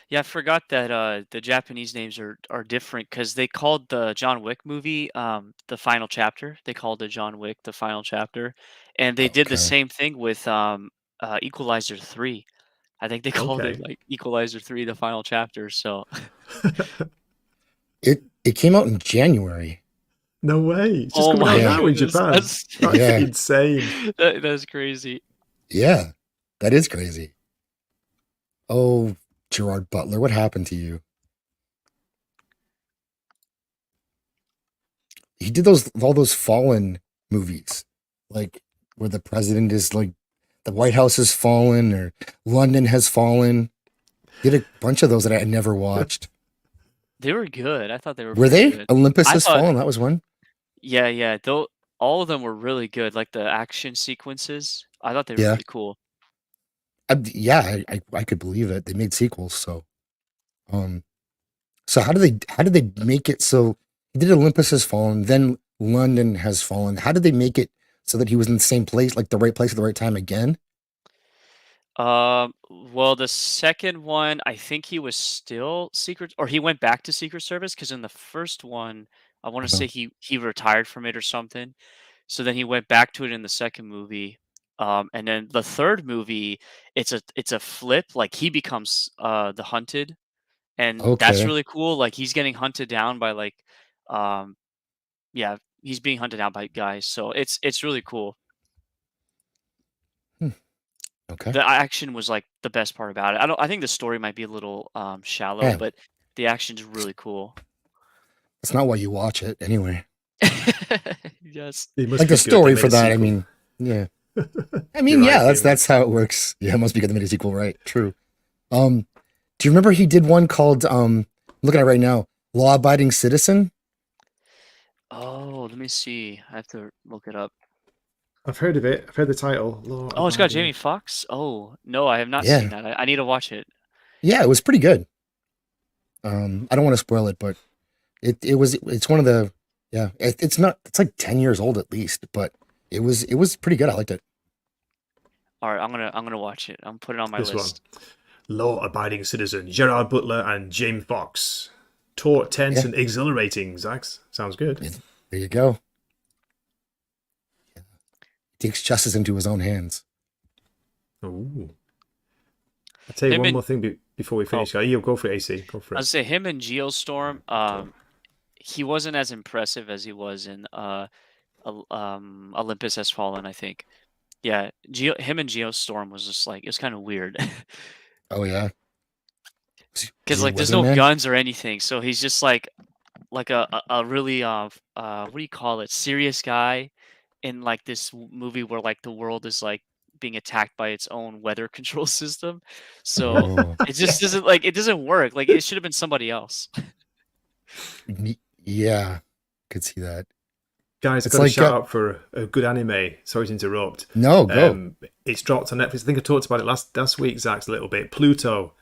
Yeah, I forgot that the Japanese names are different because they called the John Wick movie the final chapter. They called it John Wick the final chapter, and they did the Okay. same thing with Equalizer 3. I think they called it Okay. like Equalizer 3 the final chapter. So It came out in January. No way. It's just oh coming my out now in goodness, Japan. that's Yeah. Insane. that's crazy. Yeah. That is crazy. Oh, Gerard Butler, what happened to you? He did all those Fallen movies, like where the president is like the White House has fallen or London has fallen. He did a bunch of those that I had never watched. They were good. I thought they were Were pretty they? good. Olympus I has thought- fallen. That was one. Yeah. Though all of them were really good. Like the action sequences, I thought they were Yeah. really cool. Yeah, I could believe it. They made sequels, so so how did they make it so he did Olympus has fallen, then London has fallen. How did they make it so that he was in the same place, like the right place at the right time again? Well, the second one, I think he was still secret, or he went back to Secret Service because in the first one, I want to Uh-huh. say he retired from it or something. So then he went back to it in the second movie. And then the third movie, it's a flip. Like he becomes the hunted, and that's Okay. really cool. Like he's getting hunted down by like, um, yeah, he's being hunted down by guys. So it's really cool. Okay. The action was like the best part about it. I think the story might be a little shallow, Yeah. but the action's really cool. That's not why you watch it anyway. Yes. It must Like be the good. story They for made a that, I sequel. mean, yeah. I mean, You're yeah, right, that's how it works. Yeah, it must be good they made a sequel, right? True. Do you remember he did one called looking at it right now, Law Abiding Citizen? Oh, let me see. I have to look it up. I've heard of it. I've heard the title. Law Oh, it's got Abiding. Jamie Foxx. Oh no, I have not Yeah. seen that. I need to watch it. Yeah, it was pretty good. I don't want to spoil it, but it's one of the it's like 10 years old at least, but it was pretty good. I liked it. All right, I'm gonna watch it. I'm putting it on my This one. list. Law Abiding Citizen. Gerard Butler and Jamie Foxx. Taut, tense, Yeah. and exhilarating, Zaxx. Sounds good. There you go. Yeah. He takes justice into his own hands. Ooh. I'll tell you Him one and- more thing before we finish. You go for it, AC. Go for I'd it. say him and Geostorm. He wasn't as impressive as he was in Olympus Has Fallen. I think. Yeah, him and Geostorm was just like it was kind of weird. Oh yeah. Because like there's no guns or anything, so he's just like a really what do you call it, serious guy in like this movie where like the world is like being attacked by its own weather control system. So Oh. it just doesn't work. Like it should have been somebody else. Yeah, could see that. Guys, I've It's got like, a shout out for a good anime. Sorry to interrupt. No, go. It's dropped on Netflix. I think I talked about it last week, Zax, a little bit. Pluto.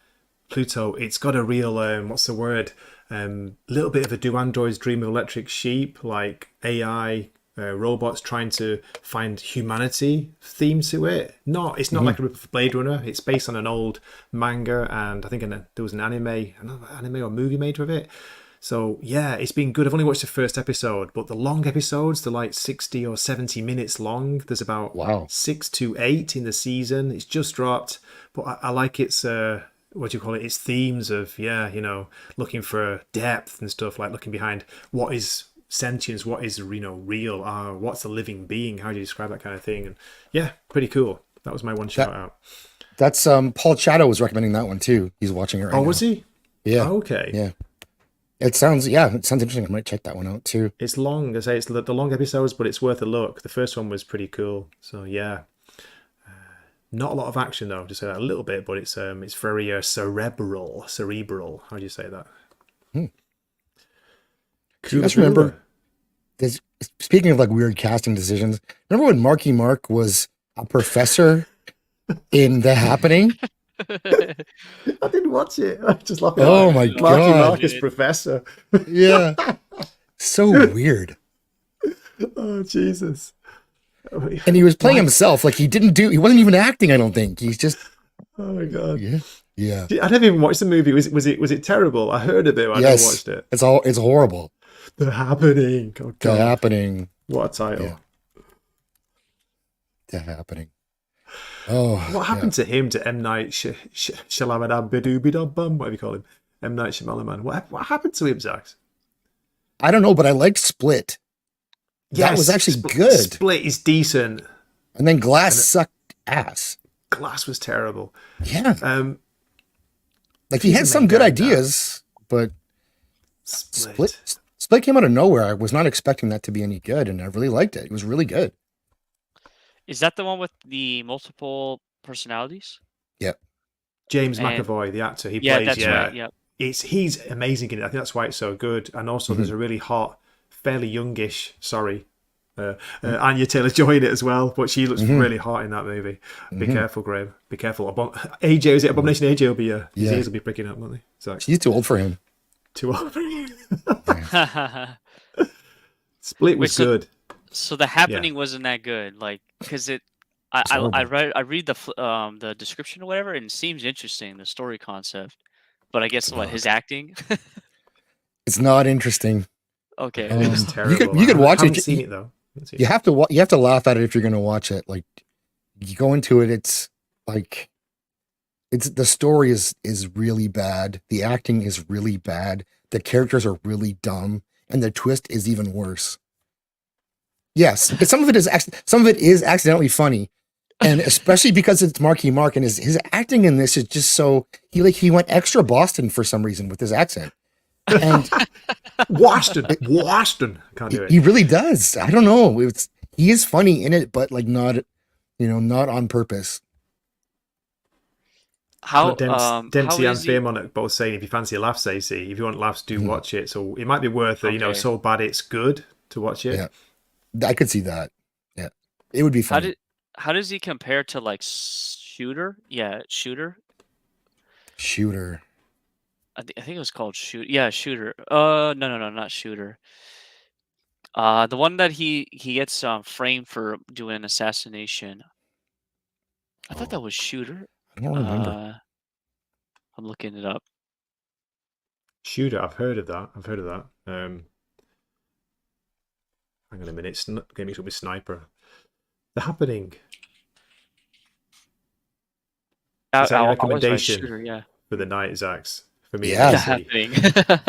It's got a real, what's the word? Little bit of a Do Androids Dream of Electric Sheep, like AI robots trying to find humanity theme to it. It's not like a Blade Runner. It's based on an old manga, and I think there was another anime or movie made of it. So yeah, it's been good. I've only watched the first episode, but the long episodes, they're like 60 or 70 minutes long. There's about Wow. 6 to 8 in the season. It's just dropped, but I like its what do you call it? Its themes of looking for depth and stuff, like looking behind what is sentience, what is real, what's a living being? How do you describe that kind of thing? And yeah, pretty cool. That was my one shout out. That's Paul Chato was recommending that one too. He's watching it right now. Oh, was he? Yeah. Okay. Yeah. It sounds interesting. I might check that one out too. It's long. I say it's the long episodes, but it's worth a look. The first one was pretty cool. So yeah, not a lot of action though. Just a little bit, but it's very cerebral. How do you say that? Do you guys remember? Speaking of like weird casting decisions, remember when Marky Mark was a professor in The Happening? I didn't watch it. I just laughed. Oh my Marky God. Marcus Professor. Yeah. So weird. Oh Jesus. And he was playing himself. Like he wasn't even acting, I don't think. He's just. Oh my God. Yeah. Yeah. I never even watched the movie. Was it terrible? I heard of it, but I never watched it. It's horrible. The Happening. Oh, The Happening. What a title. Yeah. The Happening. Oh. What happened to him, to M. Night Shyamalan, Bidoo-Bidoo-Bum, whatever you call him? M. Night Shyamalan. What happened to him, Zaxx? I don't know, but I liked Split. That was actually good. Split is decent. And then Glass sucked ass. Glass was terrible. Yeah. Like he he's had the some main good guy ideas, but Split came out of nowhere. I was not expecting that to be any good, and I really liked it. It was really good. Is that the one with the multiple personalities? Yep. James McAvoy, the actor, he Yeah, plays. that's right. Yep. He's amazing in it. I think that's why it's so good. And also, there's a really hot, fairly youngish, Anya Taylor-Joy in it as well, but she looks really hot in that movie. Be careful, Graham. Be careful. AJ, is it Abomination AJ will be his ears will be pricking up, won't they? So She's too old for him. too old. Split was good. So The Happening wasn't that good, like because I read the description or whatever, and it seems interesting, the story concept, but I guess his acting. It's not interesting. Okay. It was terrible. You could watch I it. haven't seen it though. You have to laugh at it if you're going to watch it. Like you go into it, it's like the story is really bad. The acting is really bad. The characters are really dumb, and the twist is even worse. Yes, but some of it is accidentally funny, and especially because it's Marky Mark, and his acting in this is just so he went extra Boston for some reason with his accent. And Boston. Can't do it. He really does. I don't know. He is funny in it, but like not on purpose. How Dempsey and Fairmont both saying if you fancy a laugh, Stacey, if you want laughs, do watch it. So it might be worth so bad it's good to watch it. Yeah, I could see that. Yeah, it would be fun. How does he compare to like Shooter? Yeah, Shooter. Shooter. I think it was called Shoot. Yeah, Shooter. No, not Shooter. The one that he gets framed for doing an assassination. I thought that was Shooter. I don't remember. I'm looking it up. Shooter. I've heard of that. Hang on a minute. Getting mixed up with Sniper. The Happening. Is that your recommendation for the night, Zaxx? For me, yeah. The Happening.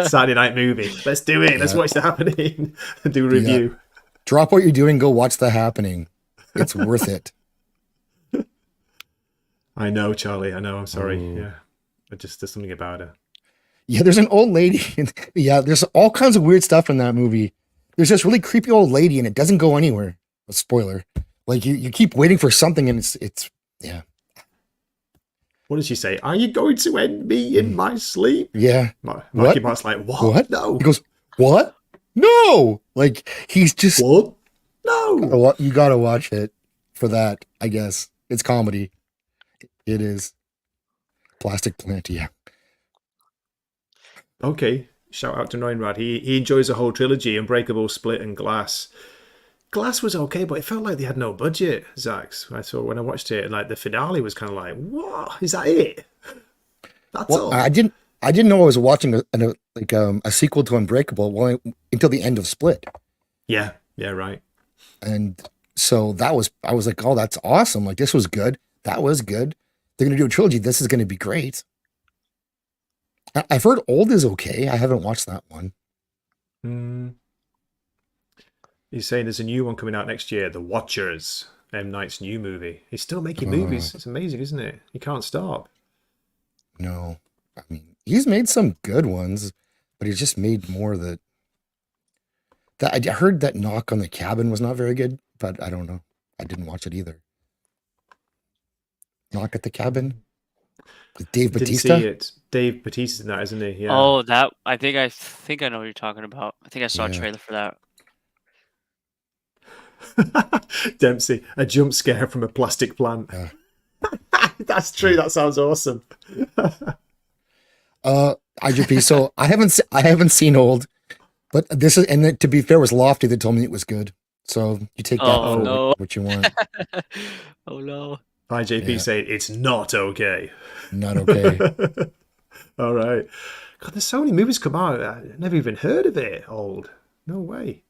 Saturday night movie. Let's do it. Let's watch The Happening and do a review. Yeah. Drop what you're doing. Go watch The Happening. It's worth it. I know, Charlie. I know. I'm sorry. Yeah, but there's something about it. Yeah, there's an old lady. Yeah, there's all kinds of weird stuff in that movie. There's this really creepy old lady, and it doesn't go anywhere. A spoiler. Like you keep waiting for something, and it's yeah. What did she say? Are you going to end me in my sleep? Yeah. Marky Mark's like, what? No. He goes, what? No. Like he's just what? No. You gotta watch it for that. I guess it's comedy. It is. Plastic Plant. Yeah. Okay. Shout out to Noinrad. He enjoys the whole trilogy: Unbreakable, Split, and Glass. Glass was okay, but it felt like they had no budget, Zaxx. I saw when I watched it, and like the finale was kind of like, what? Is that it? That's all. I didn't know I was watching like a sequel to Unbreakable, well, until the end of Split. Yeah, right. And so I was like, oh, that's awesome. Like, this was good. That was good. They're going to do a trilogy. This is going to be great. I've heard Old is okay. I haven't watched that one. He's saying there's a new one coming out next year, The Watchers, M. Night's new movie. He's still making movies. It's amazing, isn't it? He can't stop. No. I mean, he's made some good ones, but he's just made more that I heard that Knock on the Cabin was not very good, but I don't know. I didn't watch it either. Knock at the Cabin? With Dave Bautista? Didn't see it. Dave Bautista's in that, isn't he? Yeah. Oh, that I think I know what you're talking about. I think I saw a trailer for that. Dempsey, a jump scare from a plastic plant. That's true. That sounds awesome. IGP. So I haven't seen Old, but this is, and to be fair, it was Lofty that told me it was good. So you take that for what you want. Oh no. IJP saying it's not okay. Not okay. All right. God, there's so many movies come out. I never even heard of it. Old. No way.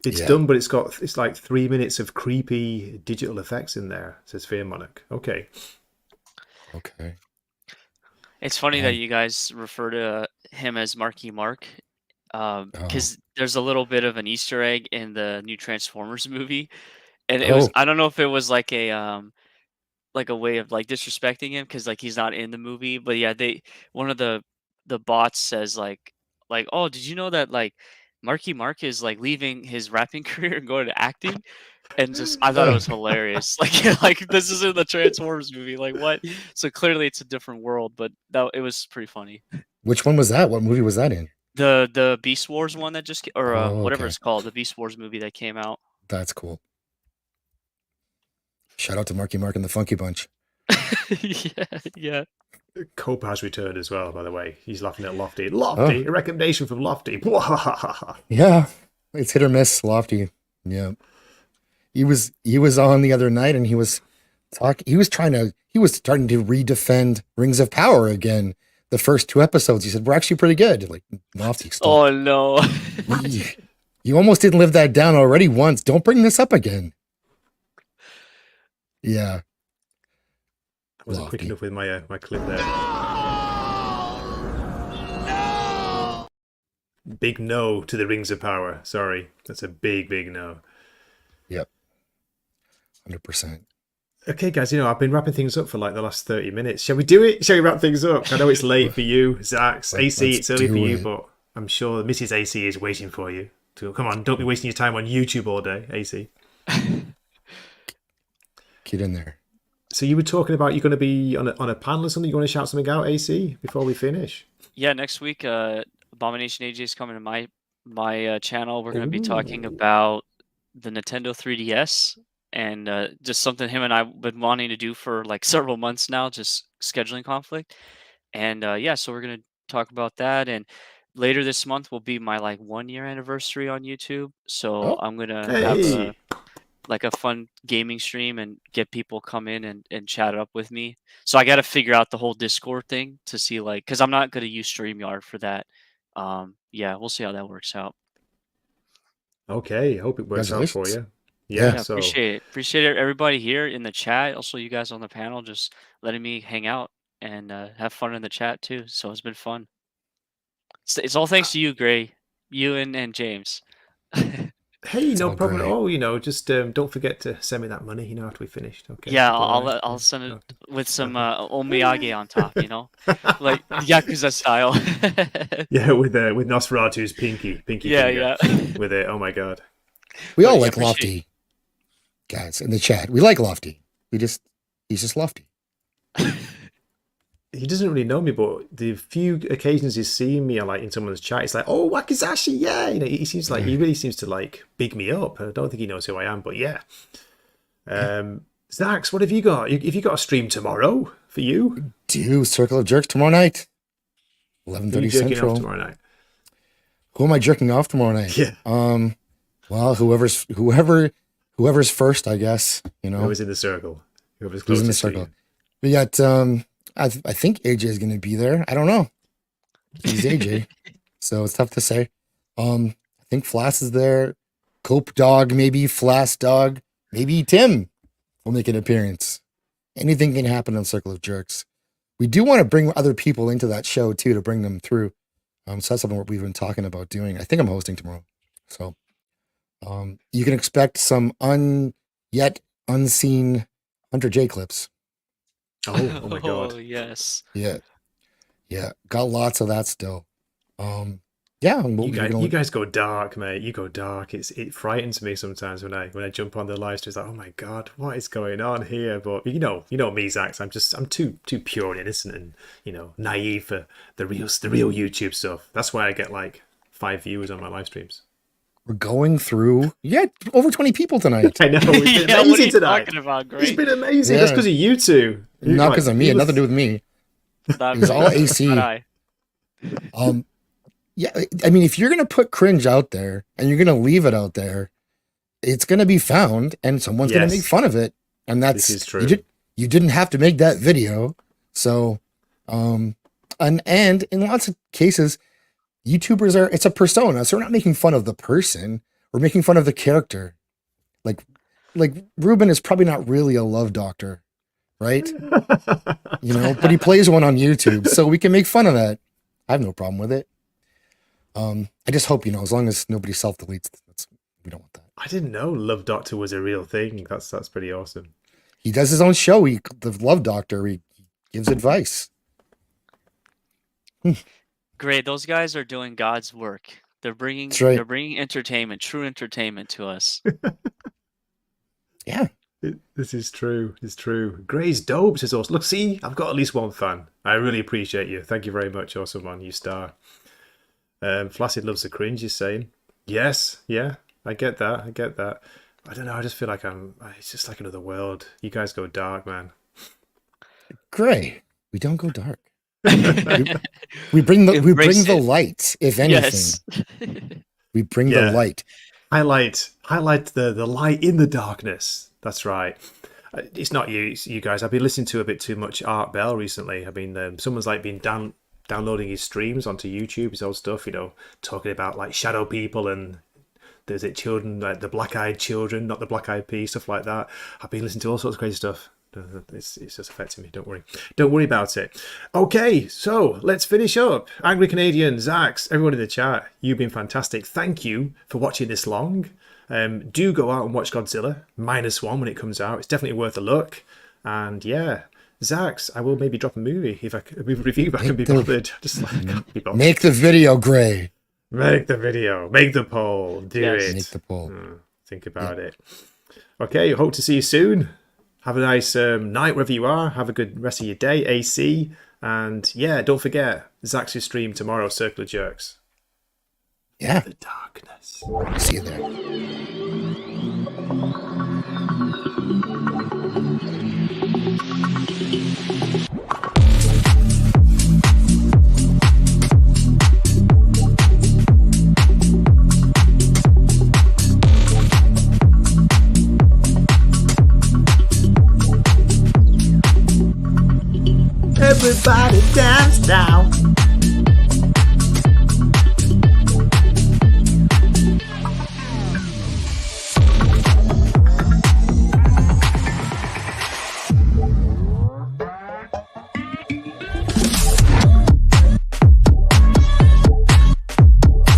It's done, but it's like 3 minutes of creepy digital effects in there, says Fear Monarch. Okay. It's funny that you guys refer to him as Marky Mark, because there's a little bit of an Easter egg in the new Transformers movie, and it was, I don't know if it was like a way of like disrespecting him because like he's not in the movie, but yeah, one of the bots says like, oh, did you know that like Marky Mark is like leaving his rapping career and going to acting? And just I thought it was hilarious. Like this is in the Transformers movie. Like what? So clearly it's a different world, but it was pretty funny. Which one was that? What movie was that in? The Beast Wars one that just whatever it's called, the Beast Wars movie that came out. That's cool. Shout out to Marky Mark and the Funky Bunch. yeah. Cope has returned as well, by the way. He's laughing at Lofty. Lofty, a recommendation from Lofty. Yeah, it's hit or miss, Lofty. Yeah, he was on the other night, and he was starting to redefend Rings of Power again. The first 2 episodes, he said, we're actually pretty good. Like, Lofty, stop. Oh no. You almost didn't live that down already once. Don't bring this up again. Yeah. I wasn't quick enough with my clip there. Big no to the Rings of Power. Sorry. That's a big no. Yep. 100%. Okay, guys, I've been wrapping things up for like the last 30 minutes. Shall we do it? Shall we wrap things up? I know it's late for you, Zaxx. AC, it's early for you, but I'm sure Mrs. AC is waiting for you. Come on, don't be wasting your time on YouTube all day, AC. Get in there. So you were talking about you're going to be on a panel or something. You want to shout something out, AC, before we finish? Yeah, next week, Abomination AJ is coming to my channel. We're going to be talking about the Nintendo 3DS and just something him and I've been wanting to do for like several months now, just scheduling conflict. And so we're going to talk about that. And later this month will be my like 1-year anniversary on YouTube. So I'm going to have a fun gaming stream and get people come in and chat it up with me. So I got to figure out the whole Discord thing to see because I'm not going to use StreamYard for that. We'll see how that works out. Okay, hope it works out for you. Yeah, so appreciate it, everybody here in the chat. Also, you guys on the panel, just letting me hang out and have fun in the chat too. So it's been fun. It's all thanks to you, Gray, you and James. Hey, no problem at all. Just don't forget to send me that money, after we finished. Okay. Yeah, I'll send it with some omiyage on top, like Yakuza style. Yeah, with Nosferatu's pinky finger. With it. Oh my god. We all like Lofty, guys, in the chat. We like Lofty. He's just Lofty. He doesn't really know me, but the few occasions he's seen me, in someone's chat, it's like, oh, Wakizashi, yeah. He seems like he really seems to like big me up. I don't think he knows who I am, but yeah. Zaxx, what have you got? Have you got a stream tomorrow for you? Do Circle of Jerks tomorrow night, 11:30 Central. Tomorrow night. Who am I jerking off tomorrow night? Yeah. Well, whoever's first, I guess. Whoever's in the circle. Whoever's in the circle. We got I think AJ is going to be there. I don't know. He's AJ, so it's tough to say. I think Flass is there. Cope Dog, maybe. Flass Dog, maybe Tim will make an appearance. Anything can happen on Circle of Jerks. We do want to bring other people into that show too, to bring them through. So that's something we've been talking about doing. I think I'm hosting tomorrow. So you can expect some yet unseen Hunter J clips. Oh my god. Oh, yes. Yeah. Got lots of that still. Yeah, You guys go dark, mate. You go dark. It frightens me sometimes when I jump on the live stream. It's like, oh my god, what is going on here? But you know me, Zaxx. I'm too pure and innocent and naive for the real YouTube stuff. That's why I get like 5 viewers on my live streams. We're going through over 20 people tonight. I know. It's been Yeah, amazing what are you tonight. talking about? It's Great. been amazing. Yeah. That's because of you two. Not because of me. It had nothing to do with me. It's all AC. Not I. Yeah, I mean, if you're gonna put cringe out there and you're gonna leave it out there, it's gonna be found, and someone's gonna make fun of it, and that's This is true. You didn't have to make that video, so and in lots of cases, YouTubers it's a persona, so we're not making fun of the person, we're making fun of the character. Like Ruben is probably not really a love doctor, right? But he plays one on YouTube, so we can make fun of that. I have no problem with it. I just hope, as long as nobody self-deletes, we don't want that. I didn't know Love Doctor was a real thing. That's pretty awesome. He does his own show. The Love Doctor, he gives advice. Great. Those guys are doing God's work. They're bringing That's right. they're bringing entertainment, true entertainment to us. Yeah. This is true. It's true. Gray's dope says also. Look, see, I've got at least one fan. I really appreciate you. Thank you very much, awesome man. You star. Flaccid loves the cringe, he's saying. Yes, yeah, I get that. I don't know, I just feel like it's just like another world. You guys go dark, man. Gray, we don't go dark. we bring the light, if anything. Yes. We bring the light. Highlight the light in the darkness. That's right. It's not you, it's you guys. I've been listening to a bit too much Art Bell recently. I've been someone's like been downloading his streams onto YouTube, his old stuff, talking about like shadow people and there's children, like the black-eyed children, not the black-eyed peas, stuff like that. I've been listening to all sorts of crazy stuff. It's just affecting me. Don't worry about it. Okay, so let's finish up. Angry Canadian, Zaxx, everyone in the chat, you've been fantastic. Thank you for watching this long. Do go out and watch Godzilla Minus One when it comes out. It's definitely worth a look. And yeah, Zaxx, I will maybe drop a movie if I review. If I can be bothered. Just like can't be bothered. Make the video, Gray. Make the video. Make the poll. Do it. Make the poll. Think about it. Okay, hope to see you soon. Have a nice night wherever you are. Have a good rest of your day, AC. And yeah, don't forget, Zaxx's stream tomorrow, Circle of Jerks. Yeah. The darkness. See you there. Everybody dance now.